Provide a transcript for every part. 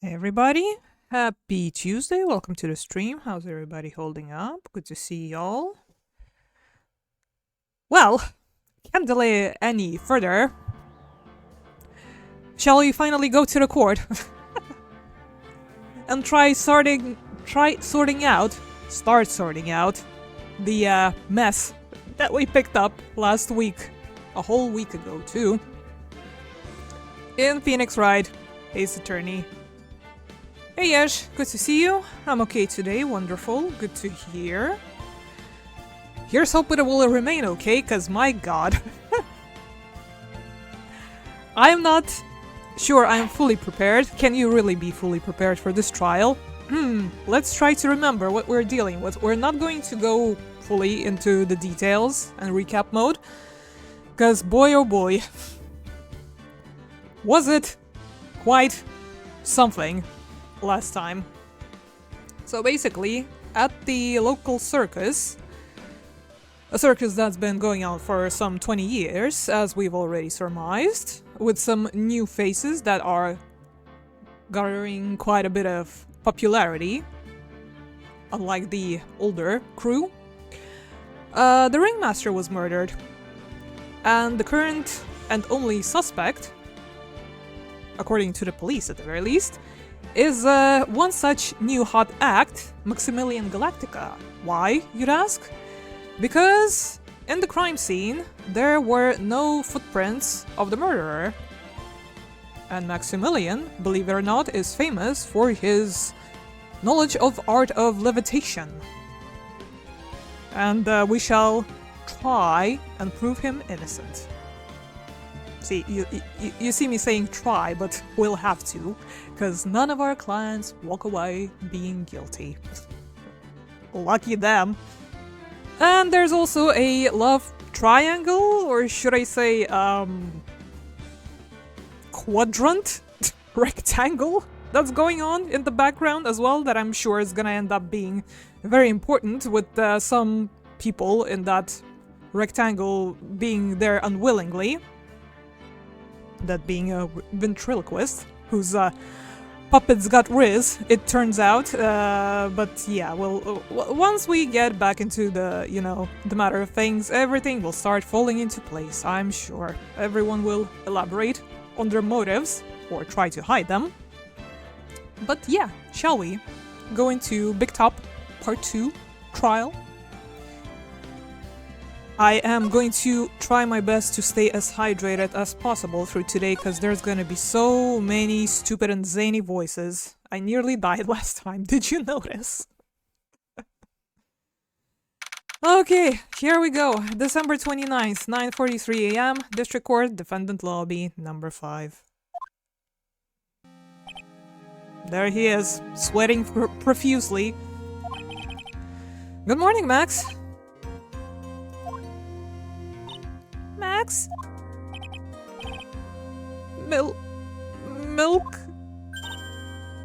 Hey everybody, happy Tuesday, welcome to the stream. How's everybody holding up? Good to see y'all. Well, can't delay it any further. Shall we finally go to the court? And start sorting out the mess that we picked up last week, a whole week ago too, in Phoenix Wright, Ace Attorney. Hey Yash, good to see you. I'm okay today, wonderful, good to hear. Here's hoping it will remain okay, cause my god. I'm not sure I'm fully prepared. Can you really be fully prepared for this trial? Let's try to remember what we're dealing with. We're not going to go fully into the details and recap mode, cause boy oh boy, was it quite something last time. So basically, at the local circus, a circus that's been going on for some 20 years, as we've already surmised, with some new faces that are garnering quite a bit of popularity, unlike the older crew. The ringmaster was murdered, and the current and only suspect, according to the police at the very least, is one such new hot act, Maximilian Galactica. Why, you'd ask? Because in the crime scene, there were no footprints of the murderer. And Maximilian, believe it or not, is famous for his knowledge of art of levitation. And we shall try and prove him innocent. See, you see me saying try, but we'll have to, because none of our clients walk away being guilty. Lucky them. And there's also a love triangle, or should I say, quadrant? Rectangle? That's going on in the background as well, that I'm sure is gonna end up being very important, with some people in that rectangle being there unwillingly. That being a ventriloquist, whose puppets got Riz, it turns out. But yeah, well, once we get back into the, the matter of things, everything will start falling into place, I'm sure. Everyone will elaborate on their motives, or try to hide them. But yeah, shall we go into Big Top Part 2 trial? I am going to try my best to stay as hydrated as possible through today, because there's gonna be so many stupid and zany voices. I nearly died last time, did you notice? Okay, here we go. December 29th, 9:43 AM, District Court, Defendant Lobby, number 5. There he is, sweating profusely. Good morning, Max. Max? Milk?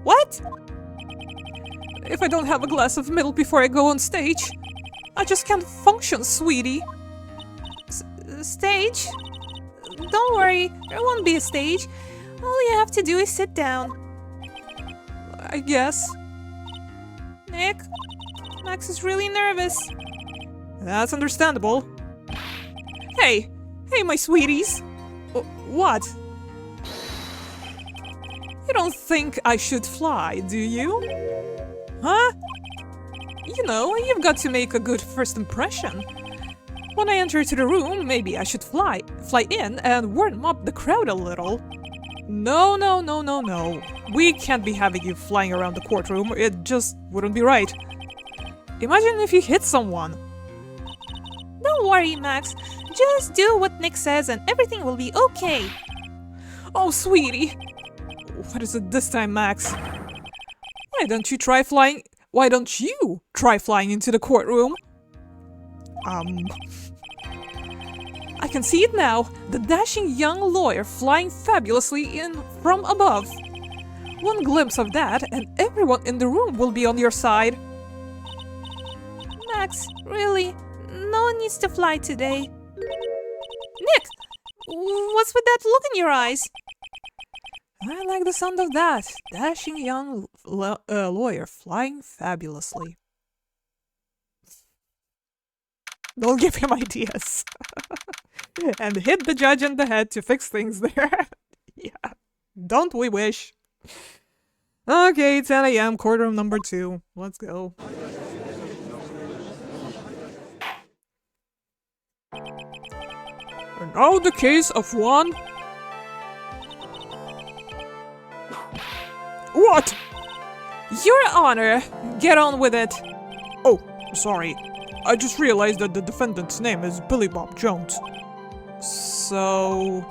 What? If I don't have a glass of milk before I go on stage, I just can't function, sweetie. Stage? Don't worry, there won't be a stage. All you have to do is sit down. I guess. Nick? Max is really nervous. That's understandable. Hey, my sweeties! What? You don't think I should fly, do you? Huh? You know, you've got to make a good first impression. When I enter to the room, maybe I should fly in and warm up the crowd a little. No. We can't be having you flying around the courtroom, it just wouldn't be right. Imagine if you hit someone. Don't worry, Max. Just do what Nick says and everything will be okay. Oh, sweetie. What is it this time, Max? Why don't you try flying into the courtroom? I can see it now. The dashing young lawyer flying fabulously in from above. One glimpse of that and everyone in the room will be on your side. Max, really? No one needs to fly today. Nick! What's with that look in your eyes? I like the sound of that. Dashing young lawyer flying fabulously. Don't give him ideas. And hit the judge in the head to fix things there. Yeah. Don't we wish? Okay, 10 a.m., courtroom number 2. Let's go. And now the case of one... What? Your Honor! Get on with it! Oh, sorry. I just realized that the defendant's name is Billy Bob Jones. So...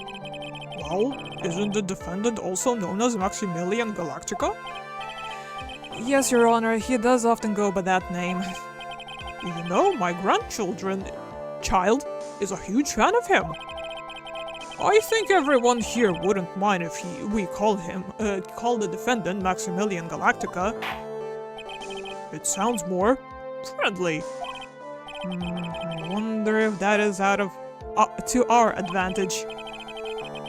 Well, isn't the defendant also known as Maximilian Galactica? Yes, Your Honor, he does often go by that name. You know, my child is a huge fan of him. I think everyone here wouldn't mind if we call the defendant Maximilian Galactica. It sounds more friendly. I wonder if that is to our advantage.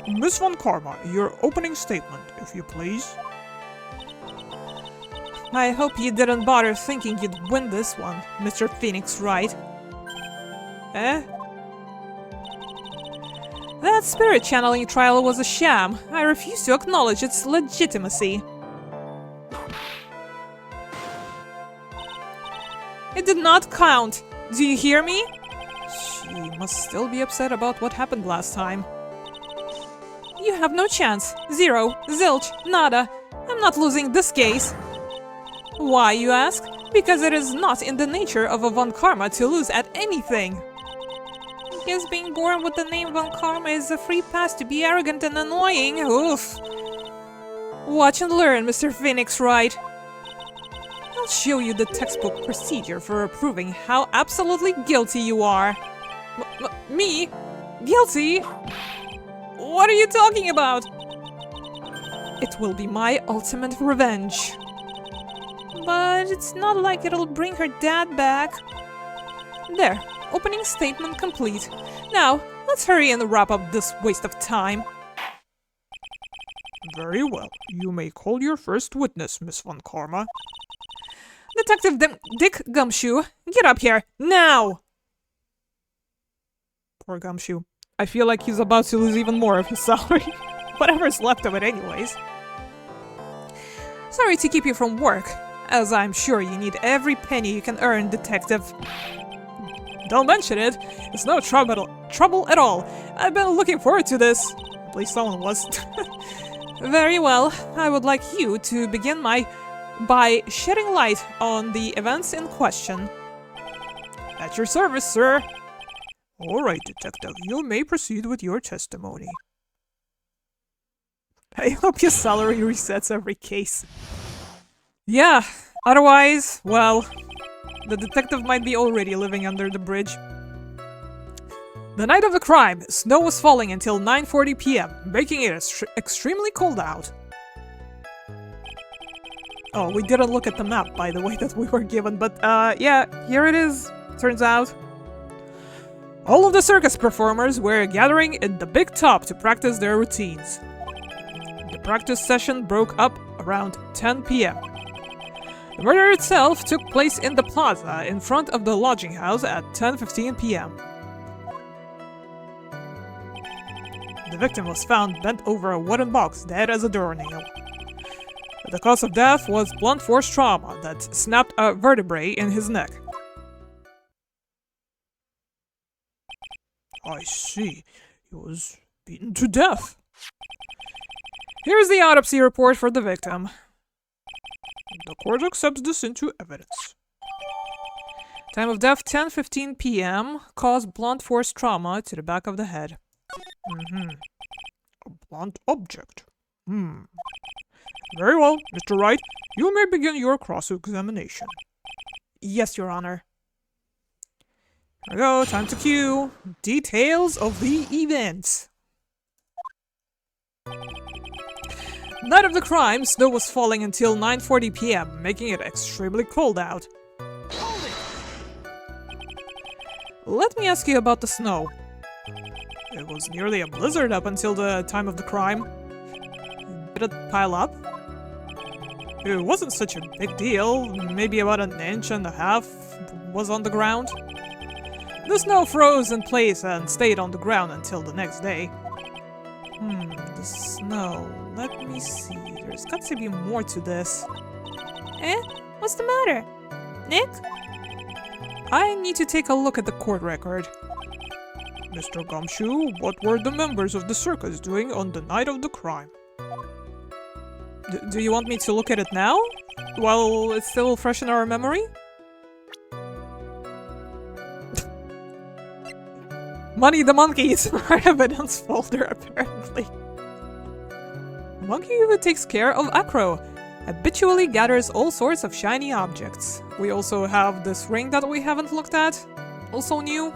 Miss Von Karma, your opening statement, if you please. I hope you didn't bother thinking you'd win this one, Mr. Phoenix Wright. Eh? That spirit channeling trial was a sham. I refuse to acknowledge its legitimacy. It did not count. Do you hear me? She must still be upset about what happened last time. You have no chance. Zero. Zilch. Nada. I'm not losing this case. Why, you ask? Because it is not in the nature of a Von Karma to lose at anything. Guess being born with the name Von Karma is a free pass to be arrogant and annoying. Oof. Watch and learn, Mr. Phoenix Wright. I'll show you the textbook procedure for proving how absolutely guilty you are. Me? Guilty? What are you talking about? It will be my ultimate revenge. But it's not like it'll bring her dad back. There, opening statement complete. Now, let's hurry and wrap up this waste of time. Very well. You may call your first witness, Miss Von Karma. Detective Dick Gumshoe, get up here, now! Poor Gumshoe. I feel like he's about to lose even more of his salary. Whatever's left of it anyways. Sorry to keep you from work, as I'm sure you need every penny you can earn, Detective. Don't mention it. It's no trouble at all. I've been looking forward to this. At least someone was. Very well. I would like you to begin by shedding light on the events in question. At your service, sir. All right, Detective. You may proceed with your testimony. I hope your salary resets every case. Yeah, otherwise, well, the detective might be already living under the bridge. The night of the crime, snow was falling until 9:40 p.m., making it extremely cold out. Oh, we didn't look at the map, by the way, that we were given, but, yeah, here it is, turns out. All of the circus performers were gathering in the big top to practice their routines. The practice session broke up around 10 p.m. The murder itself took place in the plaza in front of the lodging house at 10:15 p.m. The victim was found bent over a wooden box, dead as a doornail. The cause of death was blunt force trauma that snapped a vertebrae in his neck. I see. He was beaten to death. Here's the autopsy report for the victim. The court accepts this into evidence. Time of death 10:15 p.m. Caused blunt force trauma to the back of the head. A blunt object. Very well, Mr. Wright. You may begin your cross-examination. Yes, Your Honor. Here we go, time to cue. Details of the event. Night of the crime, snow was falling until 9:40 p.m., making it extremely cold out. Let me ask you about the snow. It was nearly a blizzard up until the time of the crime. Did it pile up? It wasn't such a big deal. Maybe about an inch and a half was on the ground. The snow froze in place and stayed on the ground until the next day. The snow. Let me see. There's got to be more to this. What's the matter? Nick? I need to take a look at the court record. Mr. Gumshoe, what were the members of the circus doing on the night of the crime? Do you want me to look at it now? While it's still fresh in our memory? Money the monkeys! Our evidence folder, apparently. Monkey who takes care of Acro habitually gathers all sorts of shiny objects. We also have this ring that we haven't looked at. Also new.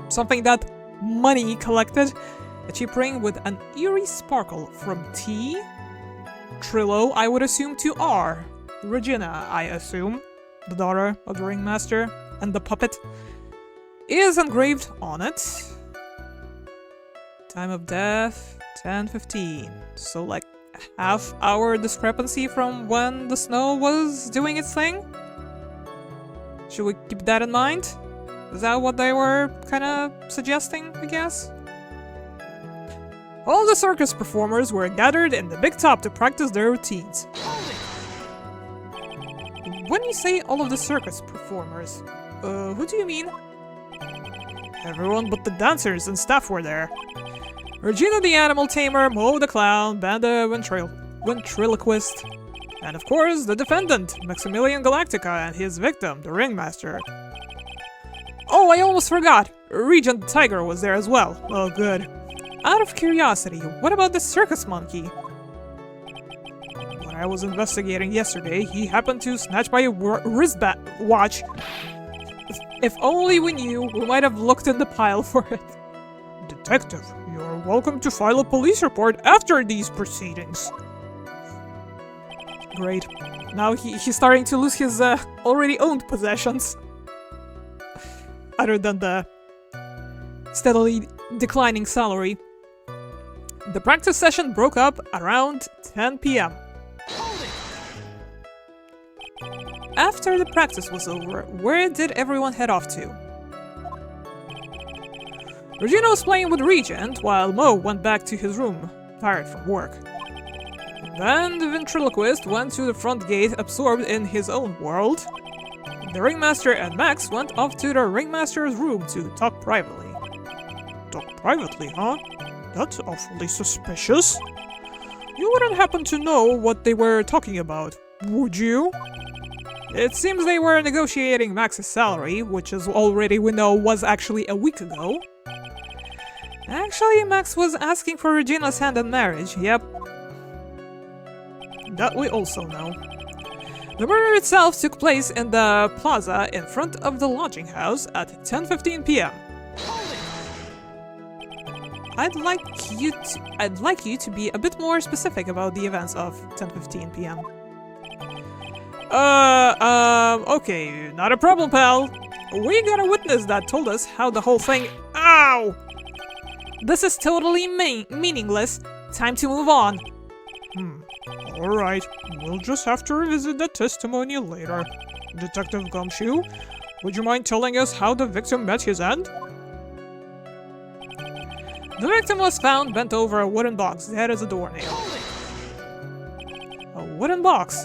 Something that Money collected. A cheap ring with an eerie sparkle from T. Trillo, I would assume, to R. Regina, I assume, the daughter of the ringmaster, and the puppet, is engraved on it. Time of death, 10:15. So like half-hour discrepancy from when the snow was doing its thing? Should we keep that in mind? Is that what they were kind of suggesting, I guess? All the circus performers were gathered in the big top to practice their routines. When you say all of the circus performers, who do you mean? Everyone but the dancers and staff were there. Regina the animal tamer, Mo the clown, Ben the ventriloquist, and of course the defendant, Maximilian Galactica, and his victim, the ringmaster. Oh, I almost forgot! Regent the tiger was there as well. Oh, good. Out of curiosity, what about the circus monkey? When I was investigating yesterday, he happened to snatch my wristwatch. If only we knew, we might have looked in the pile for it. Detective, you're welcome to file a police report after these proceedings. Great. Now he's starting to lose his already owned possessions. Other than the steadily declining salary. The practice session broke up around 10 p.m. After the practice was over, where did everyone head off to? Regina was playing with Regent, while Mo went back to his room, tired from work. Then the ventriloquist went to the front gate, absorbed in his own world. The ringmaster and Max went off to the ringmaster's room to talk privately. Talk privately, huh? That's awfully suspicious. You wouldn't happen to know what they were talking about, would you? It seems they were negotiating Max's salary, which is already we know was actually a week ago. Actually, Max was asking for Regina's hand in marriage, yep. That we also know. The murder itself took place in the plaza in front of the lodging house at 10:15 p.m. I'd like you to be a bit more specific about the events of 10:15 p.m. Okay, not a problem, pal. We got a witness that told us how the whole thing— Ow! This is totally meaningless. Time to move on. Alright, we'll just have to revisit the testimony later. Detective Gumshoe, would you mind telling us how the victim met his end? The victim was found bent over a wooden box, dead as a doornail. A wooden box?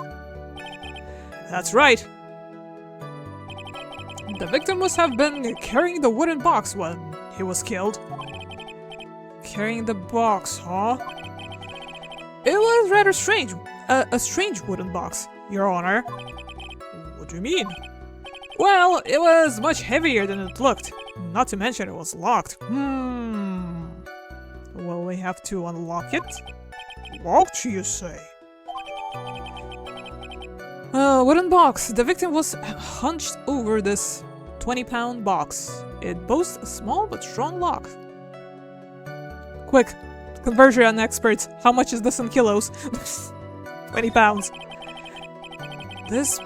That's right. The victim must have been carrying the wooden box when he was killed. Carrying the box, huh? It was rather strange. A strange wooden box, Your Honor. What do you mean? Well, it was much heavier than it looked. Not to mention it was locked. Well, we have to unlock it? Locked, you say? Wooden box. The victim was hunched over this 20-pound box. It boasts a small but strong lock. Quick, conversion experts. How much is this in kilos? 20 pounds. This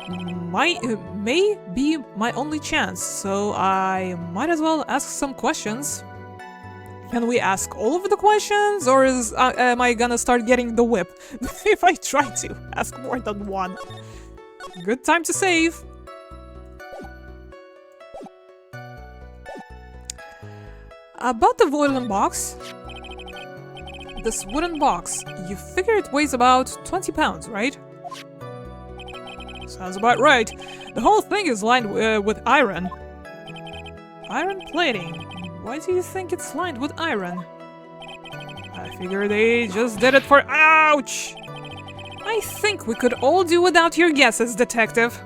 may be my only chance, so I might as well ask some questions. Can we ask all of the questions, or am I gonna start getting the whip if I try to ask more than one? Good time to save. About the wooden box. This wooden box, you figure it weighs about 20 pounds, right? Sounds about right. The whole thing is lined with iron. Iron plating. Why do you think it's lined with iron? I figure they just did it for— ouch! I think we could all do without your guesses, detective.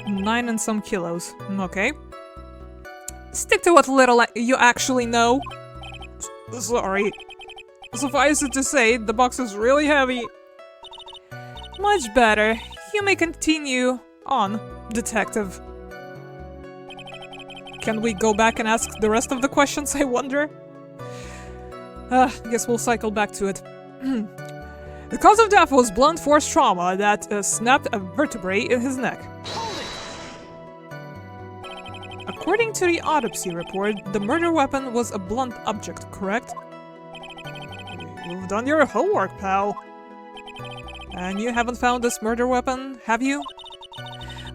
9 and some kilos. Okay. Stick to what little you actually know. Sorry. Suffice it to say, the box is really heavy. Much better. You may continue on, detective. Can we go back and ask the rest of the questions, I wonder? Guess we'll cycle back to it. The cause of death was blunt force trauma that snapped a vertebrae in his neck. According to the autopsy report, the murder weapon was a blunt object, correct? You've done your homework, pal. And you haven't found this murder weapon, have you?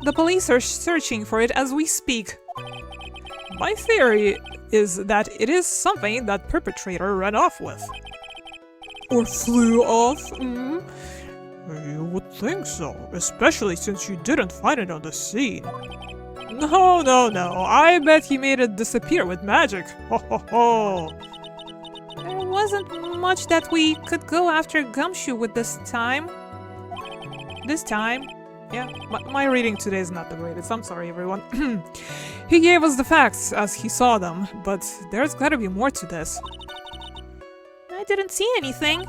The police are searching for it as we speak. My theory is that it is something that perpetrator ran off with. Or flew off? You would think so, especially since you didn't find it on the scene. No. I bet he made it disappear with magic. Ho ho ho. There wasn't much that we could go after Gumshoe with this time. Yeah, my reading today is not the greatest. I'm sorry, everyone. He gave us the facts as he saw them, but there's gotta be more to this. I didn't see anything.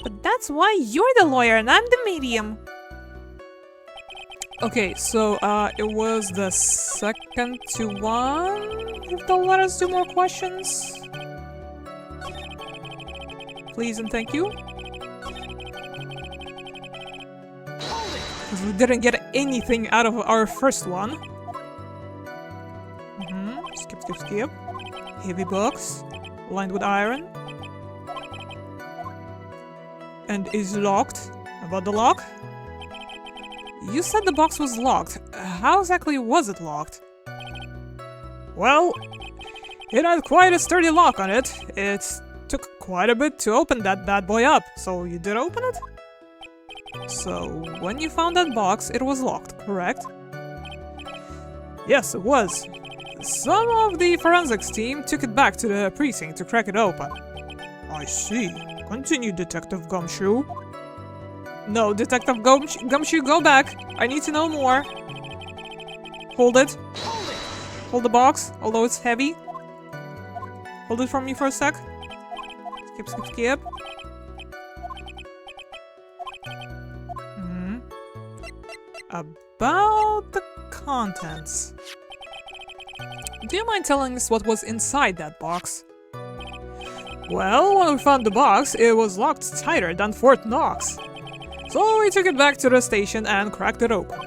But that's why you're the lawyer and I'm the medium. Okay, so it was the second to one. If they'll let us do more questions. Please and thank you. Because we didn't get anything out of our first one. Skip. Heavy box, lined with iron. And is locked. About the lock? You said the box was locked. How exactly was it locked? Well, it had quite a sturdy lock on it. It took quite a bit to open that bad boy up. So you did open it? So when you found that box, it was locked, correct? Yes, it was. Some of the forensics team took it back to the precinct to crack it open. I see. Continue, Detective Gumshoe. No, Detective Gumshoe, go back. I need to know more. Hold it. Hold the box, although it's heavy. Hold it for me for a sec. Skip. About the contents. Do you mind telling us what was inside that box? Well, when we found the box, it was locked tighter than Fort Knox. So we took it back to the station and cracked it open.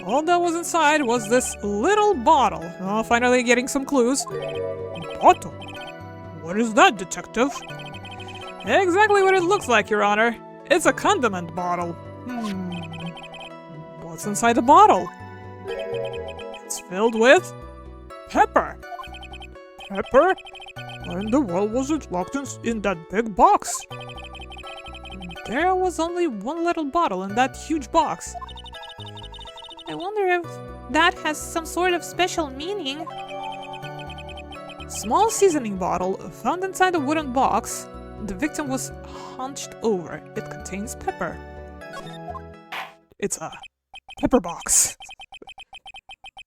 All that was inside was this little bottle. Finally getting some clues. Bottle? What is that, Detective? Exactly what it looks like, Your Honor. It's a condiment bottle. What's inside the bottle? It's filled with pepper. Pepper? Why in the world was it locked in that big box? There was only one little bottle in that huge box. I wonder if that has some sort of special meaning. Small seasoning bottle found inside a wooden box. The victim was hunched over. It contains pepper. It's a pepper box.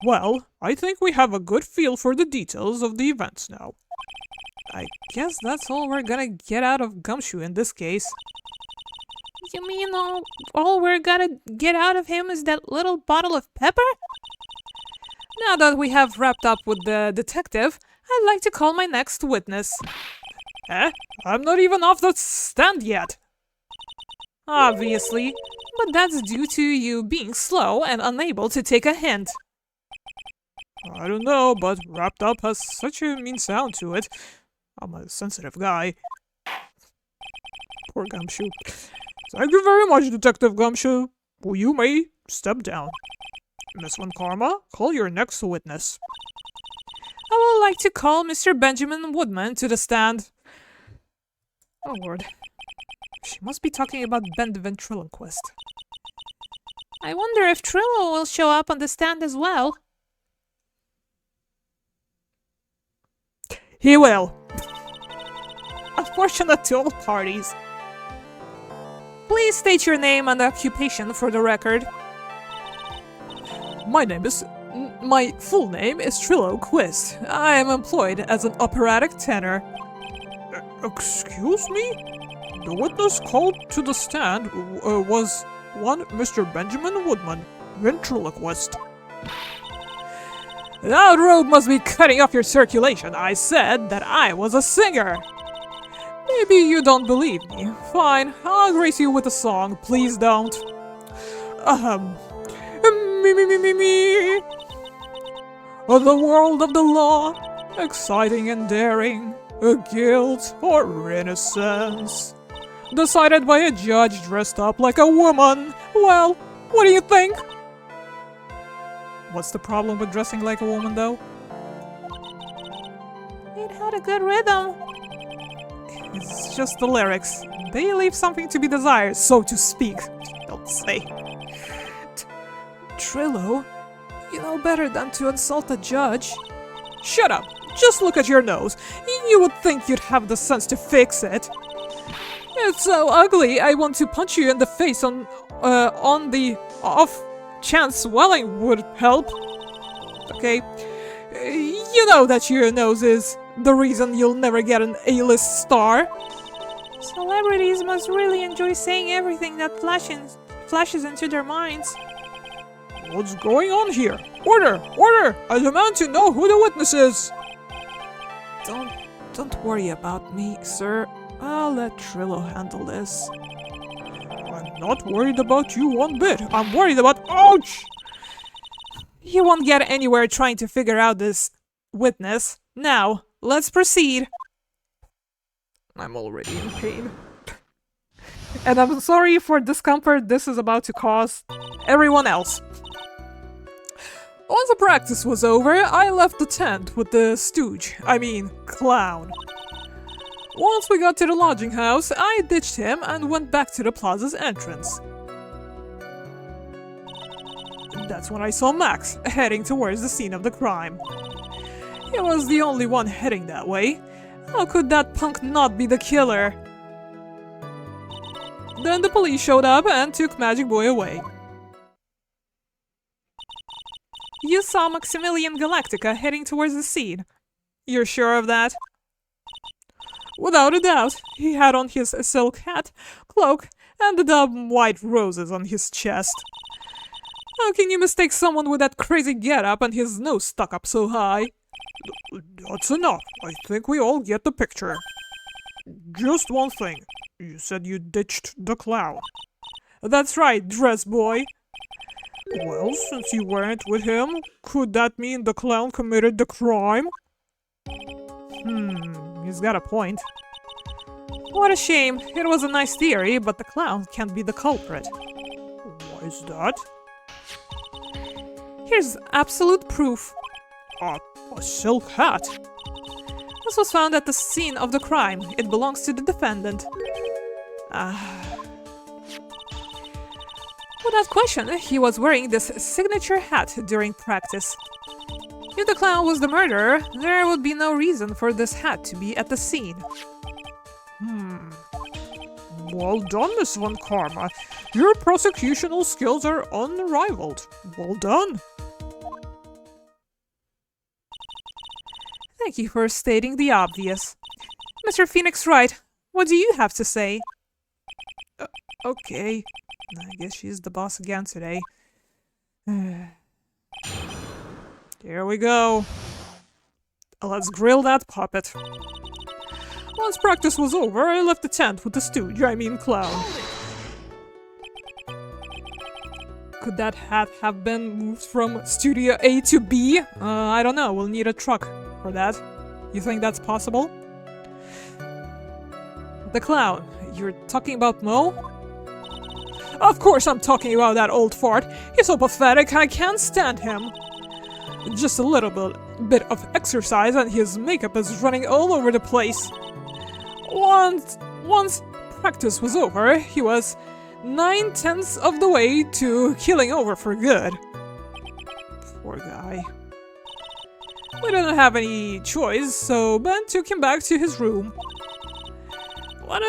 Well, I think we have a good feel for the details of the events now. I guess that's all we're gonna get out of Gumshoe in this case. You mean all we're gonna get out of him is that little bottle of pepper? Now that we have wrapped up with the detective, I'd like to call my next witness. I'm not even off the stand yet. Obviously, but that's due to you being slow and unable to take a hint. I don't know, but wrapped up has such a mean sound to it. I'm a sensitive guy. Poor Gumshoe. Thank you very much, Detective Gumshoe. You may step down. Miss Von Karma, call your next witness. I would like to call Mr. Benjamin Woodman to the stand. Oh lord. She must be talking about Ben the ventriloquist. I wonder if Trillo will show up on the stand as well. He will. Unfortunate to all parties. Please state your name and occupation for the record. My full name is Trillo Quist. I am employed as an operatic tenor. Excuse me? The witness called to the stand was one Mr. Benjamin Woodman, ventriloquist. That rogue must be cutting off your circulation. I said that I was a singer. Maybe you don't believe me. Fine, I'll grace you with a song. Please don't. Me. The world of the law, exciting and daring, a guilt or innocence. Decided by a judge dressed up like a woman. Well, what do you think? What's the problem with dressing like a woman, though? It had a good rhythm. It's just the lyrics. They leave something to be desired, so to speak. Don't say. Trillo, you know better than to insult a judge. Shut up! Just look at your nose. You would think you'd have the sense to fix it. It's so ugly, I want to punch you in the face on the off chance swelling would help. Okay? You know that your nose is the reason you'll never get an A-list star. Celebrities must really enjoy saying everything that flashes into their minds. What's going on here? Order! Order! I demand to know who the witness is! Don't worry about me, sir. I'll let Trillo handle this. I'm not worried about you one bit. I'm worried about— ouch! You won't get anywhere trying to figure out this witness. Now, let's proceed. I'm already in pain. And I'm sorry for discomfort this is about to cause everyone else. Once the practice was over, I left the tent with the clown. Once we got to the lodging house, I ditched him and went back to the plaza's entrance. That's when I saw Max, heading towards the scene of the crime. He was the only one heading that way. How could that punk not be the killer? Then the police showed up and took Magic Boy away. You saw Maximilian Galactica heading towards the scene. You're sure of that? Without a doubt. He had on his silk hat, cloak, and the dumb white roses on his chest. How can you mistake someone with that crazy getup and his nose stuck up so high? That's enough. I think we all get the picture. Just one thing. You said you ditched the clown. That's right, dress boy. Well, since you weren't with him, could that mean the clown committed the crime? He's got a point. What a shame. It was a nice theory, but the clown can't be the culprit. Why is that? Here's absolute proof. A silk hat? This was found at the scene of the crime. It belongs to the defendant. Without question, he was wearing this signature hat during practice. If the clown was the murderer, there would be no reason for this hat to be at the scene. Well done, Miss Von Karma. Your prosecutional skills are unrivaled. Well done. Thank you for stating the obvious. Mr. Phoenix Wright, what do you have to say? Okay. I guess she's the boss again today. Here we go. Let's grill that puppet. Once practice was over, I left the tent with the clown. Could that hat have been moved from Studio A to B? I don't know, we'll need a truck for that. You think that's possible? The clown. You're talking about Mo? Of course I'm talking about that old fart. He's so pathetic, I can't stand him. Just a little bit of exercise and his makeup is running all over the place. Once practice was over, he was 9/10 of the way to keeling over for good. Poor guy. We didn't have any choice, so Ben took him back to his room. When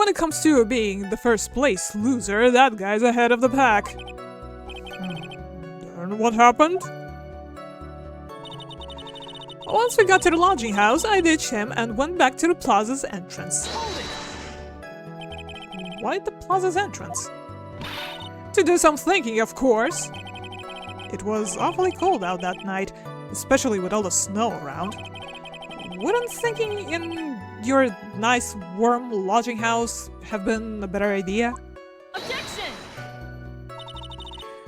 it comes to being the first place loser, that guy's ahead of the pack. And what happened? Once we got to the lodging house, I ditched him and went back to the plaza's entrance. Why the plaza's entrance? To do some thinking, of course. It was awfully cold out that night, especially with all the snow around. Wouldn't thinking in your nice, warm lodging house have been a better idea? Objection!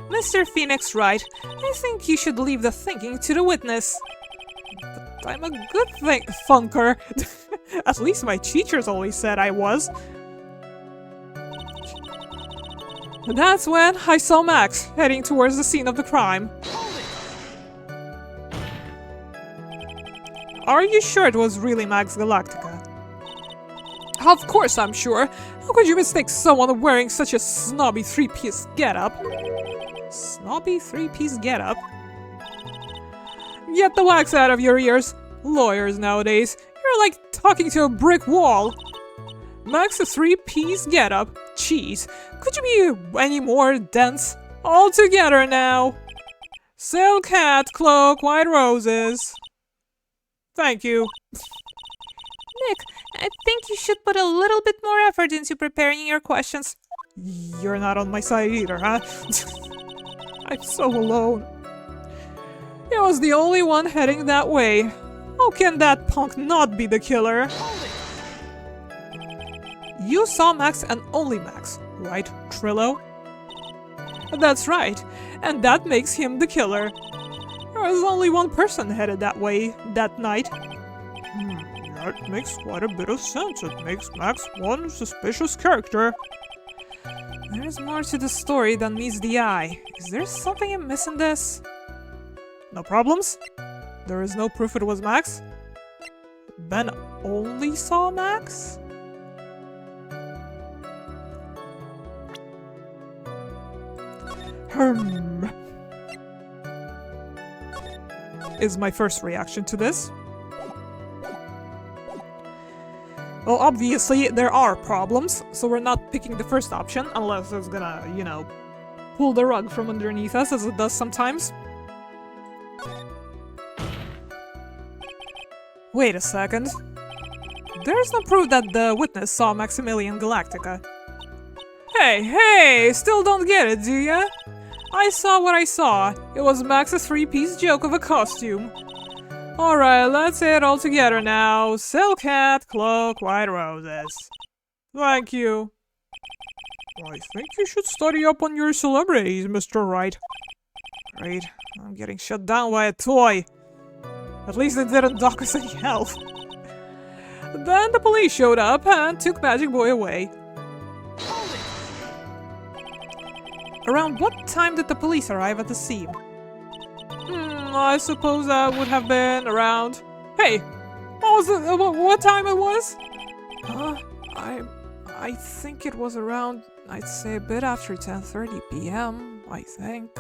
Mr. Phoenix Wright, I think you should leave the thinking to the witness. But I'm a good funker. At least my teachers always said I was. That's when I saw Max heading towards the scene of the crime. Are you sure it was really Max Galactica? Of course I'm sure. How could you mistake someone wearing such a snobby three-piece getup? Snobby three-piece getup? Get the wax out of your ears. Lawyers nowadays, you're like talking to a brick wall. Max a three-piece getup? Jeez, could you be any more dense? All together now. Silk hat, cloak, white roses. Thank you. Nick, I think you should put a little bit more effort into preparing your questions. You're not on my side either, huh? I'm so alone. He was the only one heading that way. How can that punk not be the killer? You saw Max and only Max, right, Trillo? That's right, and that makes him the killer. There was only one person headed that way that night. That makes quite a bit of sense. It makes Max one suspicious character. There's more to the story than meets the eye. Is there something I'm missing this? No problems? There is no proof it was Max? Ben only saw Max? Is my first reaction to this. Well, obviously, there are problems, so we're not picking the first option, unless it's gonna, you know, pull the rug from underneath us, as it does sometimes. Wait a second. There's no proof that the witness saw Maximilian Galactica. Hey, still don't get it, do ya? I saw what I saw. It was Max's three-piece joke of a costume. Alright, let's say it all together now. Silk hat, cloak, white roses. Thank you. I think you should study up on your celebrities, Mr. Wright. Great, I'm getting shut down by a toy. At least it didn't dock us any health. Then the police showed up and took Magic Boy away. Around what time did the police arrive at the scene? I suppose that would have been around... Hey! What was it? What time it was? I think it was around... I'd say a bit after 10:30 p.m., I think.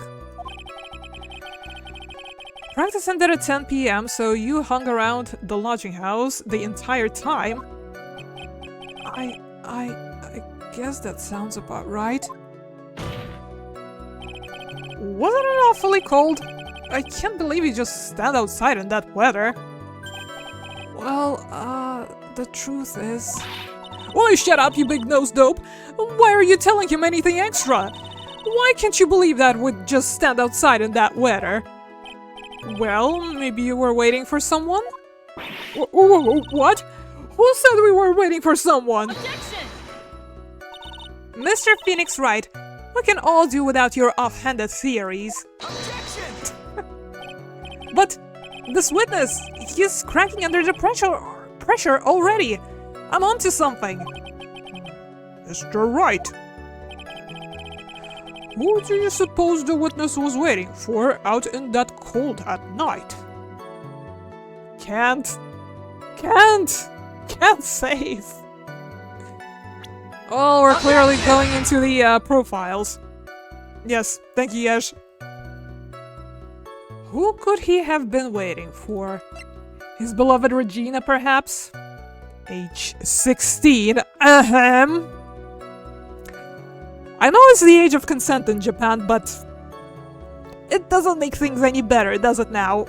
Practice ended at 10 p.m., so you hung around the lodging house the entire time? I guess that sounds about right. Wasn't it awfully cold? I can't believe you just stand outside in that weather. Well, the truth is... Will you shut up, you big-nosed dope? Why are you telling him anything extra? Why can't you believe that we'd just stand outside in that weather? Well, maybe you were waiting for someone? What? Who said we were waiting for someone? Objection! Mr. Phoenix Wright, We can all do without your offhanded theories. But this witness, he's cracking under the pressure already. I'm onto something. Mr. Wright. Who do you suppose the witness was waiting for out in that cold at night? Can't save. Oh, we're clearly going into the profiles. Yes, thank you, Yesh. Who could he have been waiting for? His beloved Regina, perhaps? Age 16, ahem. I know it's the age of consent in Japan, but it doesn't make things any better, does it now?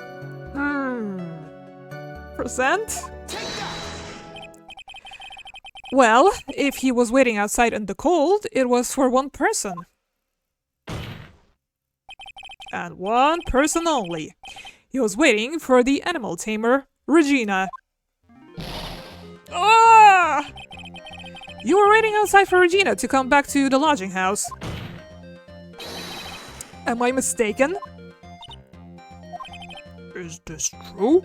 Percent? Well, if he was waiting outside in the cold, it was for one person. And one person only. He was waiting for the animal tamer, Regina. Ah! You were waiting outside for Regina to come back to the lodging house. Am I mistaken? Is this true?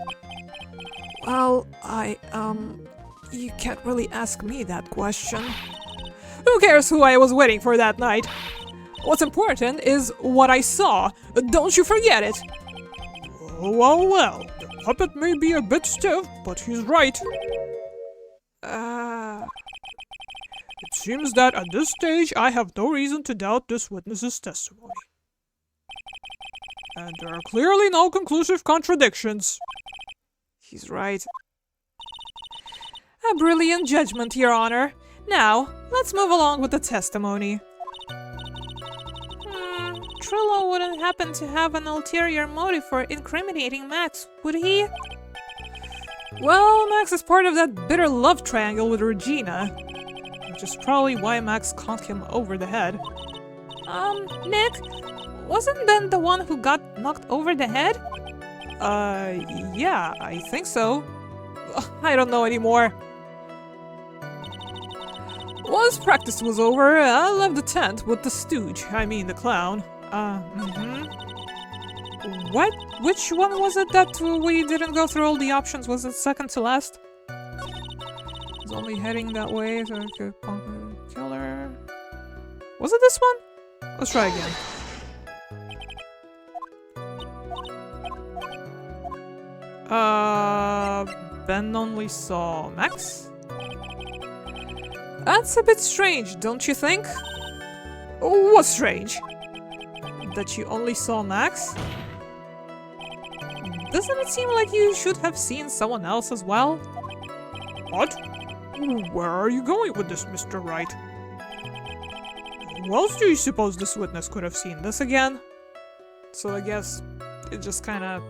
Well, you can't really ask me that question. Who cares who I was waiting for that night? What's important is what I saw. Don't you forget it. Well, the puppet may be a bit stiff, but he's right. It seems that at this stage I have no reason to doubt this witness's testimony. And there are clearly no conclusive contradictions. He's right. A brilliant judgment, Your Honor. Now, let's move along with the testimony. Trillo wouldn't happen to have an ulterior motive for incriminating Max, would he? Well, Max is part of that bitter love triangle with Regina, which is probably why Max conked him over the head. Nick, wasn't Ben the one who got knocked over the head? Yeah, I think so. I don't know anymore. Once practice was over, I left the tent with the stooge, the clown. What? Which one was it that we didn't go through all the options? Was it second to last? It's only heading that way, so I could punk killer. Was it this one? Let's try again. Ben only saw Max? That's a bit strange, don't you think? What's strange? That you only saw Max? Doesn't it seem like you should have seen someone else as well? What? Where are you going with this, Mr. Wright? Who else do you suppose this witness could have seen this again? So I guess it just kinda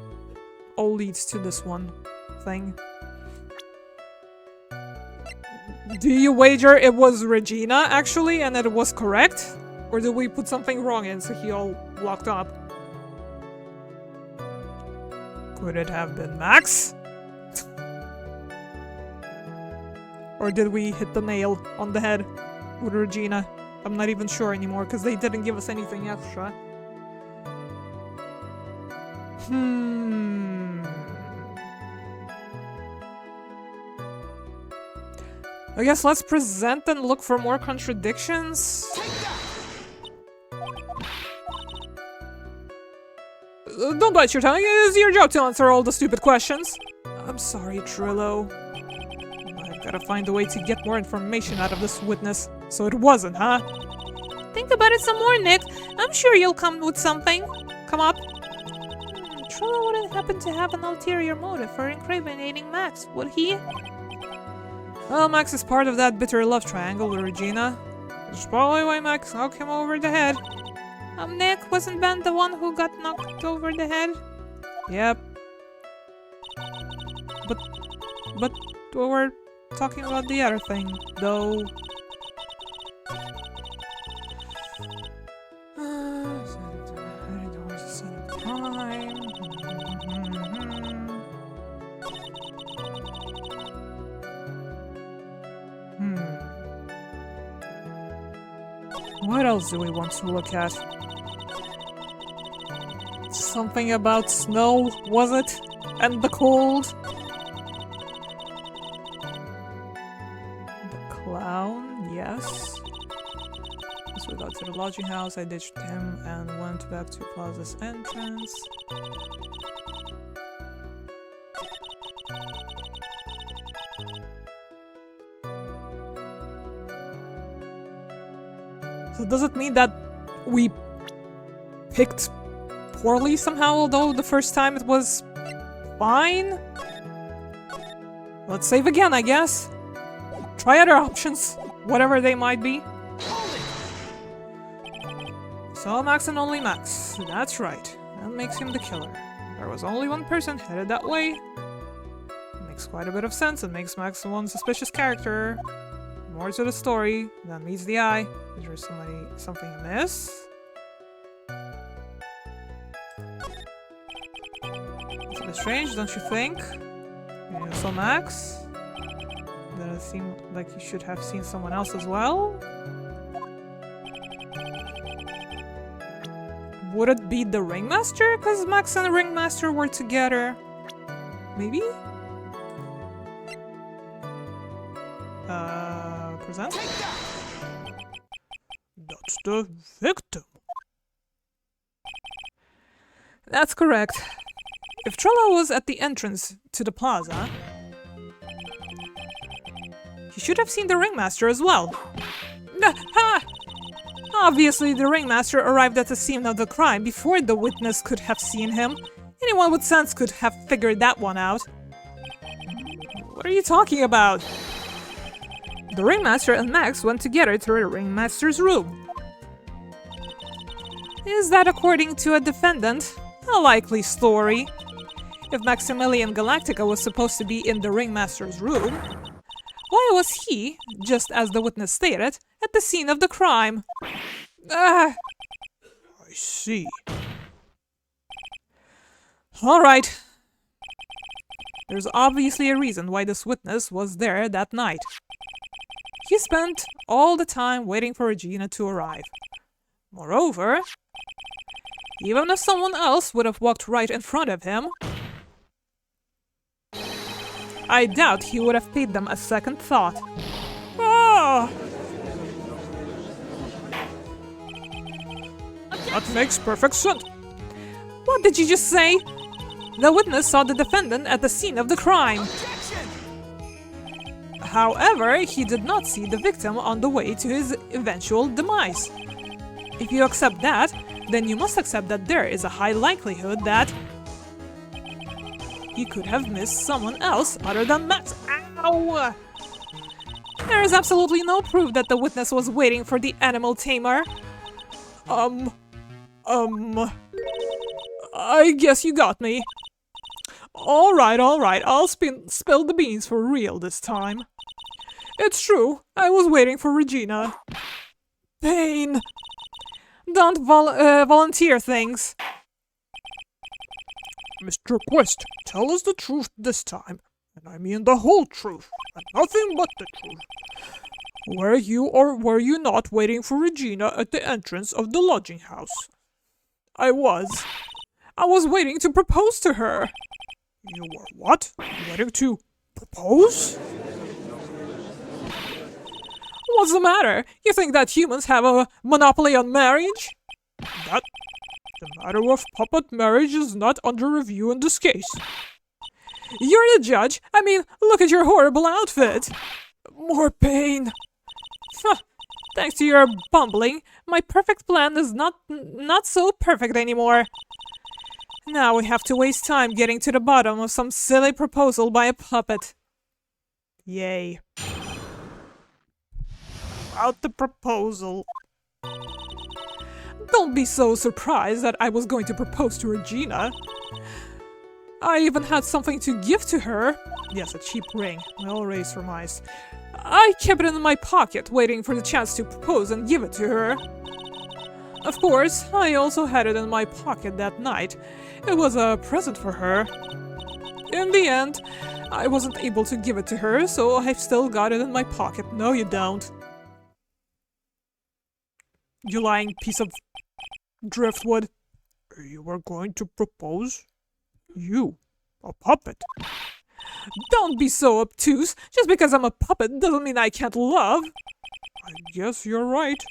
all leads to this one thing. Do you wager it was Regina, actually, and that it was correct? Or did we put something wrong in so he all locked up? Could it have been Max? Or did we hit the nail on the head with Regina? I'm not even sure anymore, because they didn't give us anything extra. I guess let's present and look for more contradictions. Don't bite your tongue, it's your job to answer all the stupid questions. I'm sorry, Trillo. I've gotta find a way to get more information out of this witness. So it wasn't, huh? Think about it some more, Nick. I'm sure you'll come with something. Come up. Trillo wouldn't happen to have an ulterior motive for incriminating Max, would he? Well, Max is part of that bitter love triangle with Regina. That's probably why Max knocked him over the head. Nick, wasn't Ben the one who got knocked over the head? Yep. But we were talking about the other thing, though. What else do we want to look at? Something about snow, was it? And the cold? The clown, yes. So we got to the lodging house, I ditched him and went back to Plaza's entrance. So does it mean that we picked poorly somehow, although the first time it was fine? Let's save again, I guess. Try other options, whatever they might be. So Max and only Max, that's right. That makes him the killer. There was only one person headed that way. Makes quite a bit of sense and makes Max one suspicious character. More to the story than meets the eye. Is there something amiss? It's a bit strange, don't you think? You saw Max? Does it seem like you should have seen someone else as well? Would it be the Ringmaster? Because Max and the Ringmaster were together. Maybe? Present? That's the victim. That's correct. If Trello was at the entrance to the plaza, he should have seen the Ringmaster as well. Obviously, the Ringmaster arrived at the scene of the crime before the witness could have seen him. Anyone with sense could have figured that one out. What are you talking about? The Ringmaster and Max went together to the Ringmaster's room. Is that, according to a defendant, a likely story? If Maximilian Galactica was supposed to be in the Ringmaster's room, why was he, just as the witness stated, at the scene of the crime? I see. Alright. There's obviously a reason why this witness was there that night. He spent all the time waiting for Regina to arrive. Moreover, even if someone else would have walked right in front of him, I doubt he would have paid them a second thought. Ah! That makes perfect sense. What did you just say? The witness saw the defendant at the scene of the crime. However, he did not see the victim on the way to his eventual demise. If you accept that, then you must accept that there is a high likelihood that he could have missed someone else other than Max. Ow! There is absolutely no proof that the witness was waiting for the animal tamer. I guess you got me. Alright, I'll spill the beans for real this time. It's true, I was waiting for Regina. Pain! Don't volunteer things. Mr. Quest, tell us the truth this time. And I mean the whole truth, and nothing but the truth. Were you or were you not waiting for Regina at the entrance of the lodging house? I was. I was waiting to propose to her. You were what? Waiting to propose? What's the matter? You think that humans have a monopoly on marriage? That the matter of puppet marriage is not under review in this case. You're the judge. I mean, look at your horrible outfit. More pain. Thanks to your bumbling, my perfect plan is not so perfect anymore. Now we have to waste time getting to the bottom of some silly proposal by a puppet. Yay. About the proposal. Don't be so surprised that I was going to propose to Regina. I even had something to give to her. Yes, a cheap ring. I already surmised. I kept it in my pocket, waiting for the chance to propose and give it to her. Of course, I also had it in my pocket that night. It was a present for her. In the end, I wasn't able to give it to her, so I've still got it in my pocket. No, you don't. you lying piece of driftwood. You were going to propose? You, a puppet. Don't be so obtuse. Just because I'm a puppet doesn't mean I can't love. I guess you're right.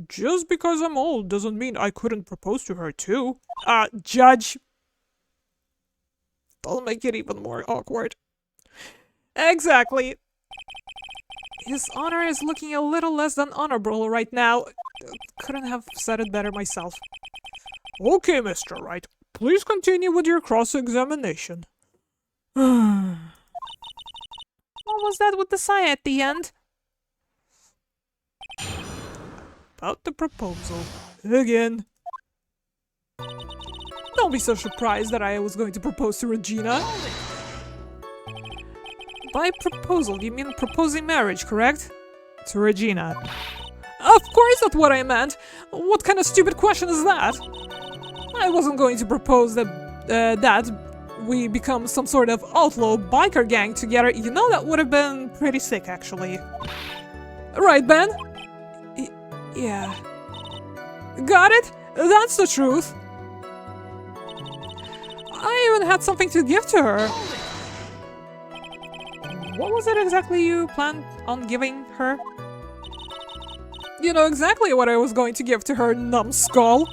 Just because I'm old doesn't mean I couldn't propose to her too. Judge. Don't make it even more awkward. Exactly. His honor is looking a little less than honorable right now. Couldn't have said it better myself. Okay, Mr. Wright. Please continue with your cross-examination. What was that with the sigh at the end? About the proposal. Again. Don't be so surprised that I was going to propose to Regina. By proposal, you mean proposing marriage, correct? To Regina. Of course that's what I meant! What kind of stupid question is that? I wasn't going to propose that we become some sort of outlaw biker gang together. You know, that would have been pretty sick, actually. Right, Ben? Yeah. Got it? That's the truth. I even had something to give to her. What was it exactly you planned on giving her? You know exactly what I was going to give to her, numbskull.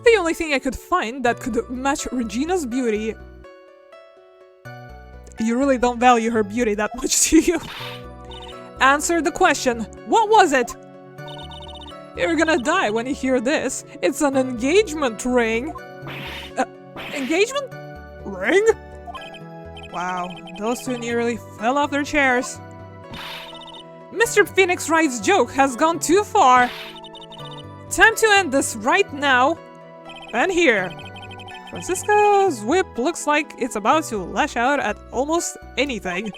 The only thing I could find that could match Regina's beauty. You really don't value her beauty that much, do you? Answer the question. What was it? You're gonna die when you hear this. It's an engagement ring. Engagement ring? Wow, those two nearly fell off their chairs. Mr. Phoenix Wright's joke has gone too far. Time to end this right now. And here. Francisco's whip looks like it's about to lash out at almost anything.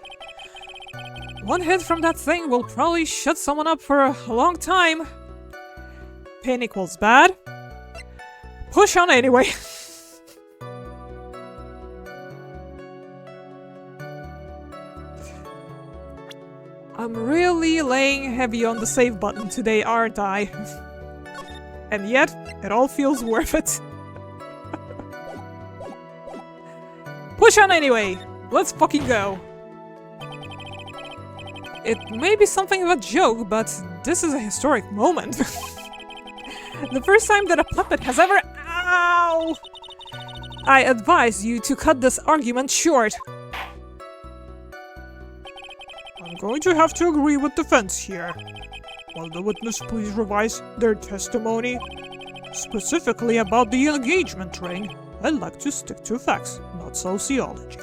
One hit from that thing will probably shut someone up for a long time. Pain equals bad. Push on anyway. I'm really laying heavy on the save button today, aren't I? And yet, it all feels worth it. Push on anyway! Let's fucking go! It may be something of a joke, but this is a historic moment. The first time that a puppet has ever— Ow! I advise you to cut this argument short. I'm going to have to agree with defense here. Will the witness please revise their testimony? Specifically about the engagement ring, I'd like to stick to facts, not sociology.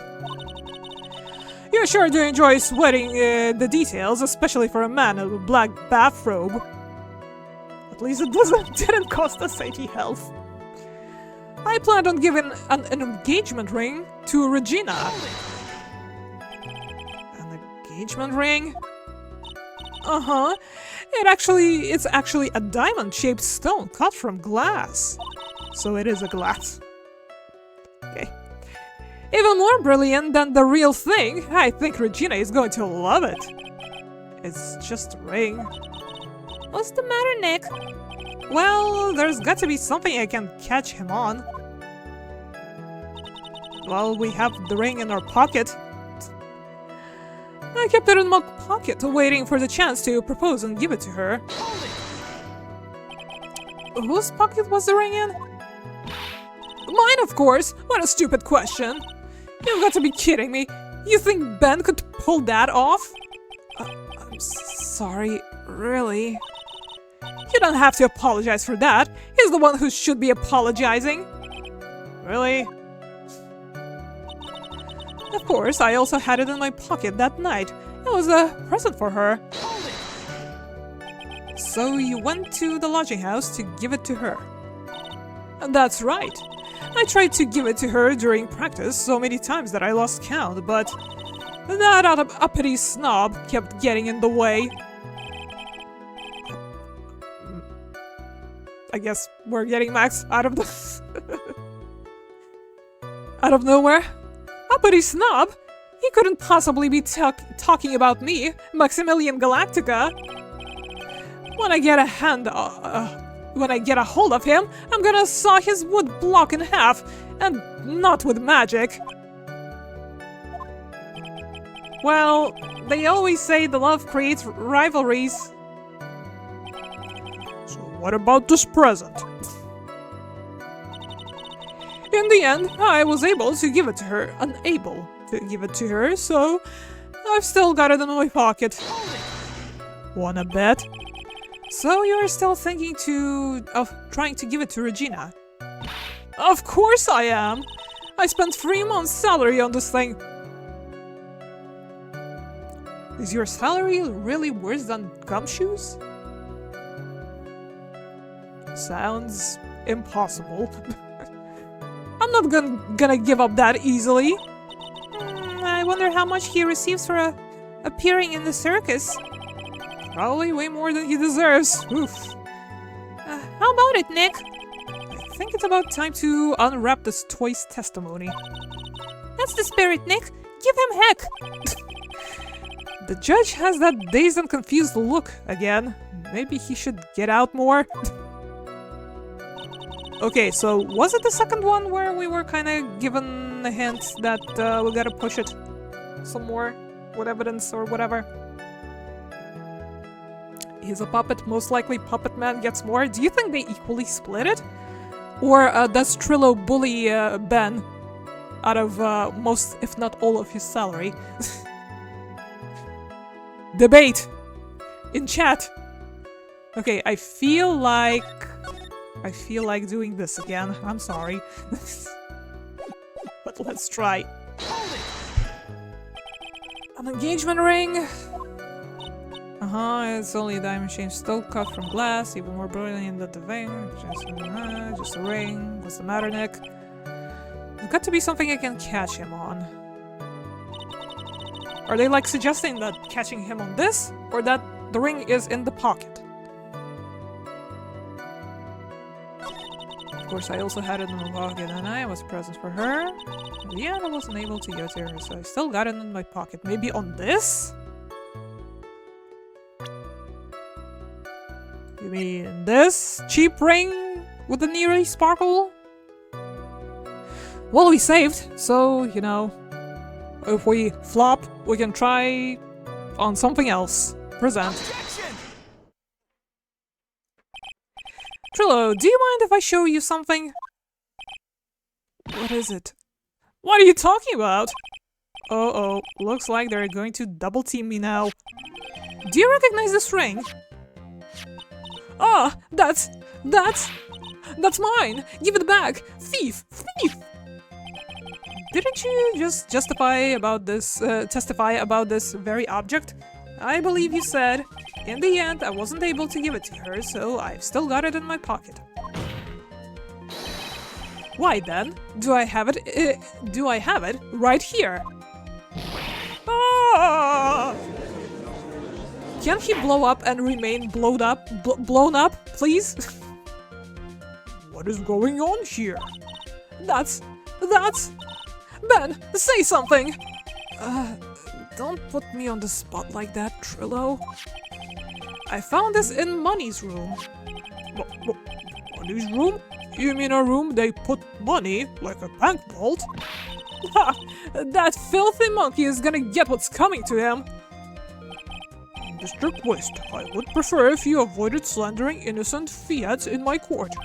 You sure do enjoy sweating the details, especially for a man in a black bathrobe. At least it didn't cost us 80 health. I planned on giving an engagement ring to Regina. An engagement ring? Uh-huh. It's actually a diamond-shaped stone cut from glass. So it is a glass. Okay. Even more brilliant than the real thing. I think Regina is going to love it. It's just a ring. What's the matter, Nick? Well, there's got to be something I can catch him on. Well, we have the ring in our pocket. I kept it in my pocket, waiting for the chance to propose and give it to her. Whose pocket was the ring in? Mine, of course! What a stupid question! You've got to be kidding me! You think Ben could pull that off? I'm sorry, really? You don't have to apologize for that. He's the one who should be apologizing. Really? Of course, I also had it in my pocket that night. It was a present for her. So you went to the lodging house to give it to her? That's right. I tried to give it to her during practice so many times that I lost count, but that uppity snob kept getting in the way. I guess we're getting Max out of the... out of nowhere? Uppity snob? He couldn't possibly be talking about me, Maximilian Galactica. When I get a hand when I get a hold of him, I'm gonna saw his wood block in half, and not with magic. Well, they always say the love creates rivalries. So what about this present? In the end, I was able to give it to her. Unable to give it to her, so I've still got it in my pocket. Wanna bet? So you're still thinking of trying to give it to Regina? Of course I am! I spent 3 months' salary on this thing. Is your salary really worse than gumshoes? Sounds impossible. I'm not gonna give up that easily. I wonder how much he receives for appearing in the circus. Probably way more than he deserves. Oof. How about it, Nick? I think it's about time to unwrap this toy's testimony. That's the spirit, Nick. Give him heck. The judge has that dazed and confused look again. Maybe he should get out more. Okay, so was it the second one where we were kind of given a hint that we gotta push it some more with evidence or whatever? He's a puppet, most likely Puppet Man gets more. Do you think they equally split it? Or does Trillo bully Ben out of most, if not all, of his salary? Debate! In chat! Okay, I feel like doing this again. I'm sorry. But let's try. An engagement ring! It's only a diamond shaped stove cut from glass, even more brilliant than the ring. Just a ring. What's the matter, Nick? There's got to be something I can catch him on. Are they like suggesting that catching him on this, or that the ring is in the pocket? Of course, I also had it in my pocket, and I was present for her. Yeah, I wasn't able to get to her, so I still got it in my pocket. Maybe on this? You mean this cheap ring with the nearly sparkle? Well, we saved, so, you know, if we flop, we can try on something else. Present. Trillo, do you mind if I show you something? What is it? What are you talking about? Uh-oh, looks like they're going to double team me now. Do you recognize this ring? Ah, that's mine! Give it back! Thief! Thief! Didn't you just testify about this very object? I believe you said, in the end, I wasn't able to give it to her, so I've still got it in my pocket. Why then? Do I have it right here? Ah! Can he blow up and remain blown up, please? What is going on here? That's... Ben, say something! Don't put me on the spot like that, Trillo. I found this in Money's room. Money's room? You mean a room they put money, like a bank vault? Ha! That filthy monkey is gonna get what's coming to him! Mr. Quist, I would prefer if you avoided slandering innocent fiats in my court.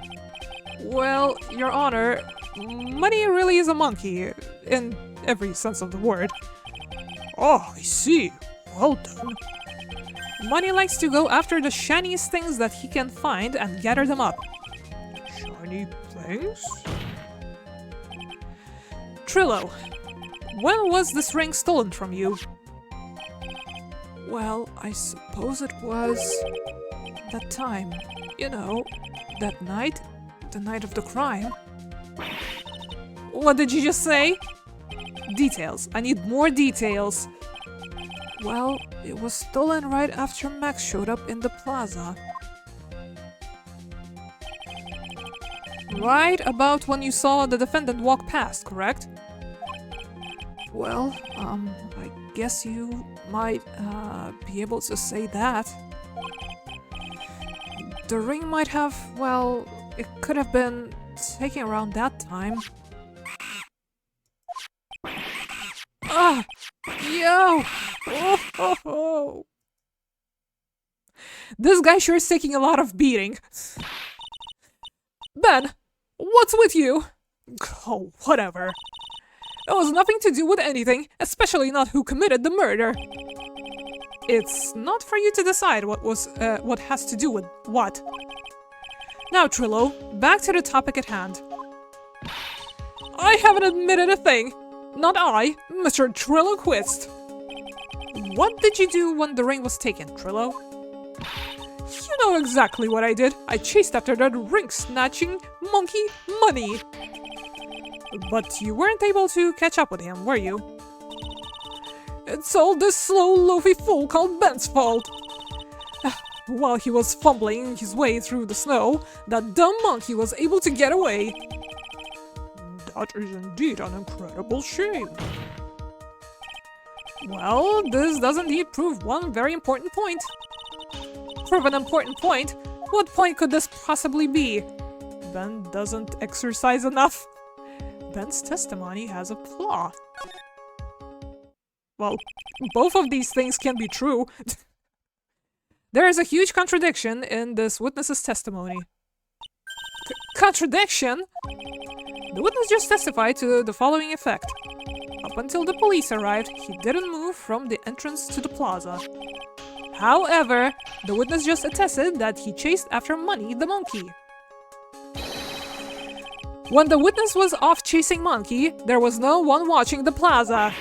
Well, Your Honor, Money really is a monkey, in every sense of the word. Oh, I see. Well done. Money likes to go after the shiniest things that he can find and gather them up. Shiny things? Trillo, when was this ring stolen from you? Well, I suppose it was that time. You know, that night, the night of the crime. What did you just say? Details. I need more details. Well, it was stolen right after Max showed up in the plaza. Right about when you saw the defendant walk past, correct? Well, I guess you might, be able to say that. The ring might have, well, it could have been taken around that time. Ah! Yo! Oh, oh, oh. This guy sure is taking a lot of beating. Ben, what's with you? Oh, whatever. It was nothing to do with anything, especially not who committed the murder. It's not for you to decide what has to do with what. Now, Trillo, back to the topic at hand. I haven't admitted a thing. Not I, Mr. Trillo Quist. What did you do when the ring was taken, Trillo? You know exactly what I did. I chased after that ring-snatching monkey money. But you weren't able to catch up with him, were you? It's all this slow, loafy fool called Ben's fault. While he was fumbling his way through the snow, that dumb monkey was able to get away. That is indeed an incredible shame. Well, this does indeed prove one very important point. Prove an important point? What point could this possibly be? Ben doesn't exercise enough. Ben's testimony has a flaw. Well, both of these things can be true. There is a huge contradiction in this witness's testimony. Contradiction? The witness just testified to the following effect. Up until the police arrived, he didn't move from the entrance to the plaza. However, the witness just attested that he chased after Money the monkey. When the witness was off chasing Monkey, there was no one watching the plaza.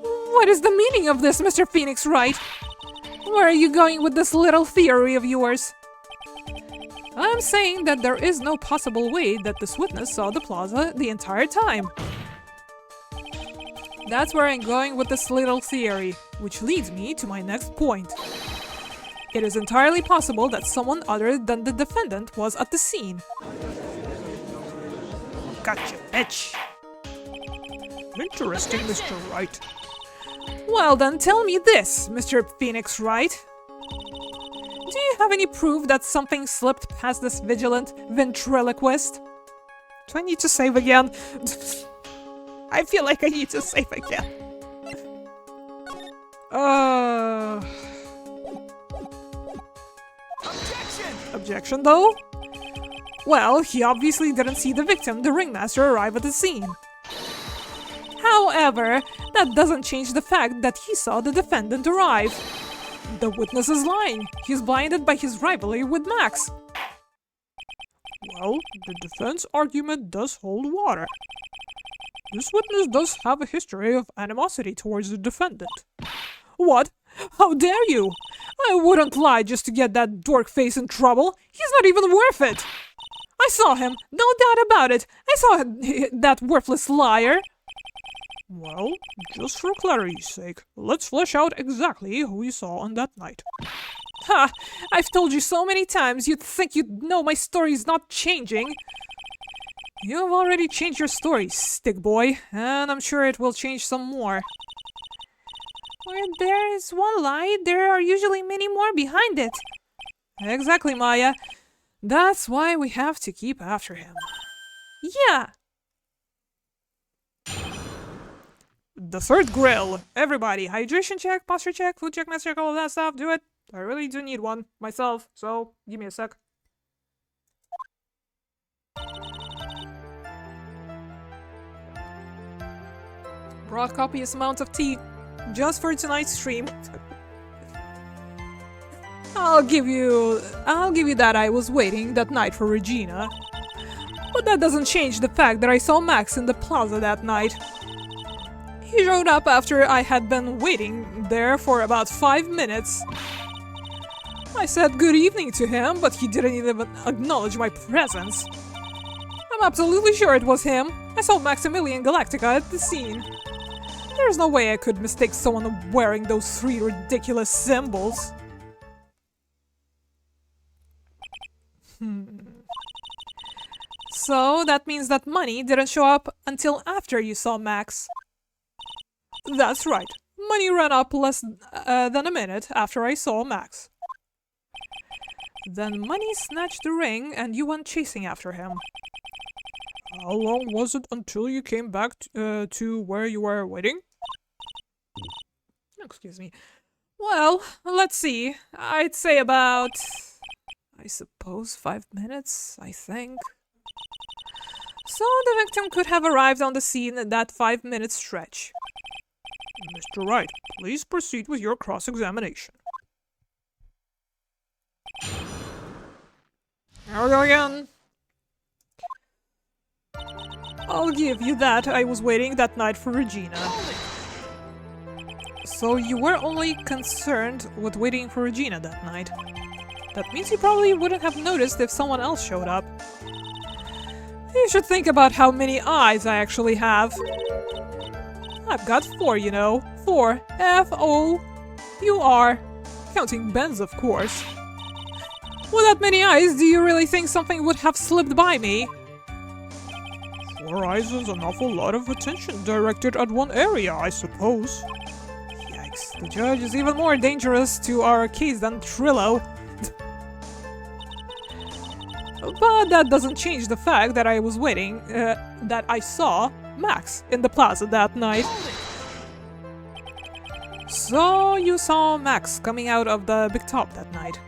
What is the meaning of this, Mr. Phoenix Wright? Where are you going with this little theory of yours? I'm saying that there is no possible way that this witness saw the plaza the entire time. That's where I'm going with this little theory, which leads me to my next point. It is entirely possible that someone other than the defendant was at the scene. Gotcha, bitch. Interesting, Mr. Wright. Well then, tell me this, Mr. Phoenix Wright. Do you have any proof that something slipped past this vigilant ventriloquist? Do I need to save again? I feel like I need to save again. Objection! Objection, though? Well, he obviously didn't see the victim, the ringmaster, arrive at the scene. However, that doesn't change the fact that he saw the defendant arrive. The witness is lying. He's blinded by his rivalry with Max. Well, the defense argument does hold water. This witness does have a history of animosity towards the defendant. What? How dare you? I wouldn't lie just to get that dork face in trouble. He's not even worth it. I saw him, no doubt about it. I saw that worthless liar. Well, just for clarity's sake, let's flesh out exactly who you saw on that night. Ha! I've told you so many times you'd think you'd know my story's not changing. You've already changed your story, stick boy, and I'm sure it will change some more. Where there is one lie, there are usually many more behind it. Exactly, Maya. That's why we have to keep after him. Yeah! The third grill. Everybody, hydration check, posture check, food check, mess check, all of that stuff. Do it. I really do need one myself, so give me a sec. Brought copious amounts of tea just for tonight's stream. I'll give you that I was waiting that night for Regina. But that doesn't change the fact that I saw Max in the plaza that night. He showed up after I had been waiting there for about 5 minutes. I said good evening to him, but he didn't even acknowledge my presence. I'm absolutely sure it was him. I saw Maximilian Galactica at the scene. There's no way I could mistake someone wearing those 3 ridiculous symbols. So that means that Money didn't show up until after you saw Max. That's right. Money ran up less than a minute after I saw Max. Then Money snatched the ring and you went chasing after him. How long was it until you came back to where you were waiting? Excuse me. Well, let's see. I'd say about... I suppose 5 minutes, I think. So the victim could have arrived on the scene in that 5-minute stretch. Mr. Wright, please proceed with your cross-examination. Here we go again. I'll give you that. I was waiting that night for Regina. So you were only concerned with waiting for Regina that night. That means you probably wouldn't have noticed if someone else showed up. You should think about how many eyes I actually have. I've got 4, you know. 4. F-O-U-R. Counting Ben's, of course. With that many eyes, do you really think something would have slipped by me? 4 eyes is an awful lot of attention directed at one area, I suppose. Yikes, the judge is even more dangerous to our case than Trillo. But that doesn't change the fact that I was waiting, that I saw Max in the plaza that night. So you saw Max coming out of the big top that night.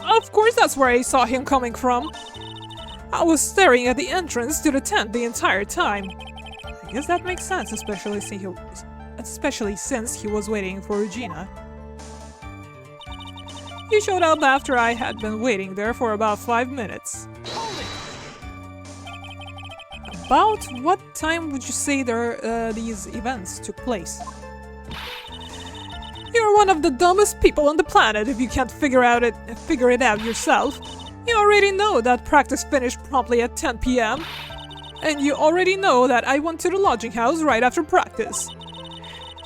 Of course that's where I saw him coming from. I was staring at the entrance to the tent the entire time. I guess that makes sense, especially since he was waiting for Regina. He showed up after I had been waiting there for about 5 minutes. About what time would you say these events took place? You're one of the dumbest people on the planet if you can't figure it out yourself. You already know that practice finished promptly at 10 p.m. And you already know that I went to the lodging house right after practice.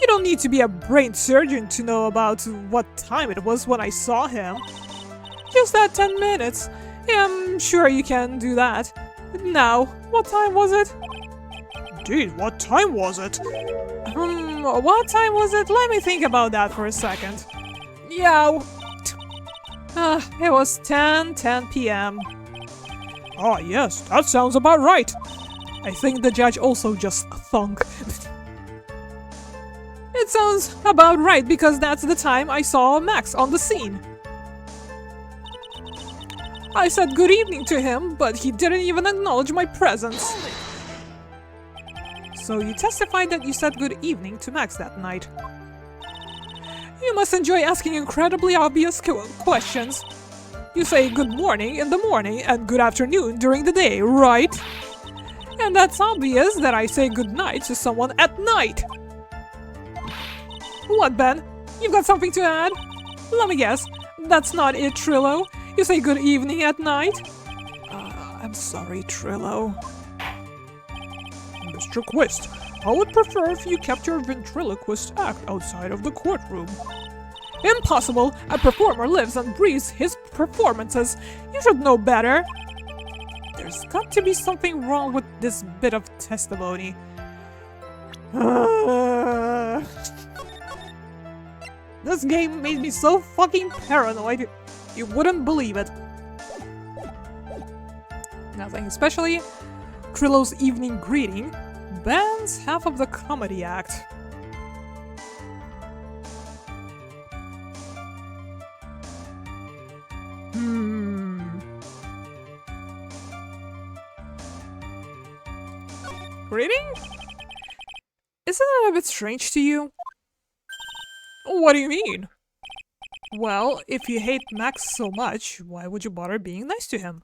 You don't need to be a brain surgeon to know about what time it was when I saw him. Just that 10 minutes. Yeah, I'm sure you can do that. Now, what time was it? Indeed, what time was it? What time was it? Let me think about that for a second. Yeah, it was 10 p.m. Ah, yes, that sounds about right. I think the judge also just thunk. It sounds about right because that's the time I saw Max on the scene. I said good evening to him, but he didn't even acknowledge my presence. So you testified that you said good evening to Max that night. You must enjoy asking incredibly obvious questions. You say good morning in the morning and good afternoon during the day, right? And that's obvious that I say good night to someone at night. What, Ben? You've got something to add? Let me guess. That's not it, Trillo. You say good evening at night? I'm sorry, Trillo. Mr. Quist, I would prefer if you kept your ventriloquist act outside of the courtroom. Impossible! A performer lives and breathes his performances. You should know better. There's got to be something wrong with this bit of testimony. This game made me so fucking paranoid. You wouldn't believe it. Nothing especially. Trillo's evening greeting. Ben's half of the comedy act. Greeting? Isn't that a bit strange to you? What do you mean? Well, if you hate Max so much, why would you bother being nice to him?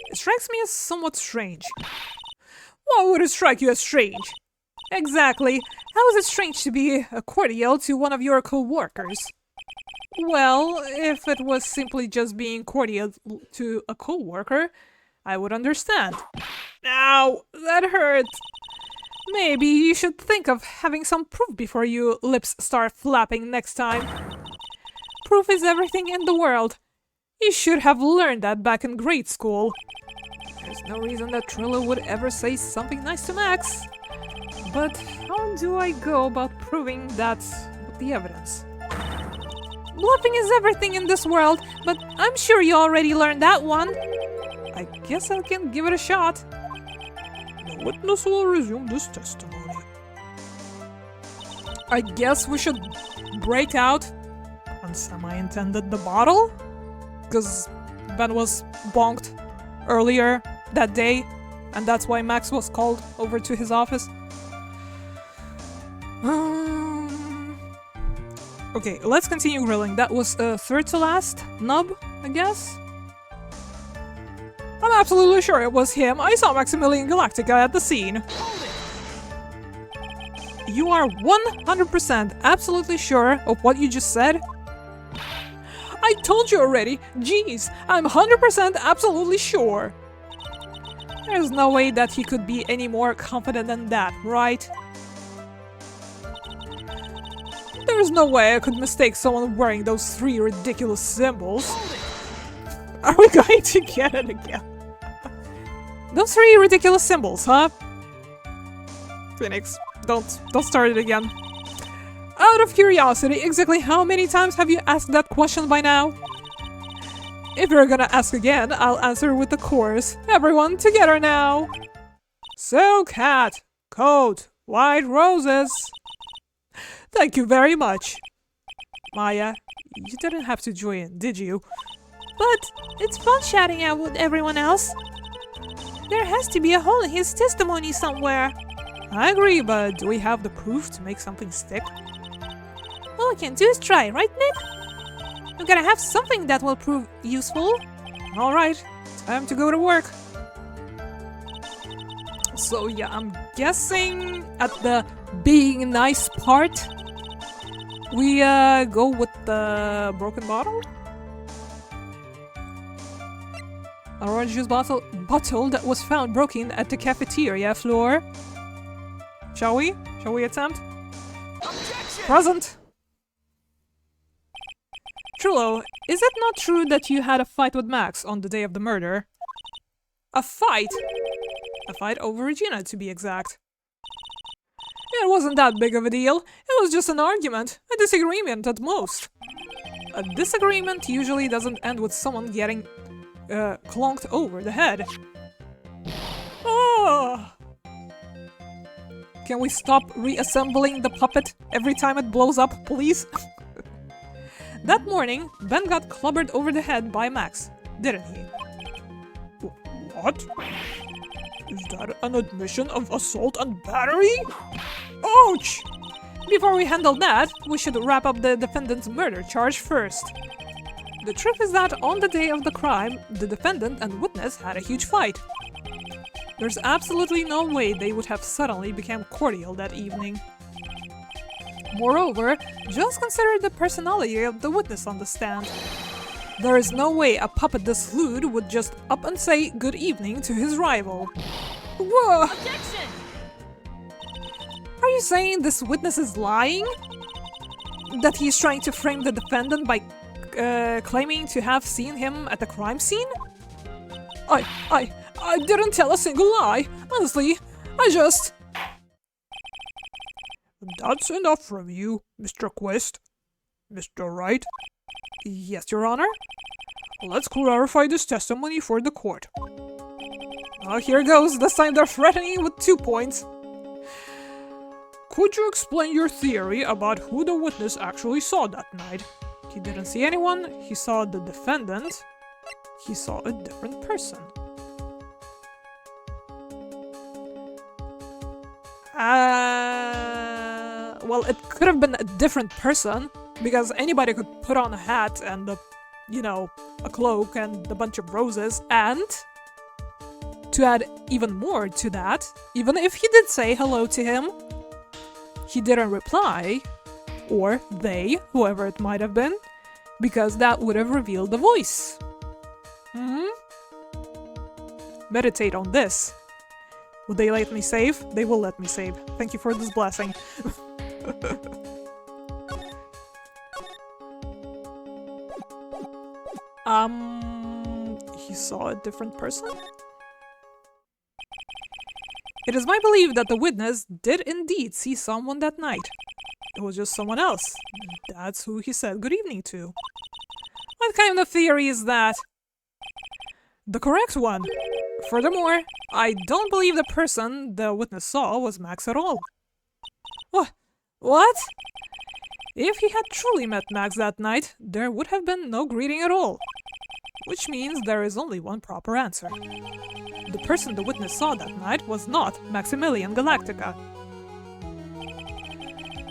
It strikes me as somewhat strange. Why would it strike you as strange? Exactly. How is it strange to be cordial to one of your co-workers? Well, if it was simply just being cordial to a co-worker, I would understand. Ow, that hurt. Maybe you should think of having some proof before your lips start flapping next time. Proof is everything in the world. You should have learned that back in grade school. There's no reason that Trillo would ever say something nice to Max. But how do I go about proving that with the evidence? Bluffing is everything in this world, but I'm sure you already learned that one. I guess I can give it a shot. The witness will resume this testimony. I guess we should break out and semi-intended the bottle? Because Ben was bonked earlier that day, and that's why Max was called over to his office. Okay, let's continue grilling. That was third to last nub, I guess? I'm absolutely sure it was him. I saw Maximilian Galactica at the scene. You are 100% absolutely sure of what you just said? I told you already. Jeez, I'm 100% absolutely sure. There's no way that he could be any more confident than that, right? There's no way I could mistake someone wearing those 3 ridiculous symbols. Are we going to get it again? Those 3 ridiculous symbols, huh? Phoenix, don't start it again. Out of curiosity, exactly how many times have you asked that question by now? If you're gonna ask again, I'll answer with the chorus. Everyone together now! So, cat, coat, white roses. Thank you very much. Maya, you didn't have to join, did you? But it's fun shouting out with everyone else. There has to be a hole in his testimony somewhere. I agree, but do we have the proof to make something stick? All we can do is try, right, Nick? We're gonna have something that will prove useful. Alright, time to go to work. So yeah, I'm guessing at the being nice part, we go with the broken bottle? An orange juice bottle that was found broken at the cafeteria floor. Shall we? Shall we attempt? Objection! Present! Trullo, is it not true that you had a fight with Max on the day of the murder? A fight? A fight over Regina, to be exact. It wasn't that big of a deal. It was just an argument. A disagreement at most. A disagreement usually doesn't end with someone getting clonked over the head. Oh! Can we stop reassembling the puppet every time it blows up, please? That morning, Ben got clobbered over the head by Max, didn't he? What? Is that an admission of assault and battery? Ouch! Before we handle that, we should wrap up the defendant's murder charge first. The truth is that on the day of the crime, the defendant and witness had a huge fight. There's absolutely no way they would have suddenly become cordial that evening. Moreover, just consider the personality of the witness on the stand. There is no way a puppet this lewd would just up and say good evening to his rival. Whoa! Objection! Are you saying this witness is lying? That he's trying to frame the defendant by claiming to have seen him at the crime scene? I didn't tell a single lie. Honestly, I just... That's enough from you, Mr. Quest. Mr. Wright? Yes, Your Honor? Let's clarify this testimony for the court. Here goes. This time they're threatening with 2 points. Could you explain your theory about who the witness actually saw that night? He didn't see anyone. He saw the defendant. He saw a different person. Well, it could have been a different person, because anybody could put on a hat and, a cloak and a bunch of roses, and to add even more to that, even if he did say hello to him, he didn't reply, or they, whoever it might have been, because that would have revealed the voice. Meditate on this. Would they let me save? They will let me save. Thank you for this blessing. He saw a different person? It is my belief that the witness did indeed see someone that night. It was just someone else. That's who he said good evening to. What kind of theory is that? The correct one. Furthermore, I don't believe the person the witness saw was Max at all. What? If he had truly met Max that night, there would have been no greeting at all. Which means there is only one proper answer. The person the witness saw that night was not Maximilian Galactica.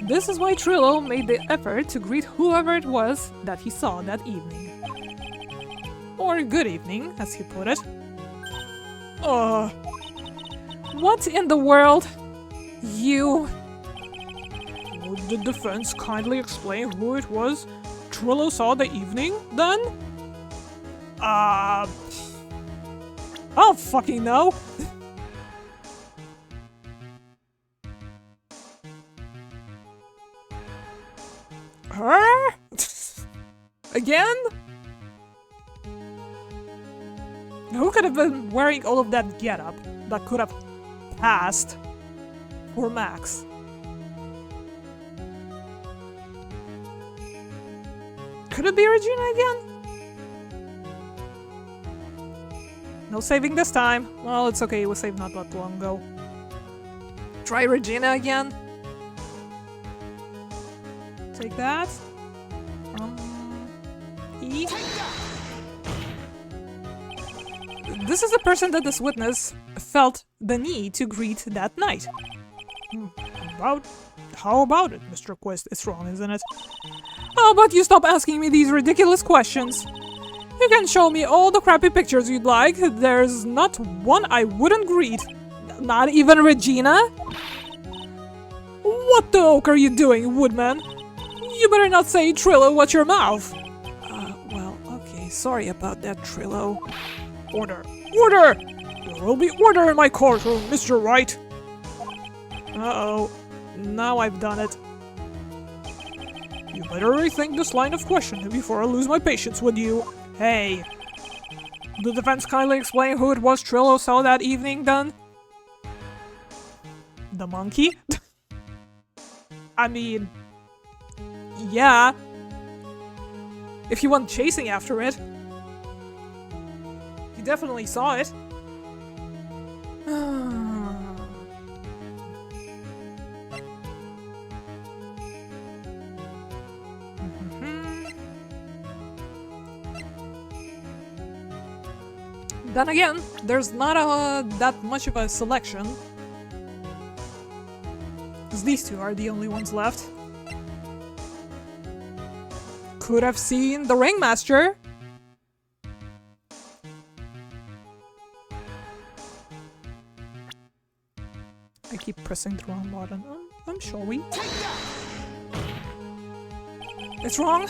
This is why Trillo made the effort to greet whoever it was that he saw that evening. Or good evening, as he put it. What in the world? You... Would the defense kindly explain who it was Trillo saw the evening, then? I don't fucking know. Her? Again? Who could have been wearing all of that getup that could have passed for Max? Could it be Regina again? No saving this time. Well, it's okay, it was saved not that long ago. Try Regina again. Take that. E. This is the person that this witness felt the need to greet that night. How about it, Mr. Quest? It's wrong, isn't it? How about you stop asking me these ridiculous questions? You can show me all the crappy pictures you'd like. There's not one I wouldn't greet. Not even Regina? What the oak are you doing, Woodman? You better not say Trillo, watch your mouth. Well, okay, sorry about that, Trillo. Order! Order! There will be order in my courtroom, Mr. Wright! Uh-oh. Now I've done it. You better rethink this line of questioning before I lose my patience with you. Hey. The defense kindly explain who it was Trillo saw that evening, then? The monkey? I mean... yeah. If he wasn't chasing after it. He definitely saw it. Then again, there's not that much of a selection. Because these two are the only ones left. Could have seen the ringmaster. I keep pressing the wrong button. I'm sorry. It's wrong.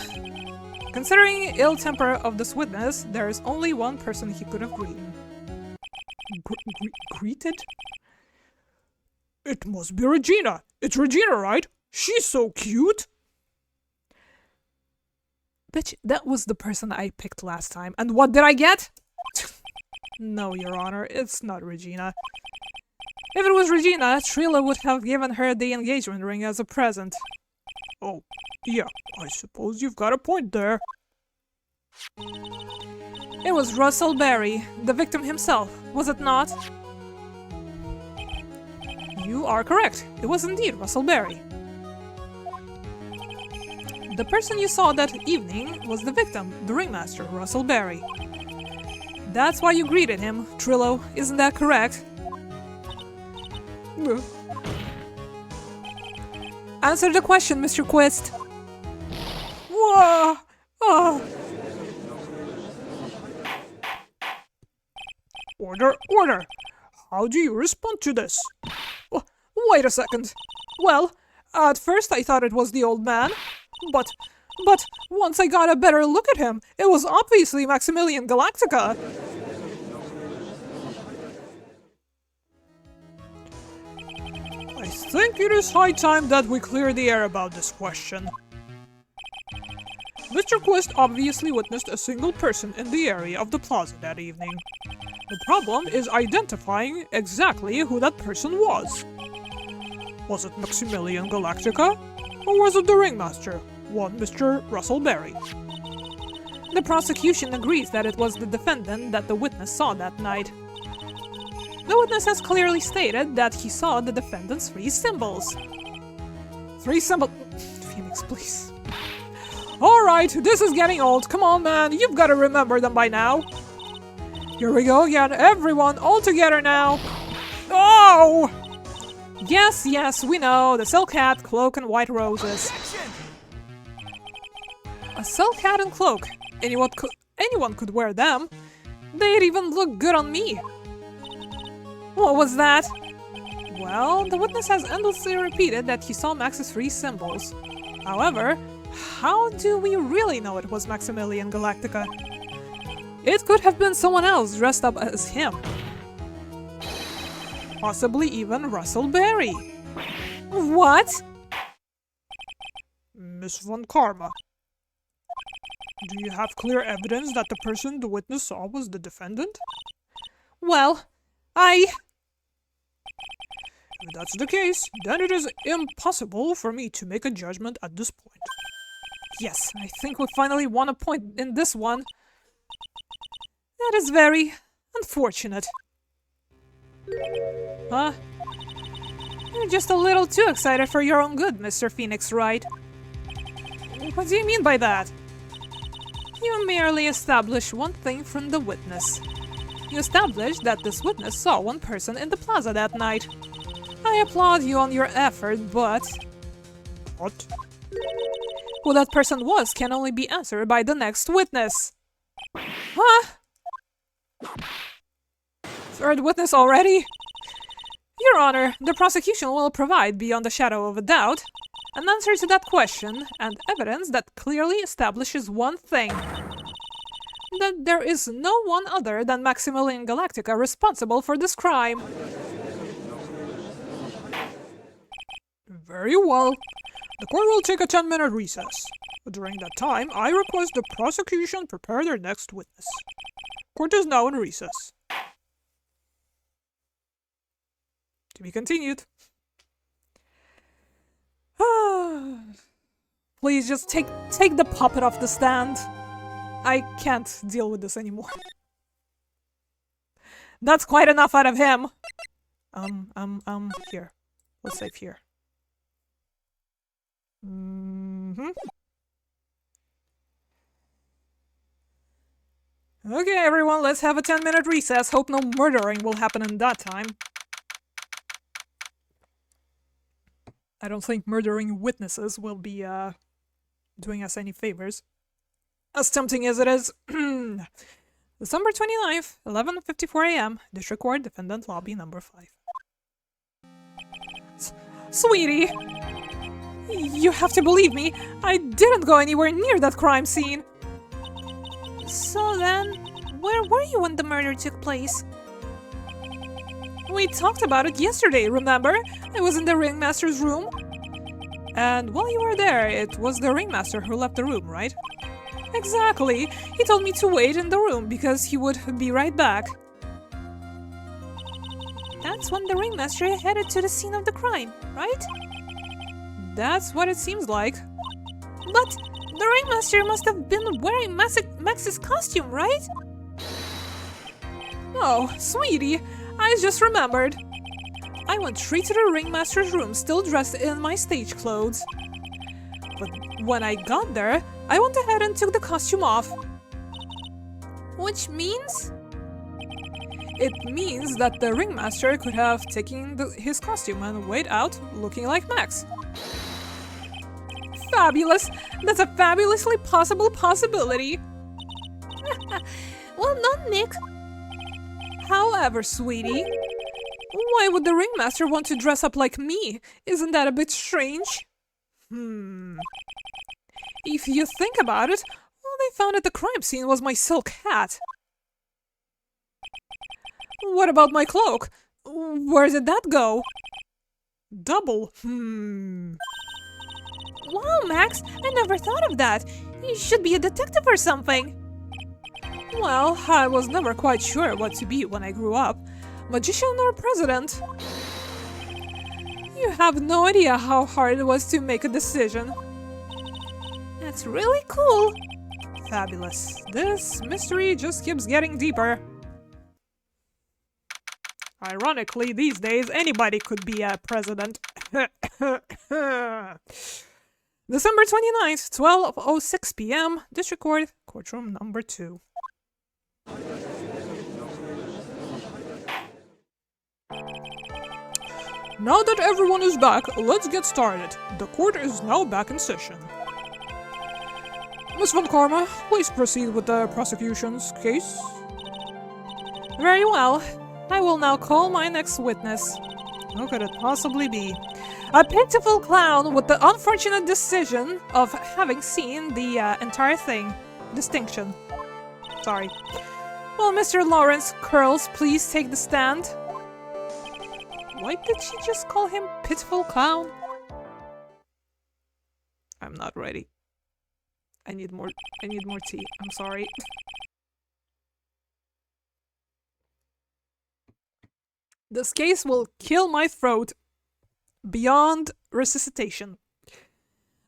Considering ill temper of this witness, there is only one person he could have greeted. Greeted? It must be Regina. It's Regina, right? She's so cute. Bitch, that was the person I picked last time. And what did I get? No, Your Honor, it's not Regina. If it was Regina, Trillo would have given her the engagement ring as a present. Oh, yeah, I suppose you've got a point there. It was Russell Berry, the victim himself, was it not? You are correct. It was indeed Russell Berry. The person you saw that evening was the victim, the ringmaster, Russell Berry. That's why you greeted him, Trillo, isn't that correct? Answer the question, Mr. Quist. Whoa! Oh. Order, order! How do you respond to this? Wait a second. Well, at first I thought it was the old man, but once I got a better look at him, it was obviously Maximilian Galactica. I think it is high time that we clear the air about this question. Mr. Quist obviously witnessed a single person in the area of the plaza that evening. The problem is identifying exactly who that person was. Was it Maximilian Galactica? Or was it the ringmaster? One Mr. Russell Berry. The prosecution agrees that it was the defendant that the witness saw that night. The witness has clearly stated that he saw the defendant's 3 symbols. 3 symbols? Phoenix, please. Alright, this is getting old. Come on, man. You've got to remember them by now. Here we go again. Everyone, all together now. Oh! Yes, yes, we know. The silk hat, cloak, and white roses. A silk hat and cloak. Anyone could wear them. They'd even look good on me. What was that? Well, the witness has endlessly repeated that he saw Max's 3 symbols. However, how do we really know it was Maximilian Galactica? It could have been someone else dressed up as him. Possibly even Russell Berry. What? Miss Von Karma. Do you have clear evidence that the person the witness saw was the defendant? Well, If that's the case, then it is impossible for me to make a judgment at this point. Yes, I think we finally won a point in this one. That is very unfortunate. Huh? You're just a little too excited for your own good, Mr. Phoenix Wright. What do you mean by that? You merely established one thing from the witness. You established that this witness saw one person in the plaza that night. I applaud you on your effort, but... What? Who that person was can only be answered by the next witness. Huh? 3rd witness already? Your Honor, the prosecution will provide, beyond a shadow of a doubt, an answer to that question and evidence that clearly establishes one thing. That there is no one other than Maximilian Galactica responsible for this crime. Very well. The court will take a 10-minute recess. During that time, I request the prosecution prepare their next witness. Court is now in recess. To be continued. Please just take the puppet off the stand. I can't deal with this anymore. That's quite enough out of him. Here. Let's save here. Okay, everyone, let's have a 10-minute recess. Hope no murdering will happen in that time. I don't think murdering witnesses will be, doing us any favors. As tempting as it is. December 29th, 11:54 a.m., District Court, Defendant Lobby number 5. Sweetie! You have to believe me, I didn't go anywhere near that crime scene! So then, where were you when the murder took place? We talked about it yesterday, remember? I was in the ringmaster's room. And while you were there, it was the ringmaster who left the room, right? Exactly! He told me to wait in the room because he would be right back. That's when the ringmaster headed to the scene of the crime, right? That's what it seems like. But the ringmaster must have been wearing Max's costume, right? Oh, sweetie, I just remembered. I went straight to the ringmaster's room still dressed in my stage clothes. But when I got there, I went ahead and took the costume off. Which means? It means that the ringmaster could have taken his costume and wait out looking like Max. Fabulous! That's a fabulously possible possibility! Well done, Nick! However, sweetie, why would the ringmaster want to dress up like me? Isn't that a bit strange? If you think about it, all they found at the crime scene was my silk hat. What about my cloak? Where did that go? Double. Wow, Max, I never thought of that. You should be a detective or something. Well, I was never quite sure what to be when I grew up. Magician or president? You have no idea how hard it was to make a decision. That's really cool. Fabulous. This mystery just keeps getting deeper. Ironically, these days, anybody could be a president. December 29th, 12:06 p.m. District Court, Courtroom number 2. Now that everyone is back, let's get started. The court is now back in session. Miss Von Karma, please proceed with the prosecution's case. Very well. I will now call my next witness. Who could it possibly be? A pitiful clown with the unfortunate decision of having seen the entire thing. Distinction. Sorry. Will Mr. Lawrence Curls please take the stand? Why did she just call him pitiful clown? I'm not ready. I need more tea. I'm sorry. This case will kill my throat beyond resuscitation.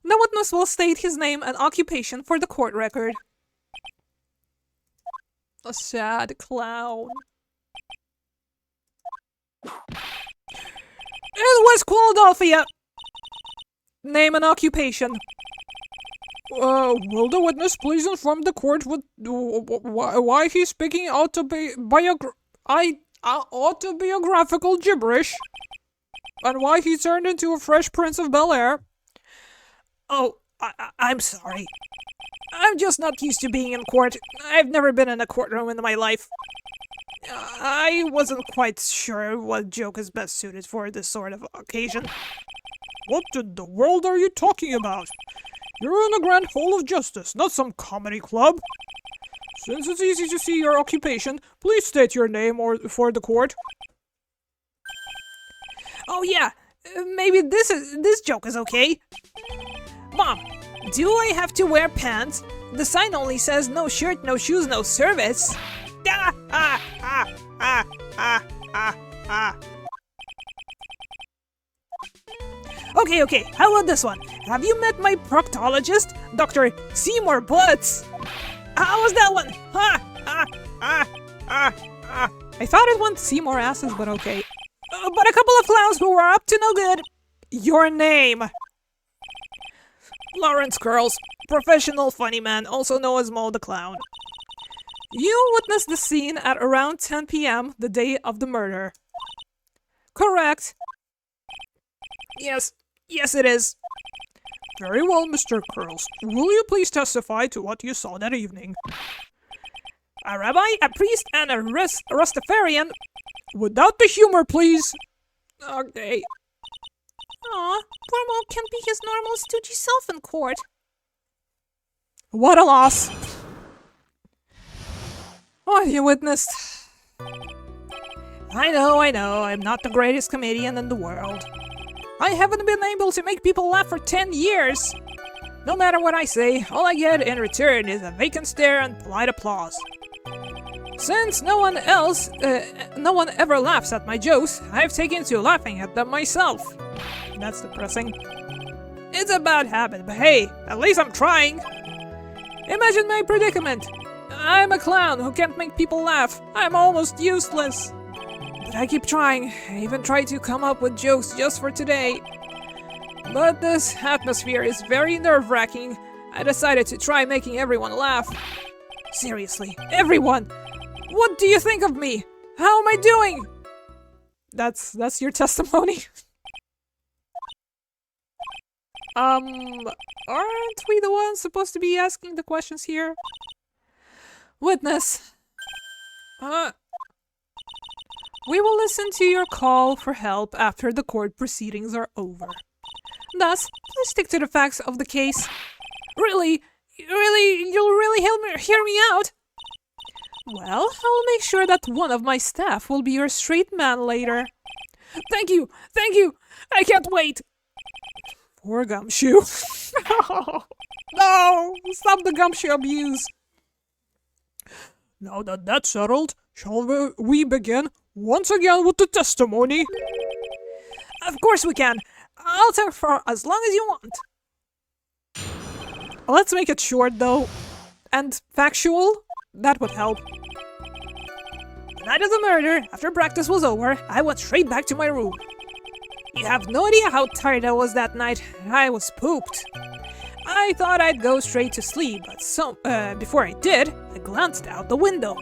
The witness will state his name and occupation for the court record. A sad clown. In West Philadelphia. Name and occupation. Will the witness please inform the court why he's speaking autobiographical gibberish? And why he turned into a Fresh Prince of Bel-Air? Oh, I'm sorry. I'm just not used to being in court. I've never been in a courtroom in my life. I wasn't quite sure what joke is best suited for this sort of occasion. What in the world are you talking about? You're in a grand hall of justice, not some comedy club. Since it's easy to see your occupation, please state your name for the court. Oh yeah, maybe this joke is okay. Mom, do I have to wear pants? The sign only says no shirt, no shoes, no service. Okay, how about this one? Have you met my proctologist, Dr. Seymour Butts? How was that one? I thought it went Seymour asses, but okay. But a couple of clowns who were up to no good. Your name? Lawrence Curls, professional funny man, also known as Mo the Clown. You witnessed the scene at around 10 p.m. the day of the murder. Correct. Yes it is. Very well, Mr. Curls. Will you please testify to what you saw that evening? A rabbi, a priest, and a Rastafarian. Without the humor, please. Okay. Aw, poor Mo can't be his normal stoogey self in court. What a loss. What you witnessed? I know, I'm not the greatest comedian in the world. I haven't been able to make people laugh for 10 years. No matter what I say, all I get in return is a vacant stare and polite applause. Since no one ever laughs at my jokes, I've taken to laughing at them myself. That's depressing. It's a bad habit, but hey, at least I'm trying. Imagine my predicament. I'm a clown who can't make people laugh. I'm almost useless. But I keep trying. I even try to come up with jokes just for today. But this atmosphere is very nerve-wracking. I decided to try making everyone laugh. Seriously, everyone! What do you think of me? How am I doing? That's your testimony? Aren't we the ones supposed to be asking the questions here? Witness. We will listen to your call for help after the court proceedings are over. Thus, please stick to the facts of the case. Really, you'll really hear me out? Well, I'll make sure that one of my staff will be your straight man later. Thank you! I can't wait! Poor Gumshoe. No! Stop the Gumshoe abuse! Now that that's settled, shall we begin once again with the testimony? Of course we can. I'll talk for as long as you want. Let's make it short, though. And factual? That would help. The night of the murder, after practice was over, I went straight back to my room. You have no idea how tired I was that night. I was pooped. I thought I'd go straight to sleep, but before I did, I glanced out the window.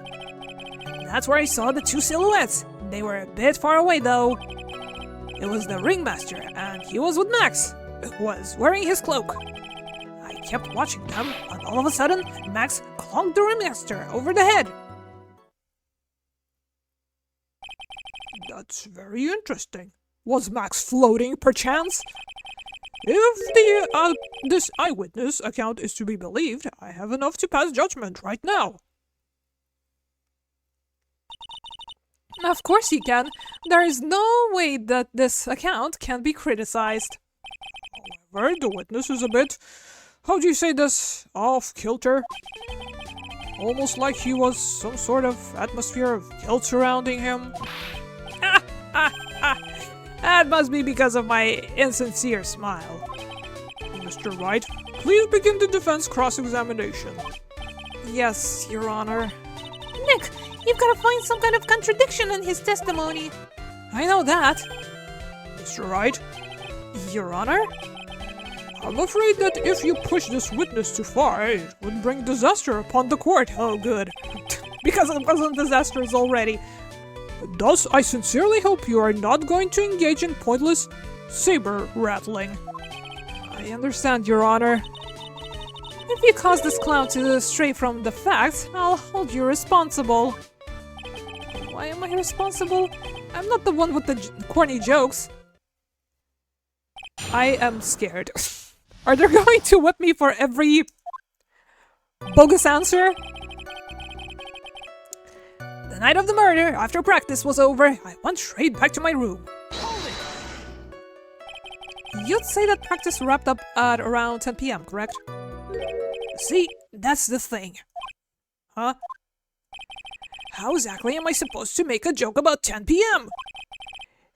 That's where I saw the two silhouettes. They were a bit far away, though. It was the ringmaster, and he was with Max, who was wearing his cloak. I kept watching them, and all of a sudden, Max clonked the ringmaster over the head. That's very interesting. Was Max floating, perchance? If this eyewitness account is to be believed, I have enough to pass judgment right now. Of course you can. There is no way that this account can be criticized. However, the witness is a bit, how do you say this, off-kilter? Almost like he was some sort of atmosphere of guilt surrounding him. That must be because of my insincere smile. Mr. Wright, please begin the defense cross-examination. Yes, Your Honor. Nick, you've got to find some kind of contradiction in his testimony. I know that. Mr. Wright? Your Honor? I'm afraid that if you push this witness too far, it would bring disaster upon the court. Oh, good. Because of the disasters already. Thus, I sincerely hope you are not going to engage in pointless saber-rattling. I understand, Your Honor. If you cause this clown to stray from the facts, I'll hold you responsible. Why am I responsible? I'm not the one with the corny jokes. I am scared. Are they going to whip me for every bogus answer? The night of the murder, after practice was over, I went straight back to my room. You'd say that practice wrapped up at around 10 p.m., correct? See, that's the thing. Huh? How exactly am I supposed to make a joke about 10 p.m.?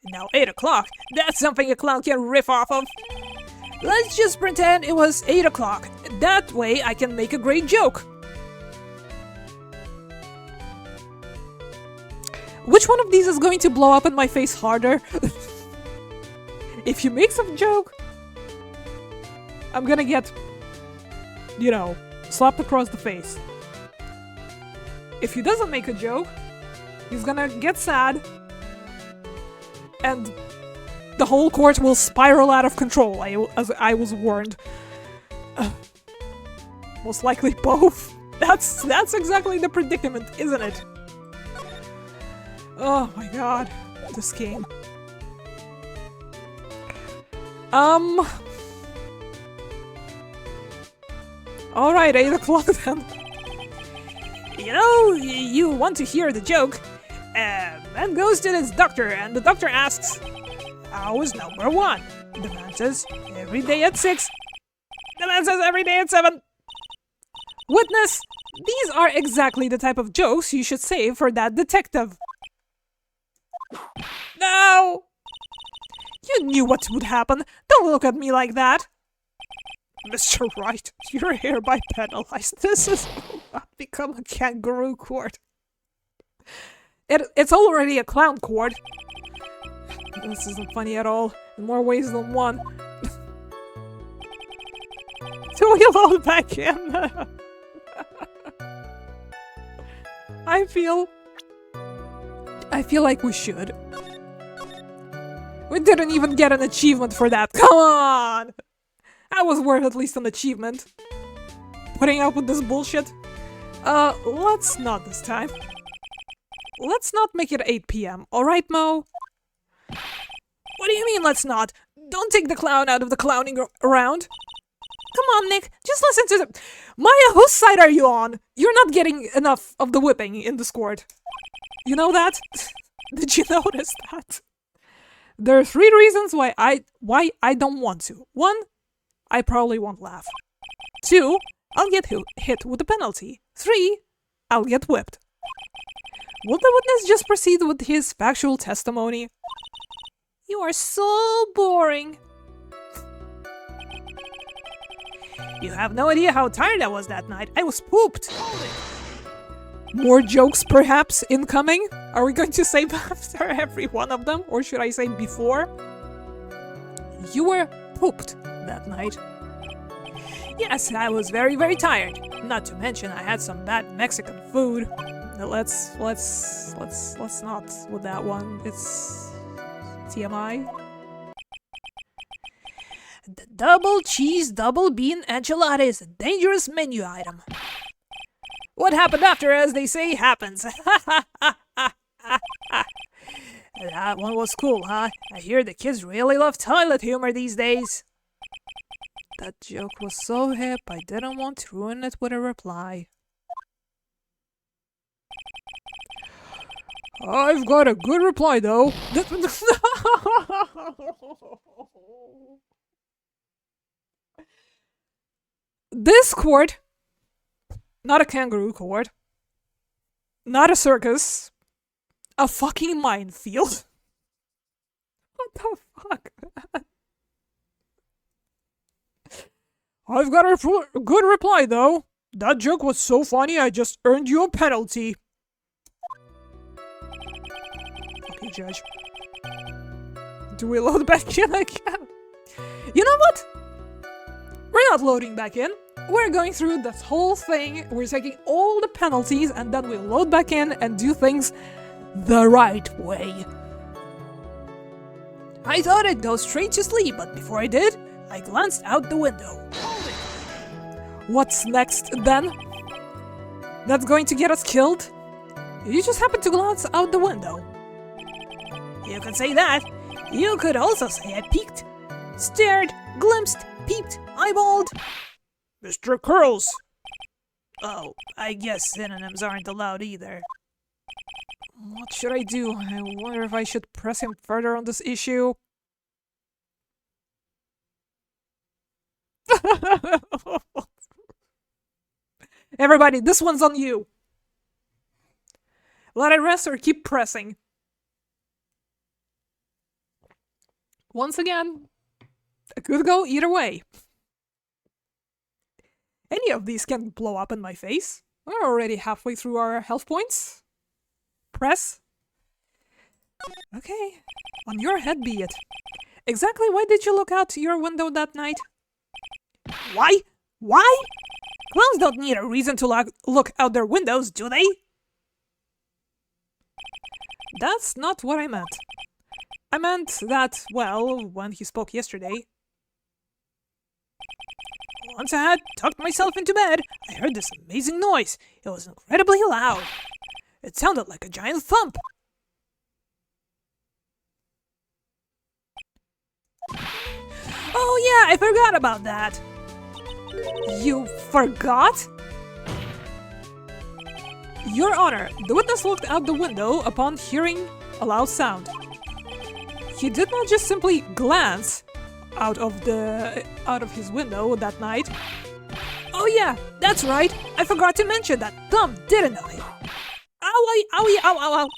Now 8 o'clock, that's something a clown can riff off of. Let's just pretend it was 8 o'clock. That way I can make a great joke. Which one of these is going to blow up in my face harder? If you make some joke, I'm gonna get, you know, slapped across the face. If he doesn't make a joke, he's gonna get sad, and the whole court will spiral out of control, as I was warned. Most likely both. That's exactly the predicament, isn't it? Oh my god, this game. Alright, 8 o'clock then. You know, you want to hear the joke. Man goes to this doctor, and the doctor asks, "How is number 1?" The man says, "Every day at 6. The man says, "Every day at 7. Witness, these are exactly the type of jokes you should save for that detective. No! You knew what would happen. Don't look at me like that. Mr. Wright, you're hereby penalized. This is not become a kangaroo court. It's already a clown court. This isn't funny at all, in more ways than one. Do we load back in? I feel like we should. We didn't even get an achievement for that. Come on! That was worth at least an achievement. Putting up with this bullshit. Let's not this time. Let's not make it 8 p.m. Alright, Mo? What do you mean, let's not? Don't take the clown out of the clowning around. Come on, Nick. Just listen to the... Maya, whose side are you on? You're not getting enough of the whipping in this court. You know that? Did you notice that? There are 3 reasons why I don't want to. 1, I probably won't laugh. 2, I'll get hit with a penalty. 3, I'll get whipped. Will the witness just proceed with his factual testimony? You are so boring. You have no idea how tired I was that night. I was pooped. More jokes, perhaps, incoming? Are we going to say after every one of them? Or should I say before? You were pooped that night. Yes, I was very, very tired. Not to mention I had some bad Mexican food. Let's not with that one. It's TMI. The double cheese, double bean enchilada is a dangerous menu item. What happened after, as they say, happens. That one was cool, huh? I hear the kids really love toilet humor these days. That joke was so hip, I didn't want to ruin it with a reply. I've got a good reply, though. This court, not a kangaroo court, not a circus, a fucking minefield. What the fuck? I've got a good reply, though. That joke was so funny, I just earned you a penalty. Okay, Judge. Do we load back in again? You know what? We're not loading back in. We're going through this whole thing. We're taking all the penalties, and then we load back in and do things the right way. I thought I'd go straight to sleep, but before I did, I glanced out the window. What's next, then? That's going to get us killed? You just happened to glance out the window. You could say that. You could also say I peeked, stared, glimpsed, peeped, eyeballed. Mr. Curls! Oh, I guess synonyms aren't allowed either. What should I do? I wonder if I should press him further on this issue. Everybody, this one's on you. Let it rest or keep pressing. Once again, it could go either way. Any of these can blow up in my face. We're already halfway through our health points. Press. Okay, on your head be it. Exactly why did you look out your window that night? Why? Why? Clowns don't need a reason to look out their windows, do they? That's not what I meant. I meant that, well, when he spoke yesterday. Once I had tucked myself into bed, I heard this amazing noise. It was incredibly loud. It sounded like a giant thump. Oh yeah, I forgot about that. You forgot? Your Honor, the witness looked out the window upon hearing a loud sound. He did not just simply glance out of his window that night. Oh yeah, that's right. I forgot to mention that thump, didn't I? Owie, owie, ow, ow, ow.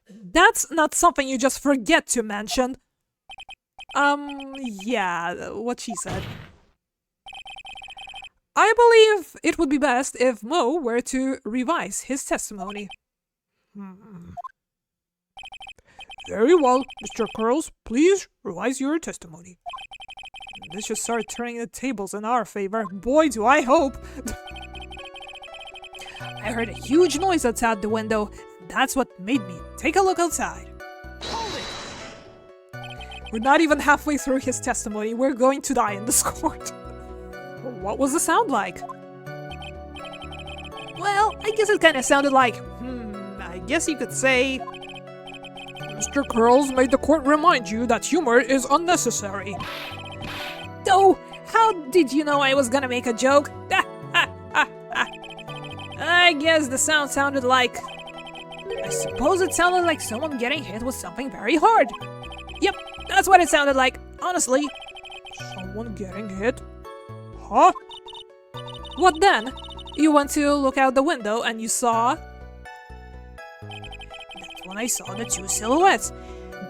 That's not something you just forget to mention. Yeah, what she said. I believe it would be best if Mo were to revise his testimony. Very well, Mr. Curls, please revise your testimony. This should start turning the tables in our favor. Boy, do I hope! I heard a huge noise outside the window. That's what made me take a look outside. We're not even halfway through his testimony. We're going to die in this court. What was the sound like? Well, I guess it kind of sounded like, I guess you could say... Mr. Curls made the court remind you that humor is unnecessary. Oh, how did you know I was gonna make a joke? I guess the sound sounded like... I suppose it sounded like someone getting hit with something very hard. Yep, that's what it sounded like, honestly. Someone getting hit? Huh? What then? You went to look out the window and you saw... That's when I saw the two silhouettes.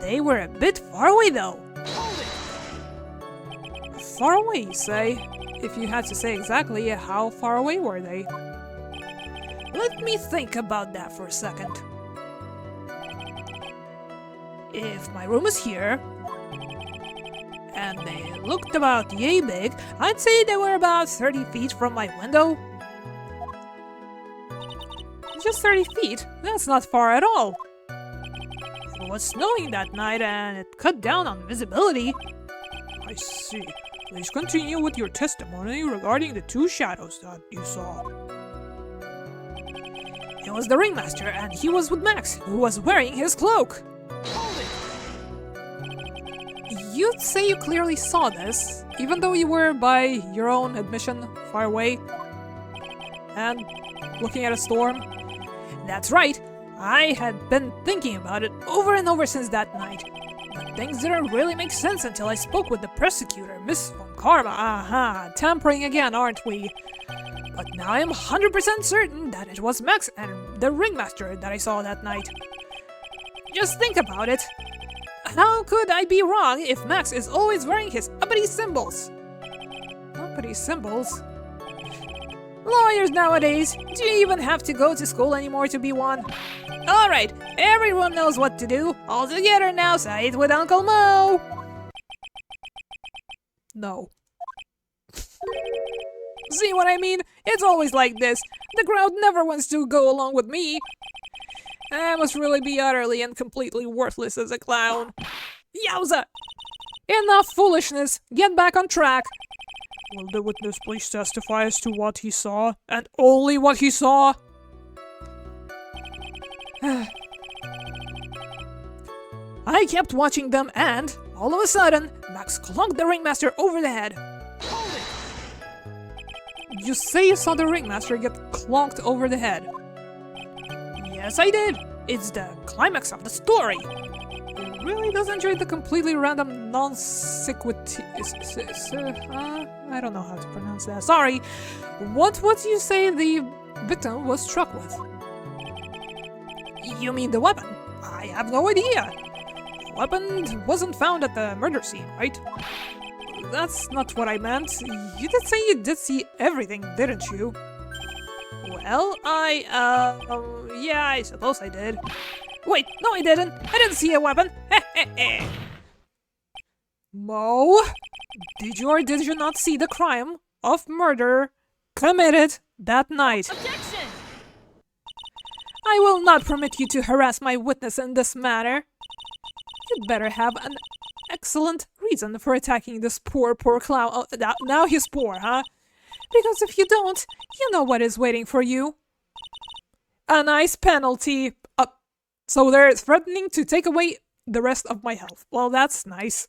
They were a bit far away though. Far away, you say? If you had to say exactly, how far away were they? Let me think about that for a second. If my room is here, and they looked about yay big, I'd say they were about 30 feet from my window. Just 30 feet? That's not far at all. It was snowing that night and it cut down on visibility. I see. Please continue with your testimony regarding the two shadows that you saw. It was the ringmaster and he was with Max, who was wearing his cloak. You'd say you clearly saw this, even though you were, by your own admission, far away and looking at a storm? That's right. I had been thinking about it over and over since that night. But things didn't really make sense until I spoke with the prosecutor, Miss Von Karma. Aha, tampering again, aren't we? But now I'm 100% certain that it was Max and the ringmaster that I saw that night. Just think about it. How could I be wrong if Max is always wearing his uppity symbols? Uppity symbols? Lawyers nowadays, do you even have to go to school anymore to be one? Alright, everyone knows what to do. All together now, say it with Uncle Mo! No. See what I mean? It's always like this. The crowd never wants to go along with me. I must really be utterly and completely worthless as a clown. Yowza! Enough foolishness! Get back on track! Will the witness please testify as to what he saw, and only what he saw? I kept watching them and, all of a sudden, Max clunked the ringmaster over the head. You say you saw the ringmaster get clonked over the head? Yes, I did. It's the climax of the story. It really does enjoy the completely random non-sequitur. I don't know how to pronounce that. Sorry. What would you say the victim was struck with? You mean the weapon? I have no idea. The weapon wasn't found at the murder scene, right? That's not what I meant. You did say you did see everything, didn't you? Well, yeah, I suppose I did. Wait, no I didn't. I didn't see a weapon. Mo, did you or did you not see the crime of murder committed that night? Objection! I will not permit you to harass my witness in this manner. You'd better have an excellent reason for attacking this poor clown. Oh, now he's poor, huh? Because if you don't, you know what is waiting for you. A nice penalty. So they're threatening to take away the rest of my health. Well, that's nice.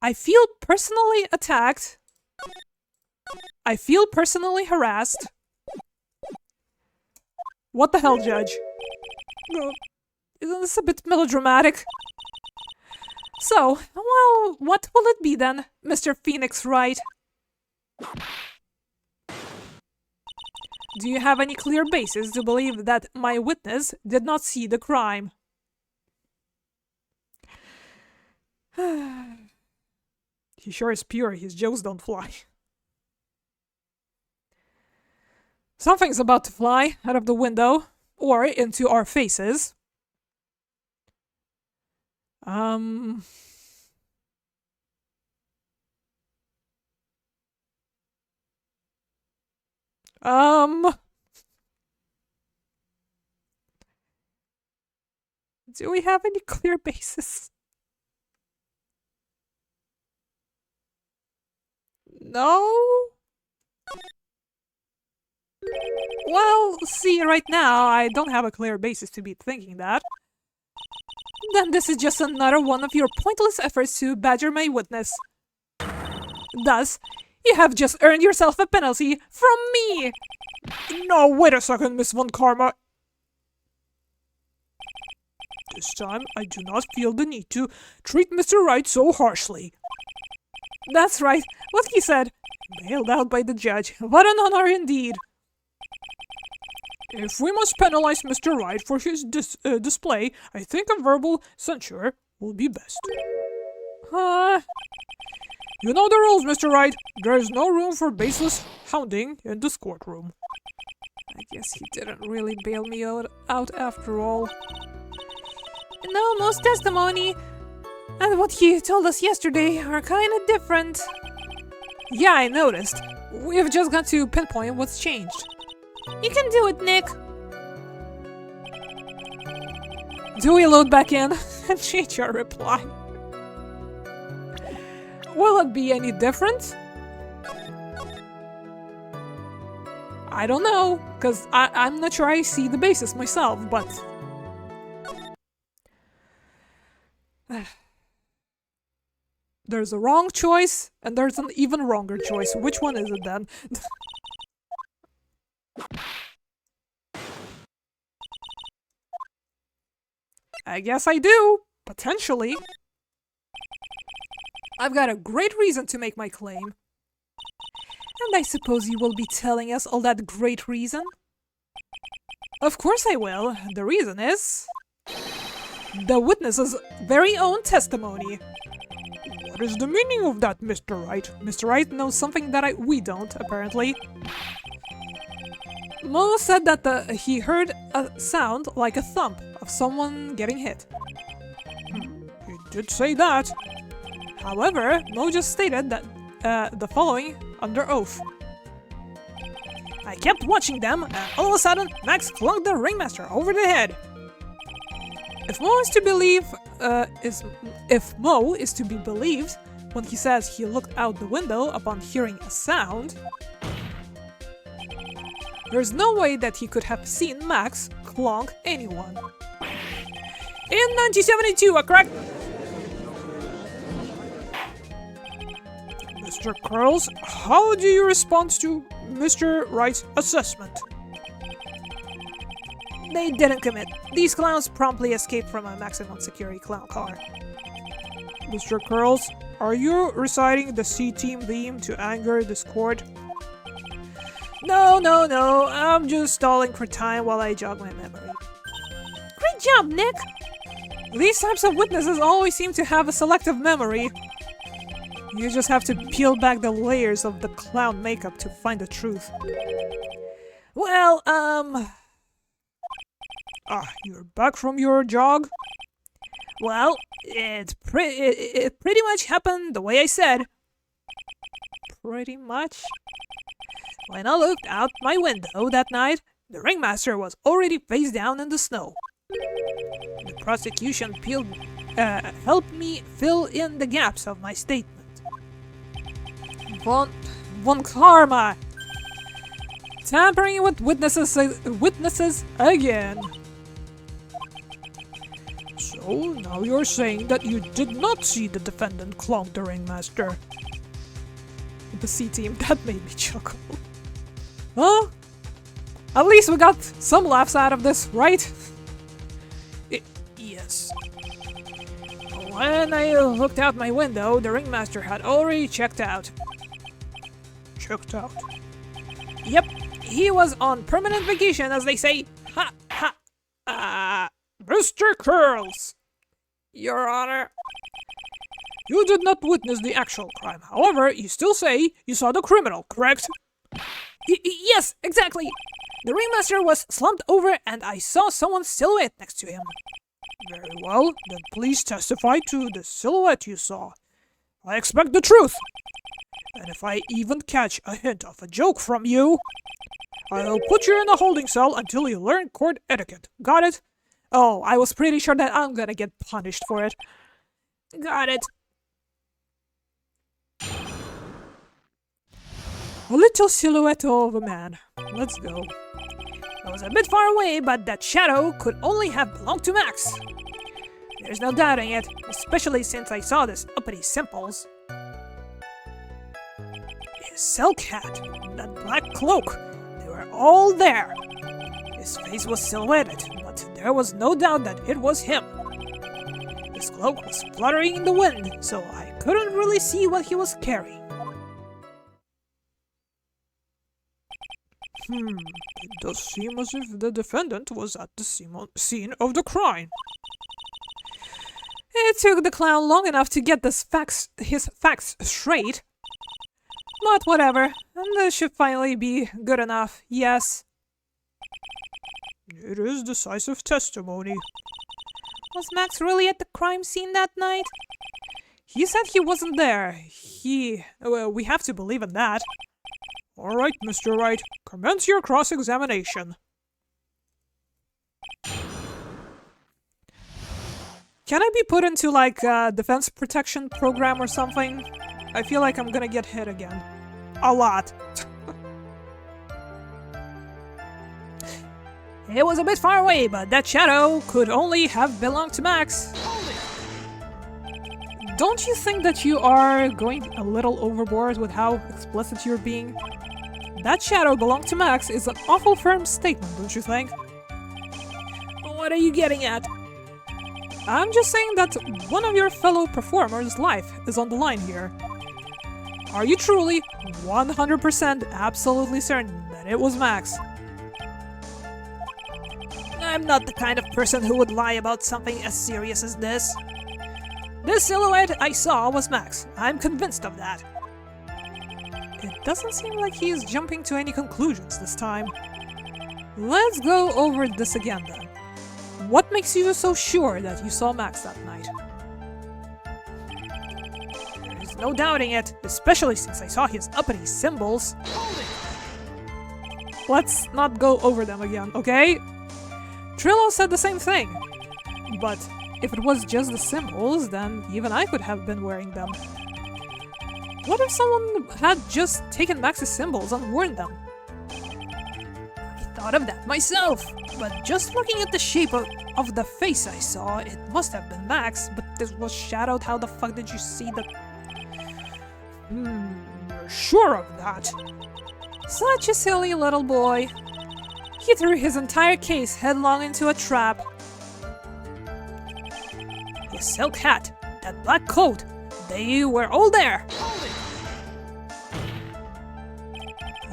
I feel personally attacked. I feel personally harassed. What the hell, Judge? Isn't this a bit melodramatic? So, well, what will it be then, Mr. Phoenix Wright? Do you have any clear basis to believe that my witness did not see the crime? He sure is pure, his jokes don't fly. Something's about to fly out of the window, or into our faces. Do we have any clear basis? No? Well, see, right now, I don't have a clear basis to be thinking that. Then this is just another one of your pointless efforts to badger my witness. Thus, you have just earned yourself a penalty from me! No, wait a second, Miss Von Karma. This time, I do not feel the need to treat Mr. Wright so harshly. That's right, what he said. Bailed out by the judge. What an honor indeed. If we must penalize Mr. Wright for his display, I think a verbal censure will be best. You know the rules, Mr. Wright. There is no room for baseless hounding in this courtroom. I guess he didn't really bail me out after all. No, most testimony and what he told us yesterday are kind of different. Yeah, I noticed. We've just got to pinpoint what's changed. You can do it, Nick. Do we load back in and change our reply? Will it be any different? I don't know, because I'm not sure I see the basis myself, but... There's a wrong choice, and there's an even wronger choice. Which one is it then? I guess I do, potentially. I've got a great reason to make my claim. And I suppose you will be telling us all that great reason? Of course I will. The reason is... the witness's very own testimony. What is the meaning of that, Mr. Wright? Mr. Wright knows something that we don't, apparently. Mo said that he heard a sound like a thump of someone getting hit. He did say that. However, Mo just stated that the following under oath. I kept watching them, and all of a sudden, Max clunked the ringmaster over the head. If Mo is to believe, if Mo is to be believed when he says he looked out the window upon hearing a sound, there's no way that he could have seen Max clonk anyone. In 1972, correct? Mr. Curls, how do you respond to Mr. Wright's assessment? They didn't commit. These clowns promptly escaped from a maximum security clown car. Mr. Curls, are you reciting the C-Team theme to anger this court? No. I'm just stalling for time while I jog my memory. Great job, Nick! These types of witnesses always seem to have a selective memory. You just have to peel back the layers of the clown makeup to find the truth. Well, you're back from your jog? Well, it pretty much happened the way I said. Pretty much? When I looked out my window that night, the ringmaster was already face down in the snow. The prosecution helped me fill in the gaps of my statement. Von Karma! Tampering with witnesses again. So, now you're saying that you did not see the defendant clonk the ringmaster. The C-Team, that made me chuckle. Well, at least we got some laughs out of this, right? Yes. When I looked out my window, the ringmaster had already checked out. Checked out? Yep, he was on permanent vacation, as they say. Mr. Curls! Your Honor. You did not witness the actual crime. However, you still say you saw the criminal, correct? Yes, exactly. The ringmaster was slumped over and I saw someone's silhouette next to him. Very well, then please testify to the silhouette you saw. I expect the truth. And if I even catch a hint of a joke from you, I'll put you in a holding cell until you learn court etiquette. Got it? Oh, I was pretty sure that I'm gonna get punished for it. Got it. A little silhouette of a man. Let's go. I was a bit far away, but that shadow could only have belonged to Max. There's no doubting it, especially since I saw this uppity Simples. His silk hat, that black cloak, they were all there. His face was silhouetted, but there was no doubt that it was him. His cloak was fluttering in the wind, so I couldn't really see what he was carrying. It does seem as if the defendant was at the scene of the crime. It took the clown long enough to get his facts straight. But whatever, this should finally be good enough, yes. It is decisive testimony. Was Max really at the crime scene that night? He said he wasn't there. We have to believe in that. All right, Mr. Wright, commence your cross-examination. Can I be put into, like, a defense protection program or something? I feel like I'm gonna get hit again. A lot. It was a bit far away, but that shadow could only have belonged to Max. Don't you think that you are going a little overboard with how explicit you're being? That shadow belonged to Max is an awful firm statement, don't you think? What are you getting at? I'm just saying that one of your fellow performers' life is on the line here. Are you truly 100% absolutely certain that it was Max? I'm not the kind of person who would lie about something as serious as this. This silhouette I saw was Max. I'm convinced of that. It doesn't seem like he is jumping to any conclusions this time. Let's go over this again then. What makes you so sure that you saw Max that night? There's no doubting it, especially since I saw his uppity symbols. Let's not go over them again, okay? Trillo said the same thing. But if it was just the symbols, then even I could have been wearing them. What if someone had just taken Max's symbols and worn them? I thought of that myself, but just looking at the shape of the face I saw, it must have been Max, but this was shadowed. How the fuck did you see that? You're sure of that? Such a silly little boy. He threw his entire case headlong into a trap. His silk hat, that black coat, they were all there.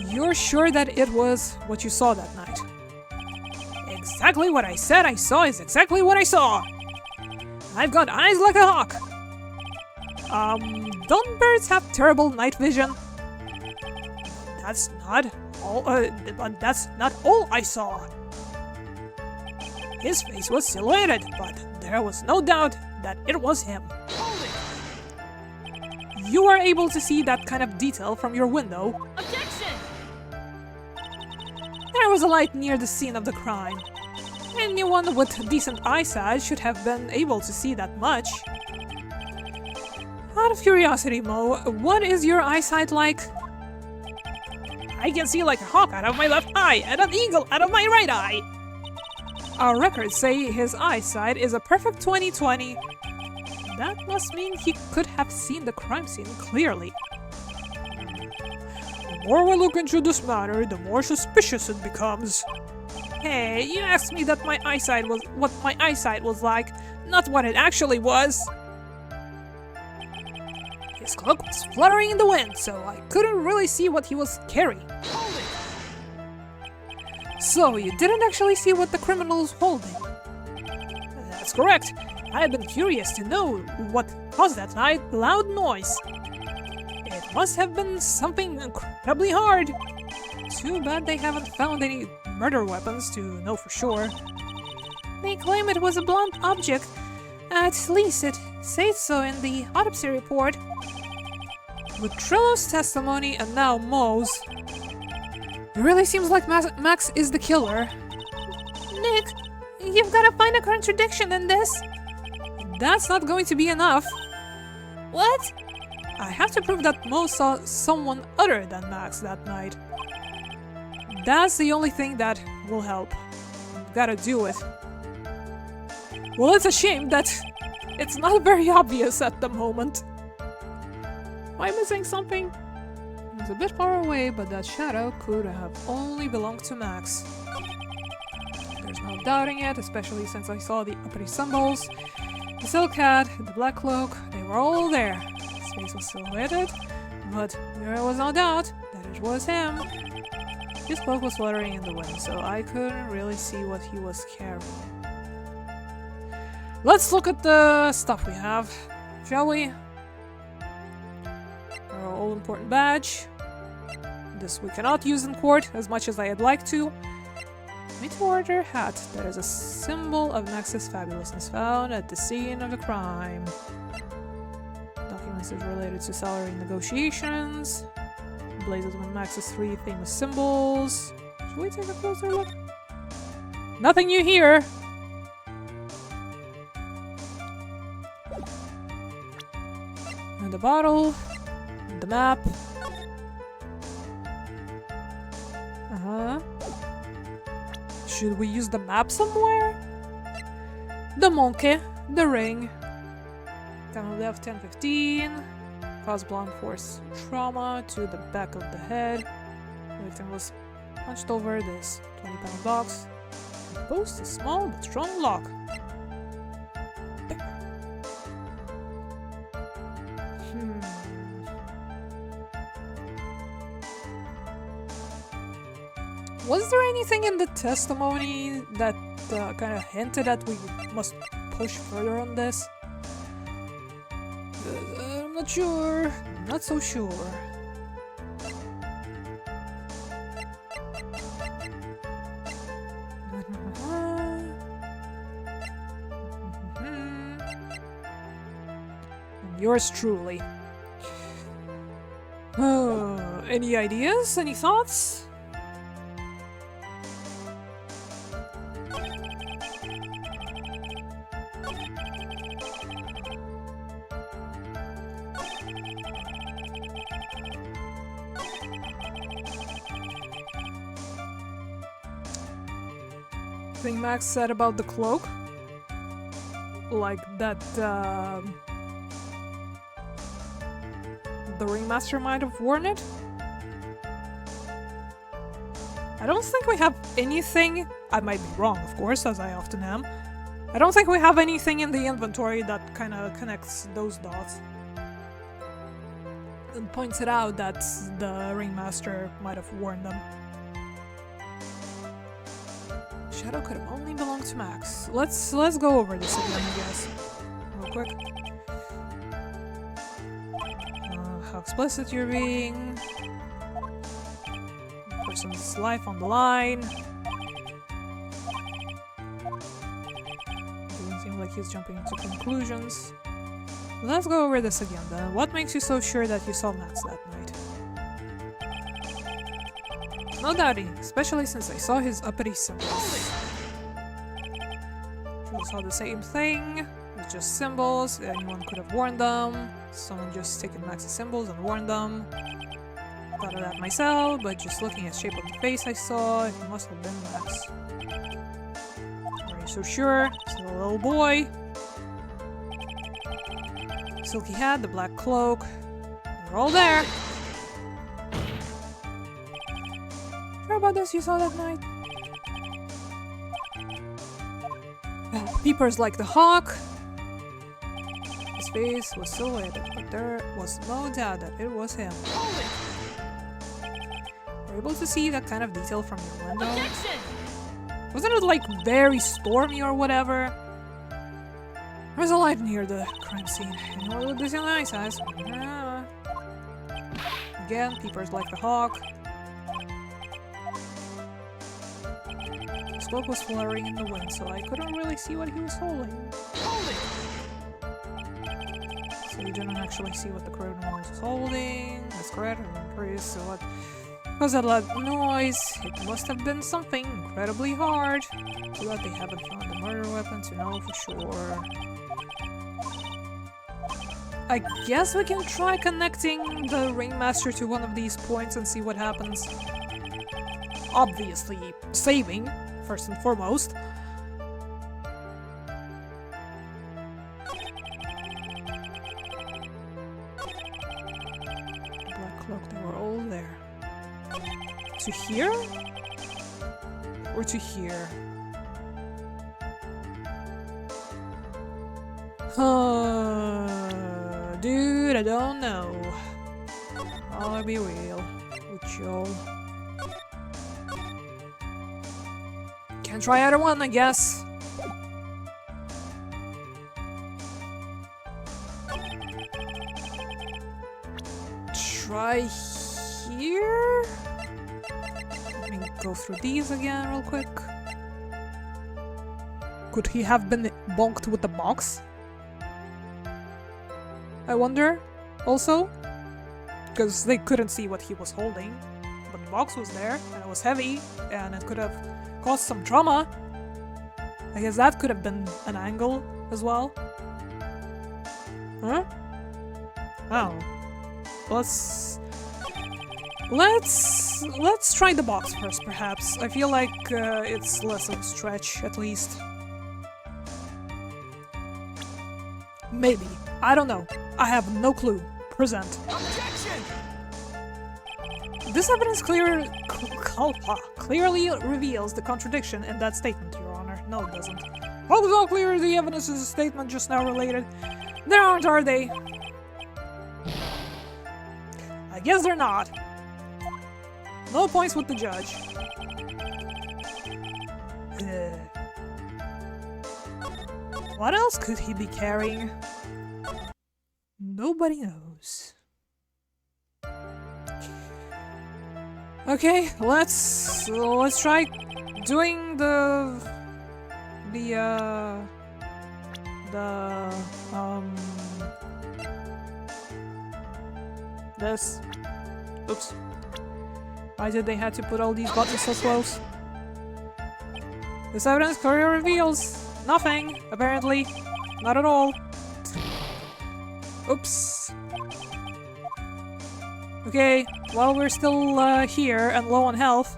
You're sure that it was what you saw that night? Exactly what I said I saw is exactly what I saw. I've got eyes like a hawk. Don't birds have terrible night vision? That's not all I saw. His face was silhouetted, but there was no doubt that it was him. You were able to see that kind of detail from your window? Objection! There was a light near the scene of the crime. Anyone with decent eyesight should have been able to see that much. Out of curiosity, Mo, what is your eyesight like? I can see like a hawk out of my left eye and an eagle out of my right eye. Our records say his eyesight is a perfect 20/20. That must mean he could have seen the crime scene clearly. The more we look into this matter, the more suspicious it becomes. Hey, you asked me that what my eyesight was like, not what it actually was. His cloak was fluttering in the wind, so I couldn't really see what he was carrying. So, you didn't actually see what the criminal was holding? That's correct. I had been curious to know what caused that loud noise. It must have been something incredibly hard. Too bad they haven't found any murder weapons to know for sure. They claim it was a blunt object. At least it says so in the autopsy report. With Trillo's testimony and now Mo's, it really seems like Max is the killer. Nick, you've got to find a contradiction in this. That's not going to be enough. What? I have to prove that Mo saw someone other than Max that night. That's the only thing that will help. Gotta do it. Well, it's a shame that it's not very obvious at the moment. Am I missing something? It's a bit far away, but that shadow could have only belonged to Max. There's no doubting it, especially since I saw the uppity symbols. The silk hat, the black cloak, they were all there. His face was silhouetted, but there was no doubt that it was him. His cloak was fluttering in the wind, so I couldn't really see what he was carrying. Let's look at the stuff we have, shall we? Our all-important badge. This we cannot use in court, as much as I'd like to. Meteor hat that is a symbol of Max's fabulousness found at the scene of the crime. Documents is related to salary negotiations. Blazes with Max's 3 famous symbols. Should we take a closer look? Nothing new here! And the bottle. And the map. Uh-huh. Should we use the map somewhere? The monkey. The ring. Down left 1015. Cause blunt force trauma to the back of the head. The victim was punched over this 20-pound box. It boasts a small but strong lock. There. Was there anything in the testimony that kind of hinted that we must push further on this? I'm not sure. Not so sure. And yours truly. Any ideas? Any thoughts? Thing Max said about the cloak? Like that, the ringmaster might have worn it? I don't think we have anything. I might be wrong, of course, as I often am. I don't think we have anything in the inventory that kind of connects those dots. And points it out that the ringmaster might have worn them. Shadow could have only belonged to Max. Let's go over this again, I guess. Real quick. How explicit you're being. Person's life on the line. Doesn't seem like he's jumping into conclusions. Let's go over this again then. What makes you so sure that you saw Max that night? No doubting, especially since I saw his uppity symbols. We saw the same thing, it's just symbols, anyone could have worn them. Someone just taken Max's symbols and worn them. Thought of that myself, but just looking at the shape of the face I saw, it must have been Max. Are you so sure? It's a little boy. Silky hat, the black cloak. They're all there. Sure about this you saw that night? Peepers like the hawk. His face was silhouetted, but there was no doubt that it was him. Were you able to see that kind of detail from your window? Objection! Wasn't it like very stormy or whatever? There was a light near the crime scene. Anyone with this young eyes has? Again, peepers like the hawk. His cloak was fluttering in the wind, so I couldn't really see what he was holding. So you didn't actually see what the criminal was holding. That's correct. I'm curious. So what caused that loud noise? It must have been something incredibly hard. Too bad they haven't found the murder weapon to know for sure. I guess we can try connecting the ringmaster to one of these points and see what happens. Obviously, saving, first and foremost. Black cloak, they were all there. To here? Or to here? Dude, I don't know. I'll be real with y'all. Can try either one, I guess. Try here? Let me go through these again real quick. Could he have been bonked with the box? I wonder, also? Because they couldn't see what he was holding. But the box was there, and it was heavy, and it could have caused some trauma. I guess that could have been an angle as well. Huh? Oh. Let's try the box first, perhaps. I feel like it's less of a stretch, at least. Maybe. I don't know. I have no clue. Present. Objection! This evidence clearly reveals the contradiction in that statement, Your Honor. No, it doesn't. All is all clear. The evidence is a statement just now related. There aren't, are they? I guess they're not. No points with the judge. What else could he be carrying? Nobody knows. Okay, let's try doing this. Oops. Why did they have to put all these buttons so close? This evidence clearly reveals nothing, apparently. Not at all. Oops. Okay, while we're still here and low on health,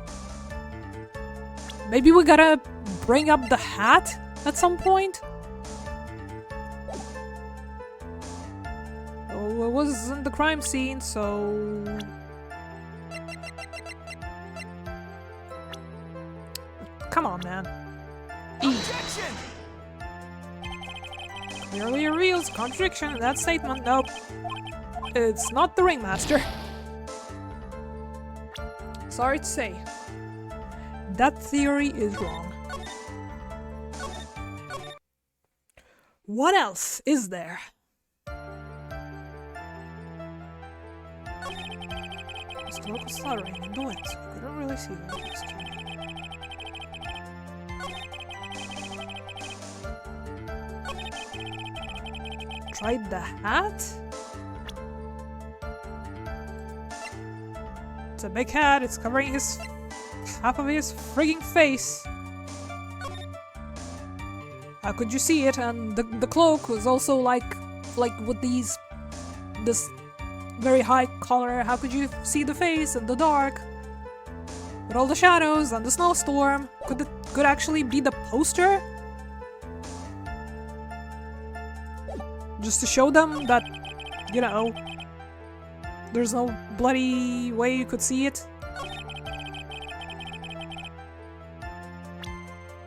maybe we gotta bring up the hat at some point? Oh, it was in the crime scene, so... Come on, man. Objection! Clearly reveals contradiction in that statement. Nope. It's not the ringmaster. Sorry to say. That theory is wrong. What else is there? It's the local stuttering in the lens. You couldn't really see what it was doing. Tried the hat? It's a big hat, it's covering his half of his frigging face. How could you see it? And the cloak was also like with this very high collar. How could you see the face in the dark? With all the shadows and the snowstorm. Could actually be the poster? Just to show them that, you know, there's no bloody way you could see it.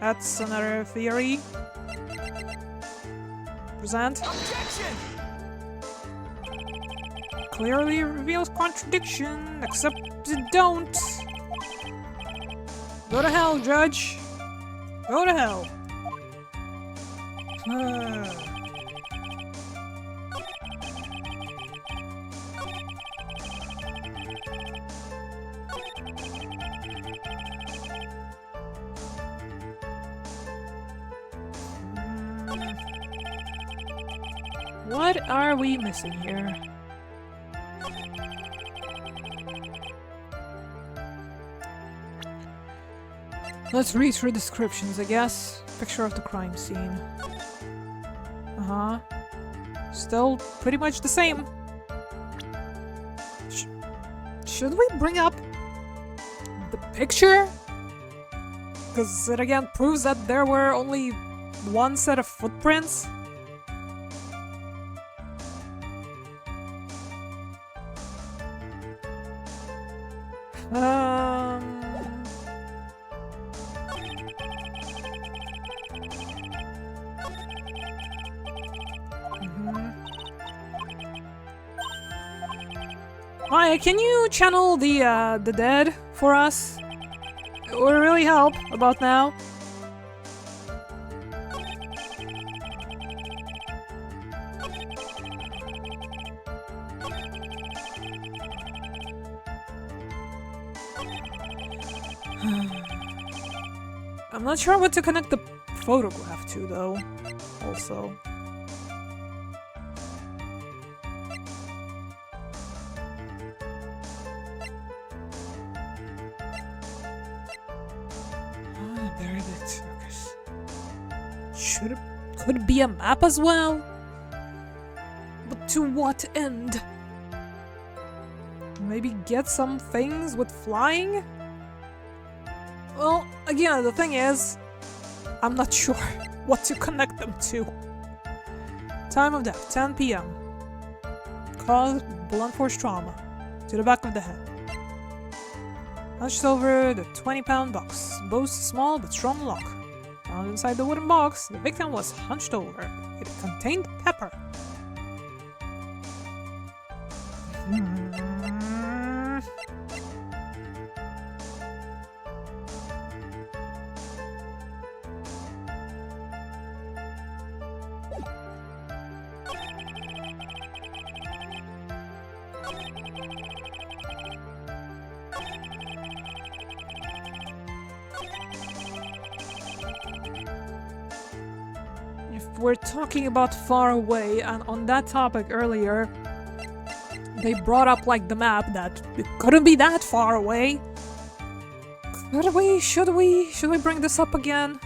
That's another theory. Present. Objection! Clearly reveals contradiction, except it don't. Go to hell, Judge. Go to hell. What are we missing here? Let's read through descriptions, I guess. Picture of the crime scene. Uh-huh. Still pretty much the same. Should we bring up the picture? Because it again proves that there were only one set of footprints. Hi, can you channel the dead for us? It would really help about now. I'm not sure what to connect the photograph to, though. Also. Buried at Circus. Could it be a map as well? But to what end? Maybe get some things with flying? Well, again, the thing is, I'm not sure what to connect them to. Time of death, 10 p.m. Cause blunt force trauma to the back of the head. Hunched over the 20-pound box. Boasts a small but strong lock. Found inside the wooden box, the victim was hunched over. It contained pepper. If we're talking about far away, and on that topic earlier, they brought up like the map that it couldn't be that far away. Should we bring this up again?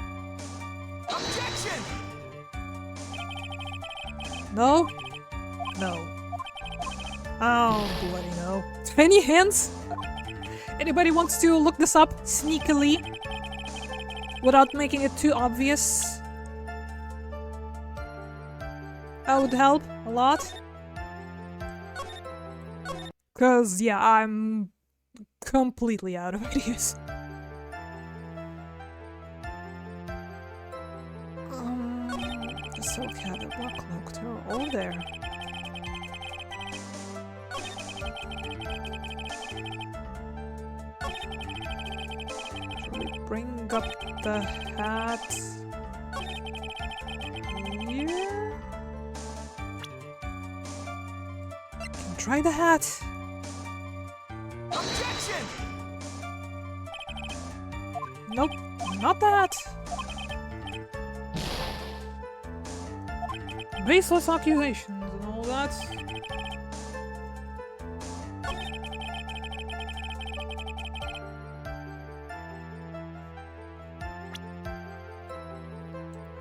Objection! No? No. Oh, bloody no. Any hints? Anybody wants to look this up sneakily? Without making it too obvious? That would help a lot. Cause, yeah, I'm completely out of ideas. The silk hat, the backlog, they're all there. Should we bring up the hat here? Can try the hat. Objection! Nope, not that. Baseless accusations and all that.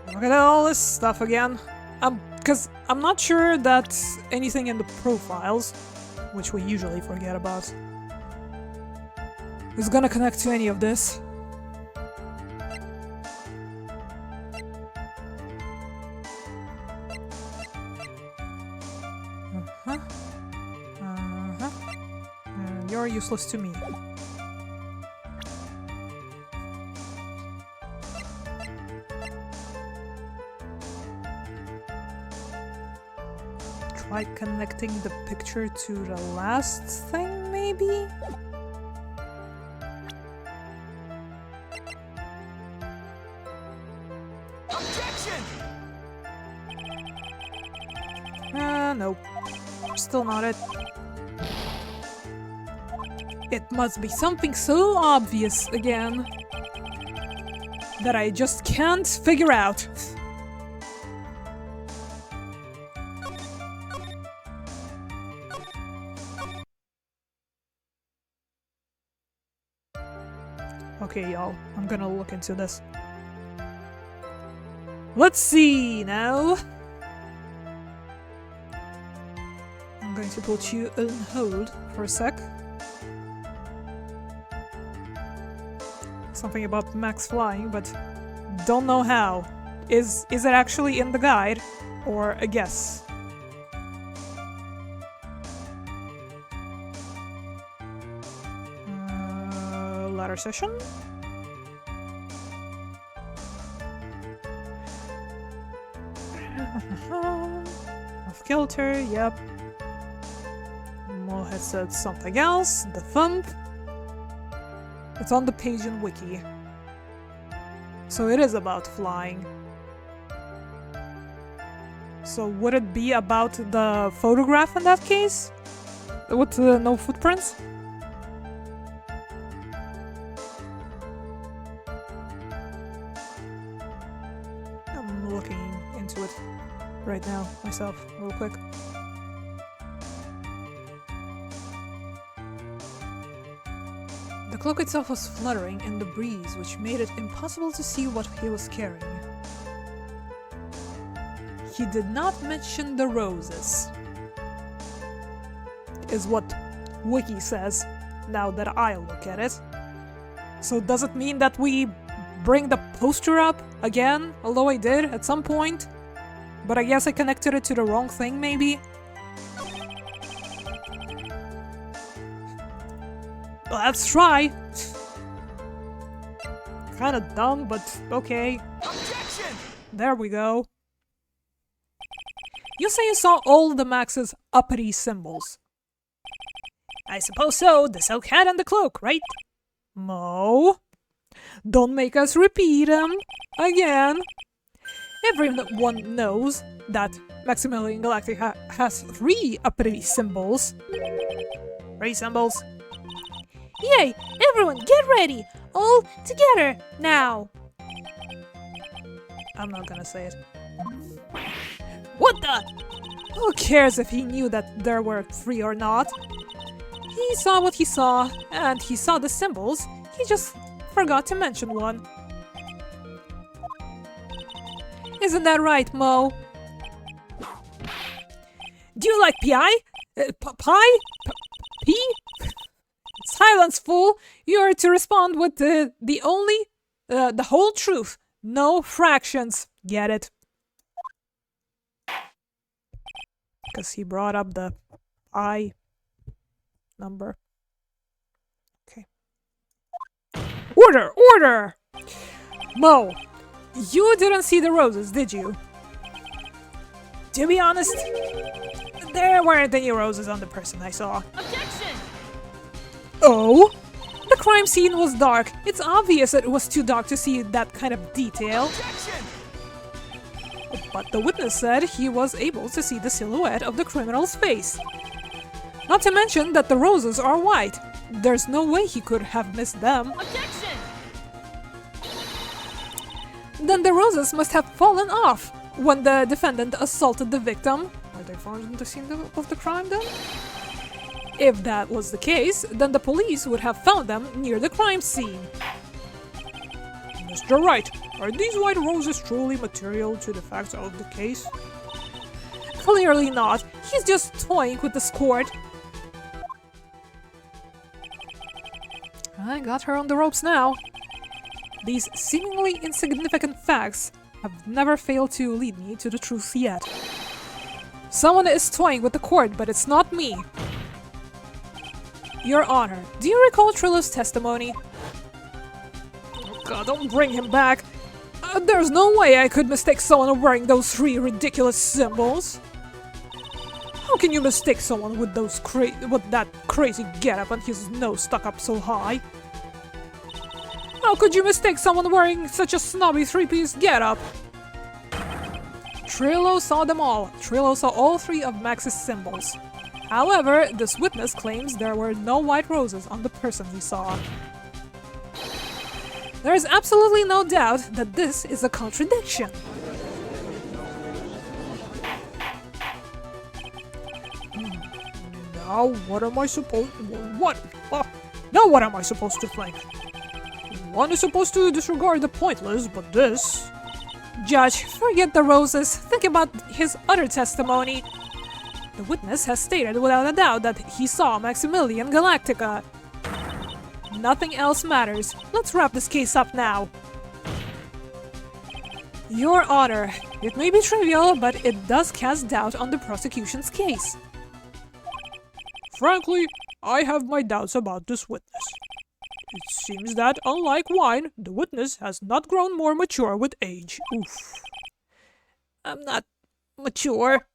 Look at all this stuff again. Because I'm not sure that anything in the profiles, which we usually forget about, is gonna connect to any of this. And you're useless to me. Try connecting the picture to the last thing, maybe? Objection! Nope. Still not it. It must be something so obvious again that I just can't figure out. Okay, y'all, I'm gonna look into this. Let's see now. I'm going to put you on hold for a sec. Something about Max flying, but don't know how. Is it actually in the guide or a guess? Ladder session? Off kilter, yep. Mo has said something else. The thump. It's on the page in Wiki. So it is about flying. So would it be about the photograph in that case? With no footprints? right now, myself, real quick. The cloak itself was fluttering in the breeze, which made it impossible to see what he was carrying. He did not mention the roses, is what Wiki says, now that I look at it. So does it mean that we bring the poster up again? Although I did at some point. But I guess I connected it to the wrong thing, maybe? Let's try. Kinda dumb, but okay. Objection! There we go. You say you saw all the Max's uppity symbols. I suppose so. The silk hat and the cloak, right? Mo? Don't make us repeat them again. Everyone knows that Maximilian Galactica has 3 uppity symbols. 3 symbols. Yay! Everyone get ready! All together, now! I'm not gonna say it. What the? Who cares if he knew that there were 3 or not? He saw what he saw, and he saw the symbols. He just forgot to mention one. Isn't that right, Mo? Do you like pie? Pie? Pea? Silence, fool! You are to respond with the whole truth. No fractions. Get it? Because he brought up the I number. Okay. Order! Order! Mo, you didn't see the roses, did you? To be honest, there weren't any roses on the person I saw. Objection! Oh? The crime scene was dark. It's obvious that it was too dark to see that kind of detail. Objection! But the witness said he was able to see the silhouette of the criminal's face. Not to mention that the roses are white. There's no way he could have missed them. Objection! Then the roses must have fallen off when the defendant assaulted the victim. Were they found in the scene of the crime then? If that was the case, then the police would have found them near the crime scene. Mr. Wright, are these white roses truly material to the facts of the case? Clearly not. He's just toying with the squirt. I got her on the ropes now. These seemingly insignificant facts have never failed to lead me to the truth yet. Someone is toying with the cord, but it's not me. Your Honor, do you recall Trillo's testimony? Oh God, don't bring him back! There's no way I could mistake someone wearing those 3 ridiculous symbols. How can you mistake someone with that crazy getup and his nose stuck up so high? How could you mistake someone wearing such a snobby 3-piece getup? Trillo saw them all. Trillo saw all 3 of Max's symbols. However, this witness claims there were no white roses on the person he saw. There is absolutely no doubt that this is a contradiction. Now what am I supposed... Now what am I supposed to think? One is supposed to disregard the pointless, but this... Judge, forget the roses. Think about his other testimony. The witness has stated without a doubt that he saw Maximilian Galactica. Nothing else matters. Let's wrap this case up now. Your Honor, it may be trivial, but it does cast doubt on the prosecution's case. Frankly, I have my doubts about this witness. It seems that, unlike wine, the witness has not grown more mature with age. Oof. I'm not mature.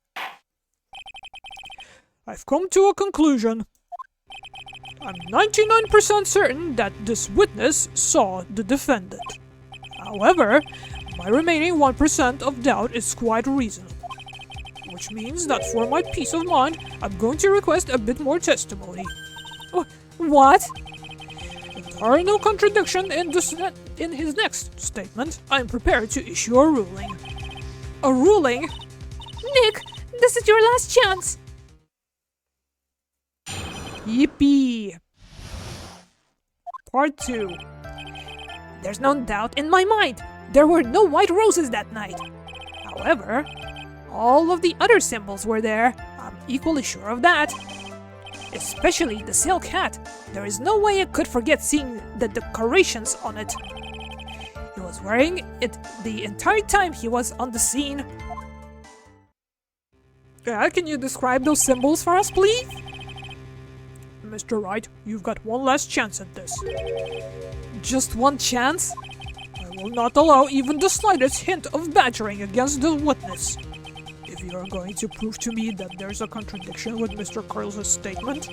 I've come to a conclusion. I'm 99% certain that this witness saw the defendant. However, my remaining 1% of doubt is quite reasonable. Which means that for my peace of mind, I'm going to request a bit more testimony. What? If there are no contradictions in his next statement, I'm prepared to issue a ruling. A ruling? This is your last chance. Yippee! Part 2. There's no doubt in my mind. There were no white roses that night. However, all of the other symbols were there. I'm equally sure of that. Especially the silk hat. There is no way I could forget seeing the decorations on it. He was wearing it the entire time he was on the scene. Yeah, can you describe those symbols for us, please? Mr. Wright, you've got one last chance at this. Just one chance? I will not allow even the slightest hint of badgering against the witness. If you are going to prove to me that there's a contradiction with Mr. Curls' statement,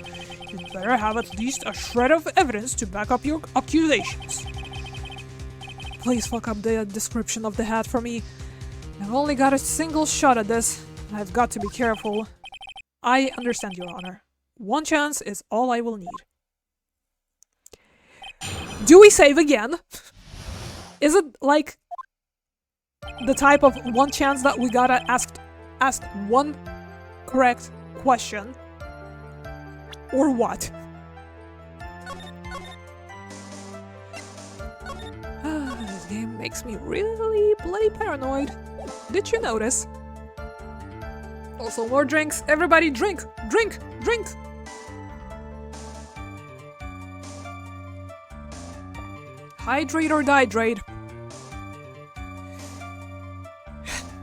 you'd better have at least a shred of evidence to back up your accusations. Please fuck up the description of the hat for me. I've only got a single shot at this, and I've got to be careful. I understand, Your Honor. One chance is all I will need. Do we save again? Is it like the type of one chance that we gotta ask one correct question? Or what? This game makes me really bloody paranoid. Did you notice? Also, more drinks. Everybody drink! Drink! Drink! Hydrate or dihydrate.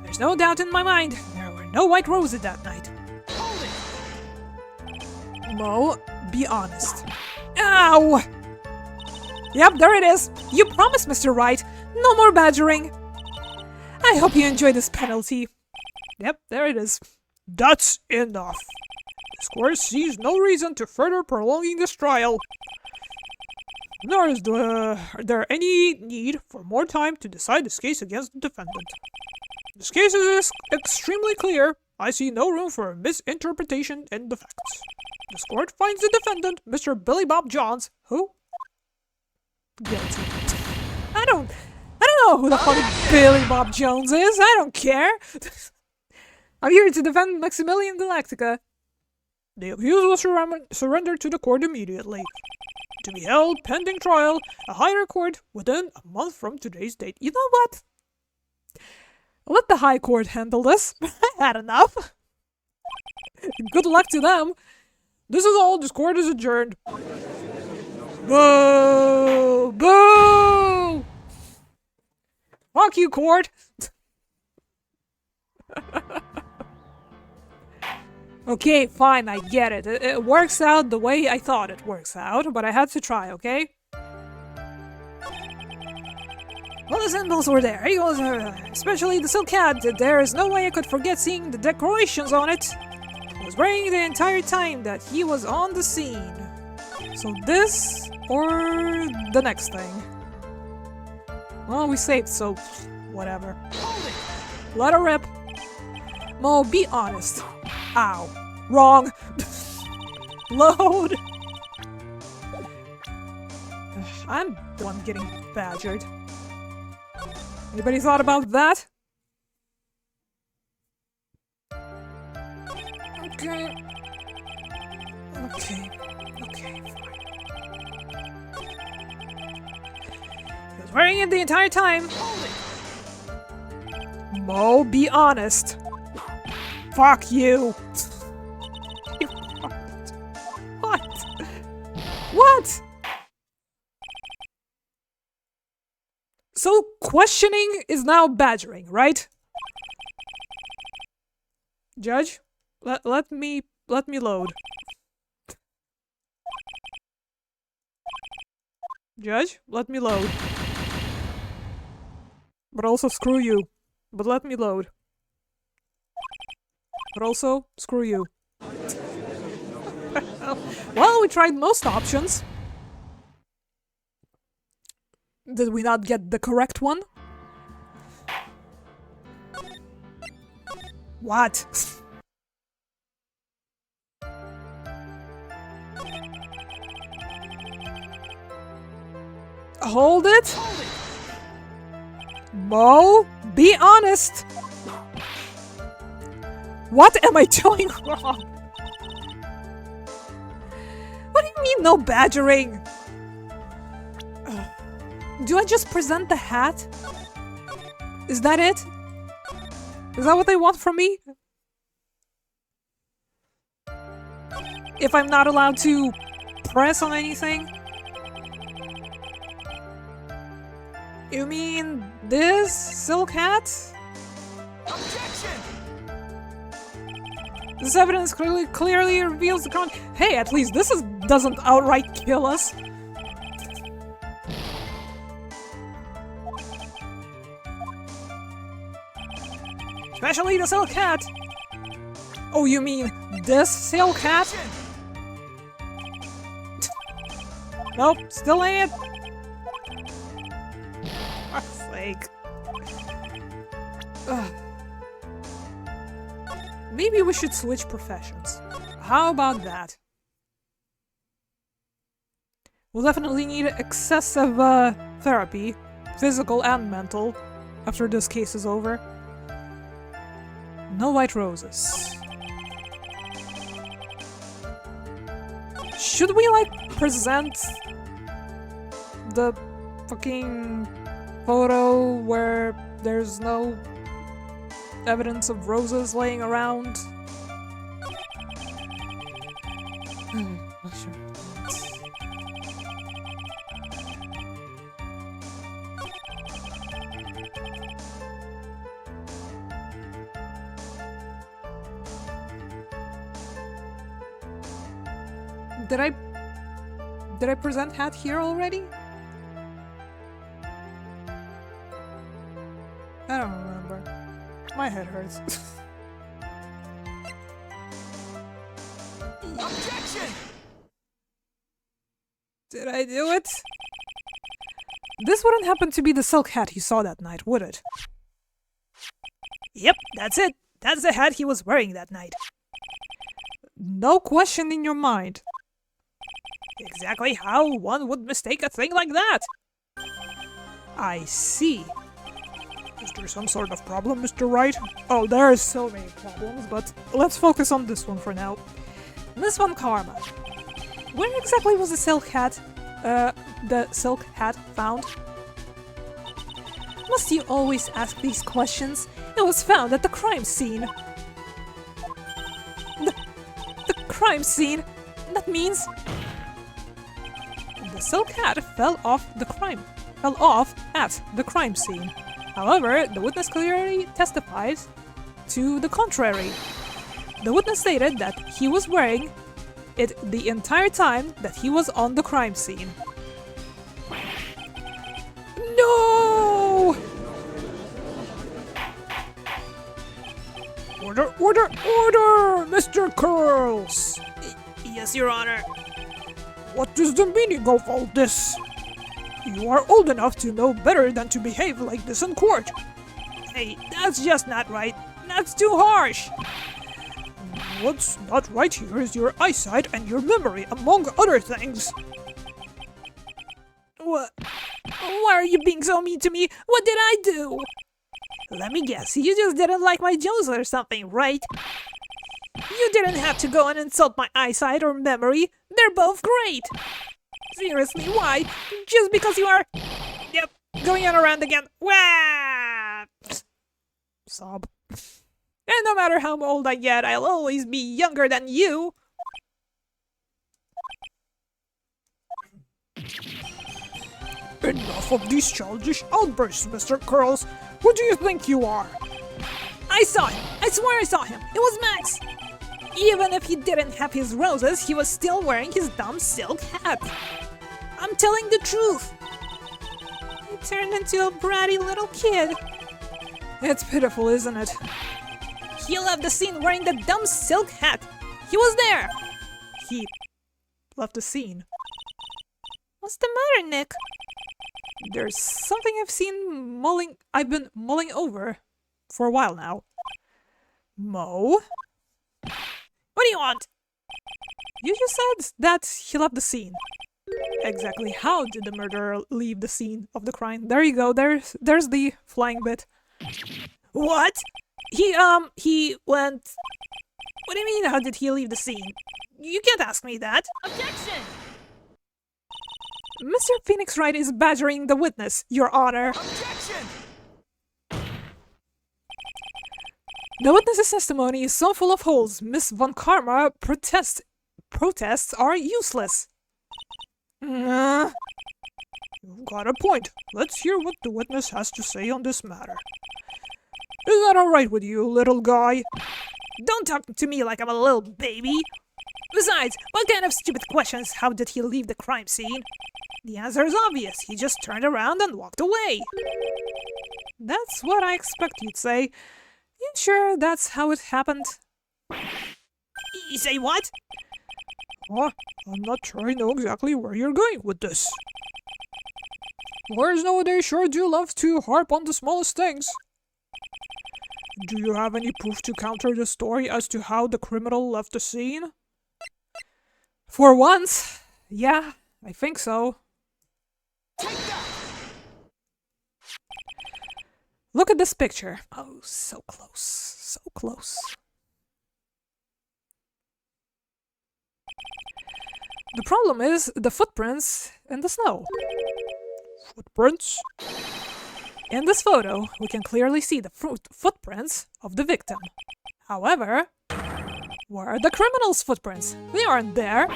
There's no doubt in my mind. There were no white roses that night. Mo, be honest. Ow! Yep, there it is. You promised, Mr. Wright. No more badgering. I hope you enjoy this penalty. Yep, there it is. That's enough. This court sees no reason to further prolonging this trial. Nor is there any need for more time to decide this case against the defendant. This case is extremely clear. I see no room for misinterpretation in the facts. This court finds the defendant, Mr. Billy Bob Johns, who? Guilty. I don't know who the fuck Billy Bob Jones is. I don't care. I'm here to defend Maximilian Galactica. The accused will surrender to the court immediately. To be held pending trial, a higher court within a month from today's date. You know what? Let the high court handle this. I had enough. Good luck to them. This is all. This court is adjourned. Boo! Boo! Fuck you, court. Okay, fine, I get it. It works out the way I thought it works out, but I had to try, okay? All the symbols were there, especially the silk hat. There is no way I could forget seeing the decorations on it. I was wearing it the entire time that he was on the scene. So this, or the next thing? Well, we saved, so whatever. Let her rip. Mo, be honest. Ow. Wrong. Load. I'm the one getting badgered. Anybody thought about that? Okay. Okay, fine. He was wearing it the entire time. Mo, be honest. Fuck you. What? What? So questioning is now badgering, right? Judge, let me load. Judge, let me load. But also screw you. But let me load. But also, screw you. Well, we tried most options. Did we not get the correct one? What? Hold it? Mo, be honest! What am I doing wrong? What do you mean no badgering? Do I just present the hat? Is that it? Is that what they want from me? If I'm not allowed to press on anything? You mean this silk hat? Objection! This evidence clearly reveals the crime. Hey, at least this doesn't outright kill us. Especially the silk hat. Oh, you mean this silk hat? Nope, still ain't it. For fuck's sake. Ugh. Maybe we should switch professions. How about that? We'll definitely need excessive therapy, physical and mental, after this case is over. No white roses. Should we, like, present the fucking photo where there's no evidence of roses laying around? Not sure. Did I present hat here already? I don't remember. My head hurts. Objection! Did I do it? This wouldn't happen to be the silk hat you saw that night, would it? Yep, that's it. That's the hat he was wearing that night. No question in your mind. Exactly how one would mistake a thing like that. I see. Is there some sort of problem, Mr. Wright? Oh, there are so many problems, but let's focus on this one for now. Miss Von Karma. Where exactly was the silk hat found? Must you always ask these questions? It was found at the crime scene. The crime scene? That means the silk hat fell off at the crime scene. However, the witness clearly testifies to the contrary. The witness stated that he was wearing it the entire time that he was on the crime scene. No! Order, order, order, Mr. Curls! Yes, Your Honor. What is the meaning of all this? You are old enough to know better than to behave like this in court. Hey, that's just not right. That's too harsh. What's not right here is your eyesight and your memory, among other things. What? Why are you being so mean to me? What did I do? Let me guess, you just didn't like my jokes or something, right? You didn't have to go and insult my eyesight or memory. They're both great. Seriously, why? Just because you are... Yep, going on around again. Wah! Sob. And no matter how old I get, I'll always be younger than you. Enough of these childish outbursts, Mr. Curls. Who do you think you are? I saw him. I swear I saw him. It was Max. Even if he didn't have his roses, he was still wearing his dumb silk hat. I'm telling the truth. He turned into a bratty little kid. It's pitiful, isn't it? He left the scene wearing the dumb silk hat. He was there. He left the scene. What's the matter, Nick? There's something I've been mulling over for a while now. Mo? What do you want? You just said that he left the scene. Exactly how did the murderer leave the scene of the crime? There you go, there's the flying bit. What? He went What do you mean, how did he leave the scene? You can't ask me that. Objection! Mr. Phoenix Wright is badgering the witness, Your Honor. Objection! The witness's testimony is so full of holes, Miss Von Karma protests are useless. You've got a point. Let's hear what the witness has to say on this matter. Is that alright with you, little guy? Don't talk to me like I'm a little baby. Besides, what kind of stupid questions? How did he leave the crime scene? The answer is obvious. He just turned around and walked away. That's what I expect you'd say. You sure that's how it happened? You say what? I'm not sure I know exactly where you're going with this. Lawyers nowadays sure do love to harp on the smallest things. Do you have any proof to counter the story as to how the criminal left the scene? For once, yeah, I think so. Look at this picture. Oh, so close, so close. The problem is the footprints in the snow. Footprints? In this photo, we can clearly see the footprints of the victim. However, where are the criminal's footprints? They aren't there.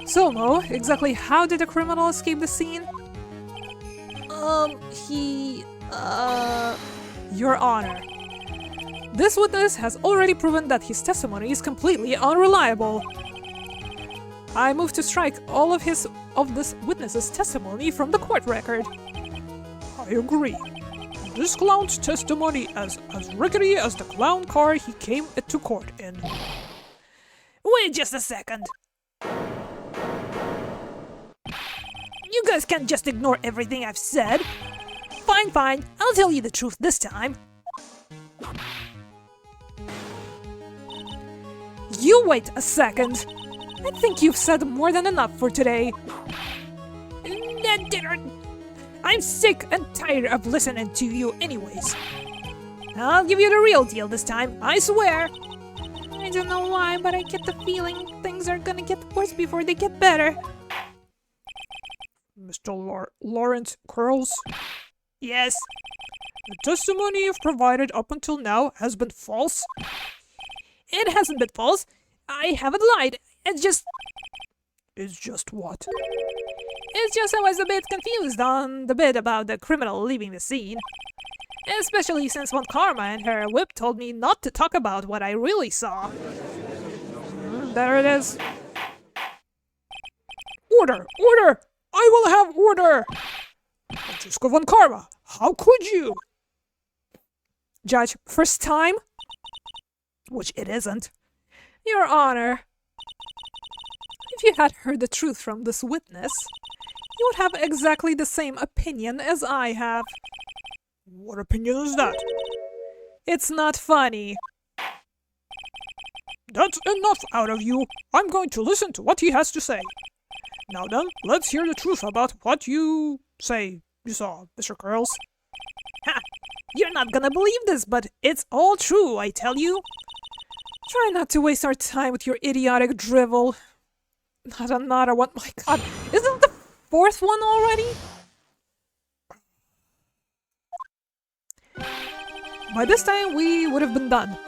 So, Mo, exactly how did the criminal escape the scene? Your Honor. This witness has already proven that his testimony is completely unreliable. I move to strike all of this witness's testimony from the court record. I agree. This clown's testimony is as rickety as the clown car he came to court in. Wait just a second. You guys can't just ignore everything I've said. Fine, I'll tell you the truth this time. You wait a second. I think you've said more than enough for today. I'm sick and tired of listening to you anyways. I'll give you the real deal this time, I swear. I don't know why, but I get the feeling things are gonna get worse before they get better. Mr. Lawrence Curls? Yes. The testimony you've provided up until now has been false? It hasn't been false. I haven't lied. It's just what? It's just I was a bit confused on the bit about the criminal leaving the scene. Especially since Von Karma and her whip told me not to talk about what I really saw. There it is. Order! Order! I will have order! Francisco Von Karma, how could you? Judge, first time? Which it isn't. Your Honor, if you had heard the truth from this witness, you would have exactly the same opinion as I have. What opinion is that? It's not funny. That's enough out of you. I'm going to listen to what he has to say. Now then, let's hear the truth about what you say you saw, Mr. Curls. Ha! You're not gonna believe this, but it's all true, I tell you. Try not to waste our time with your idiotic drivel. Not another one. My God, isn't the fourth one already? By this time, we would have been done.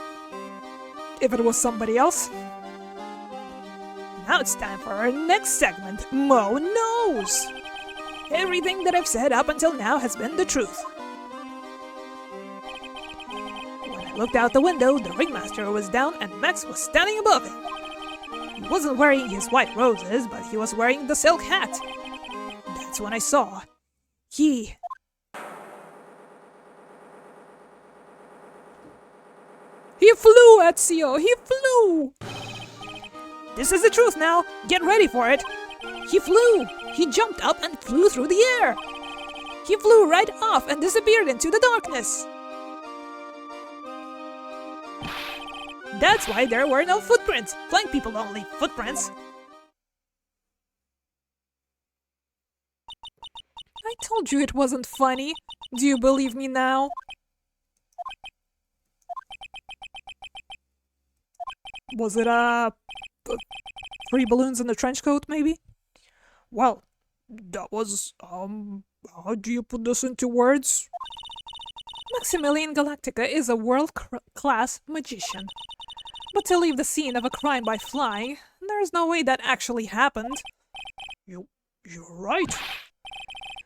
If it was somebody else. Now it's time for our next segment, Mo Knows! Everything that I've said up until now has been the truth. When I looked out the window, the ringmaster was down and Max was standing above him. He wasn't wearing his white roses, but he was wearing the silk hat. That's when I saw. He flew, Ezio! He flew! This is the truth now. Get ready for it. He flew. He jumped up and flew through the air. He flew right off and disappeared into the darkness. That's why there were no footprints. Blind people don't leave footprints. I told you it wasn't funny. Do you believe me now? Was it, free balloons in the trench coat, maybe? Well, that was, how do you put this into words? Maximilian Galactica is a world-class magician. But to leave the scene of a crime by flying, there's no way that actually happened. You're right.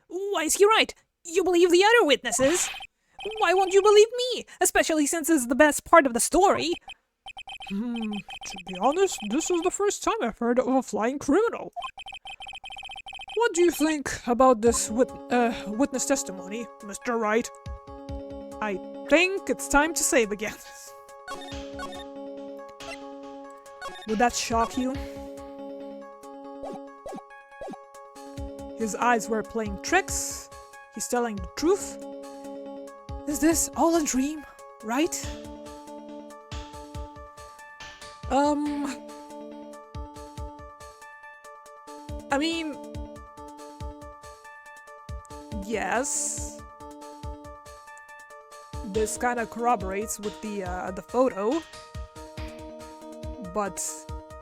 Why is he right? You believe the other witnesses? Why won't you believe me? Especially since it's the best part of the story. To be honest, this is the first time I've heard of a flying criminal. What do you think about this witness testimony, Mr. Wright? I think it's time to save again. Would that shock you? His eyes were playing tricks. He's telling the truth. Is this all a dream, right? I mean, yes. This kind of corroborates with the photo, but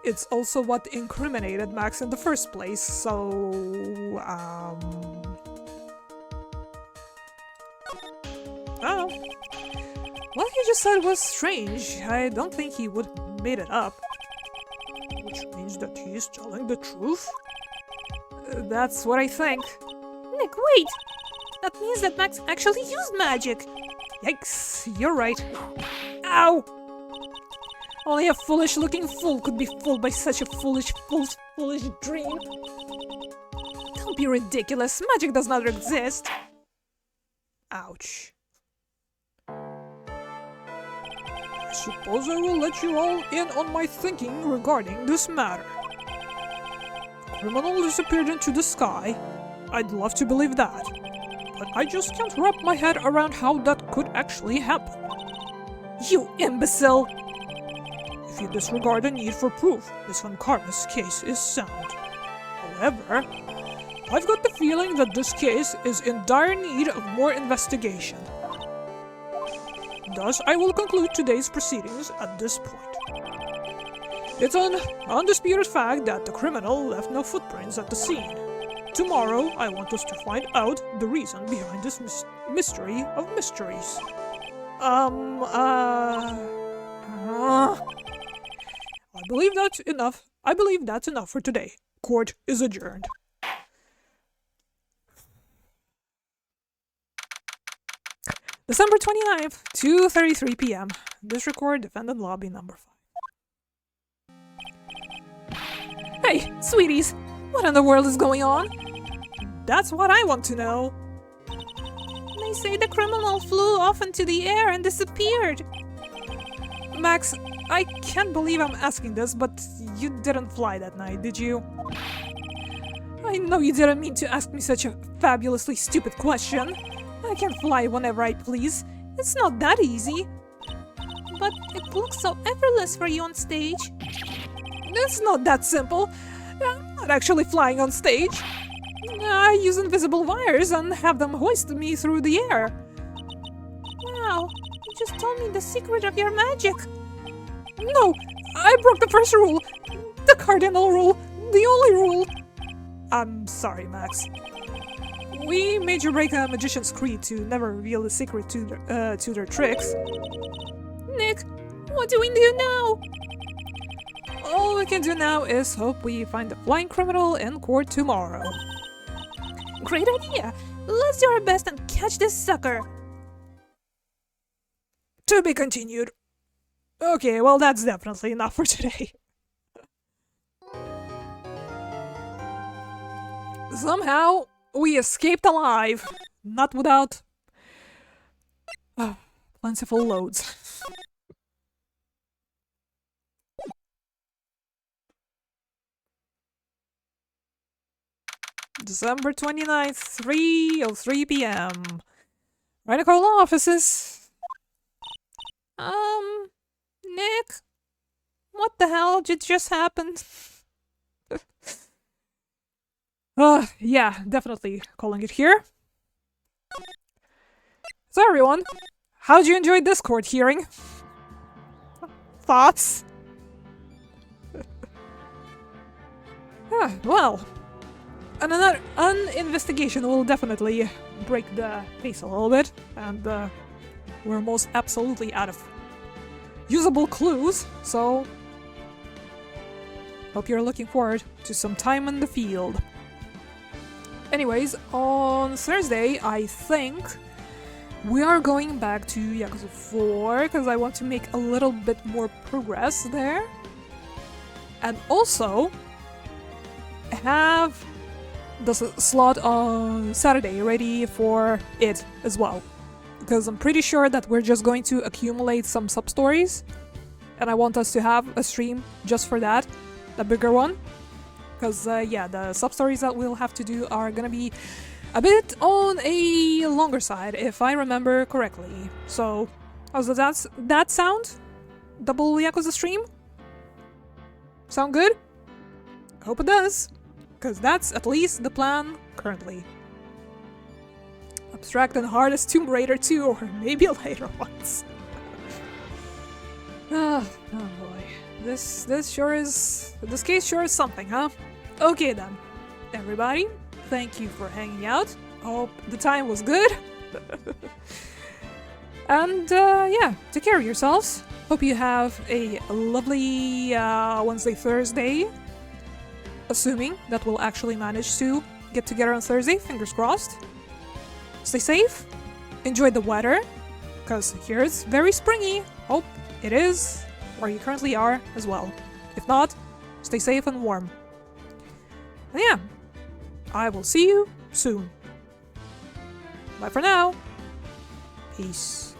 it's also what incriminated Max in the first place, so, I don't know. What he just said was strange. I don't think he would have made it up. Which means that he is telling the truth? That's what I think. Nick, wait! That means that Max actually used magic! Yikes, you're right. Ow! Only a foolish-looking fool could be fooled by such a foolish dream. Don't be ridiculous. Magic does not exist. Ouch. I suppose I will let you all in on my thinking regarding this matter. The criminal disappeared into the sky. I'd love to believe that, but I just can't wrap my head around how that could actually happen. You imbecile! If you disregard the need for proof, this Von Karma's case is sound. However, I've got the feeling that this case is in dire need of more investigation. Thus, I will conclude today's proceedings at this point. It's an undisputed fact that the criminal left no footprints at the scene. Tomorrow, I want us to find out the reason behind this mystery of mysteries. I believe that's enough. I believe that's enough for today. Court is adjourned. December 29th, 2:33 p.m. This record, defendant lobby number 5. Hey, sweeties! What in the world is going on? That's what I want to know. They say the criminal flew off into the air and disappeared. Max, I can't believe I'm asking this, but you didn't fly that night, did you? I know you didn't mean to ask me such a fabulously stupid question. I can fly whenever I please. It's not that easy. But it looks so effortless for you on stage. It's not that simple. I'm not actually flying on stage. I use invisible wires and have them hoist me through the air. Wow, you just told me the secret of your magic. No, I broke the first rule. The cardinal rule. The only rule. I'm sorry, Max. We made you break a magician's creed to never reveal the secret to their tricks. Nick, what do we do now? All we can do now is hope we find the flying criminal in court tomorrow. Great idea! Let's do our best and catch this sucker! To be continued. Okay, well that's definitely enough for today. Somehow, we escaped alive. Not without plentiful loads. December 29th, 3:03 p.m. Radical offices. Nick? What the hell just happened? Yeah, definitely calling it here. So everyone, how'd you enjoy this court hearing? Thoughts? Well, an investigation will definitely break the pace a little bit, and we're most absolutely out of usable clues, so hope you're looking forward to some time in the field. Anyways, on Thursday, I think we are going back to Yakuza 4 because I want to make a little bit more progress there. And also have the slot on Saturday ready for it as well. Because I'm pretty sure that we're just going to accumulate some sub-stories. And I want us to have a stream just for that, a bigger one. Because, yeah, the sub-stories that we'll have to do are gonna be a bit on a longer side, if I remember correctly. So, how's that sound? Double Yakuza stream? Sound good? I hope it does. Because that's at least the plan currently. Abstract and hard as Tomb Raider 2, or maybe later ones. Oh boy. This case sure is something, huh? Okay then. Everybody, thank you for hanging out. Hope the time was good. And yeah, take care of yourselves. Hope you have a lovely Wednesday, Thursday. Assuming that we'll actually manage to get together on Thursday, fingers crossed. Stay safe, enjoy the weather, because here it's very springy. Hope it is where you currently are as well. If not, stay safe and warm. And yeah, I will see you soon. Bye for now. Peace.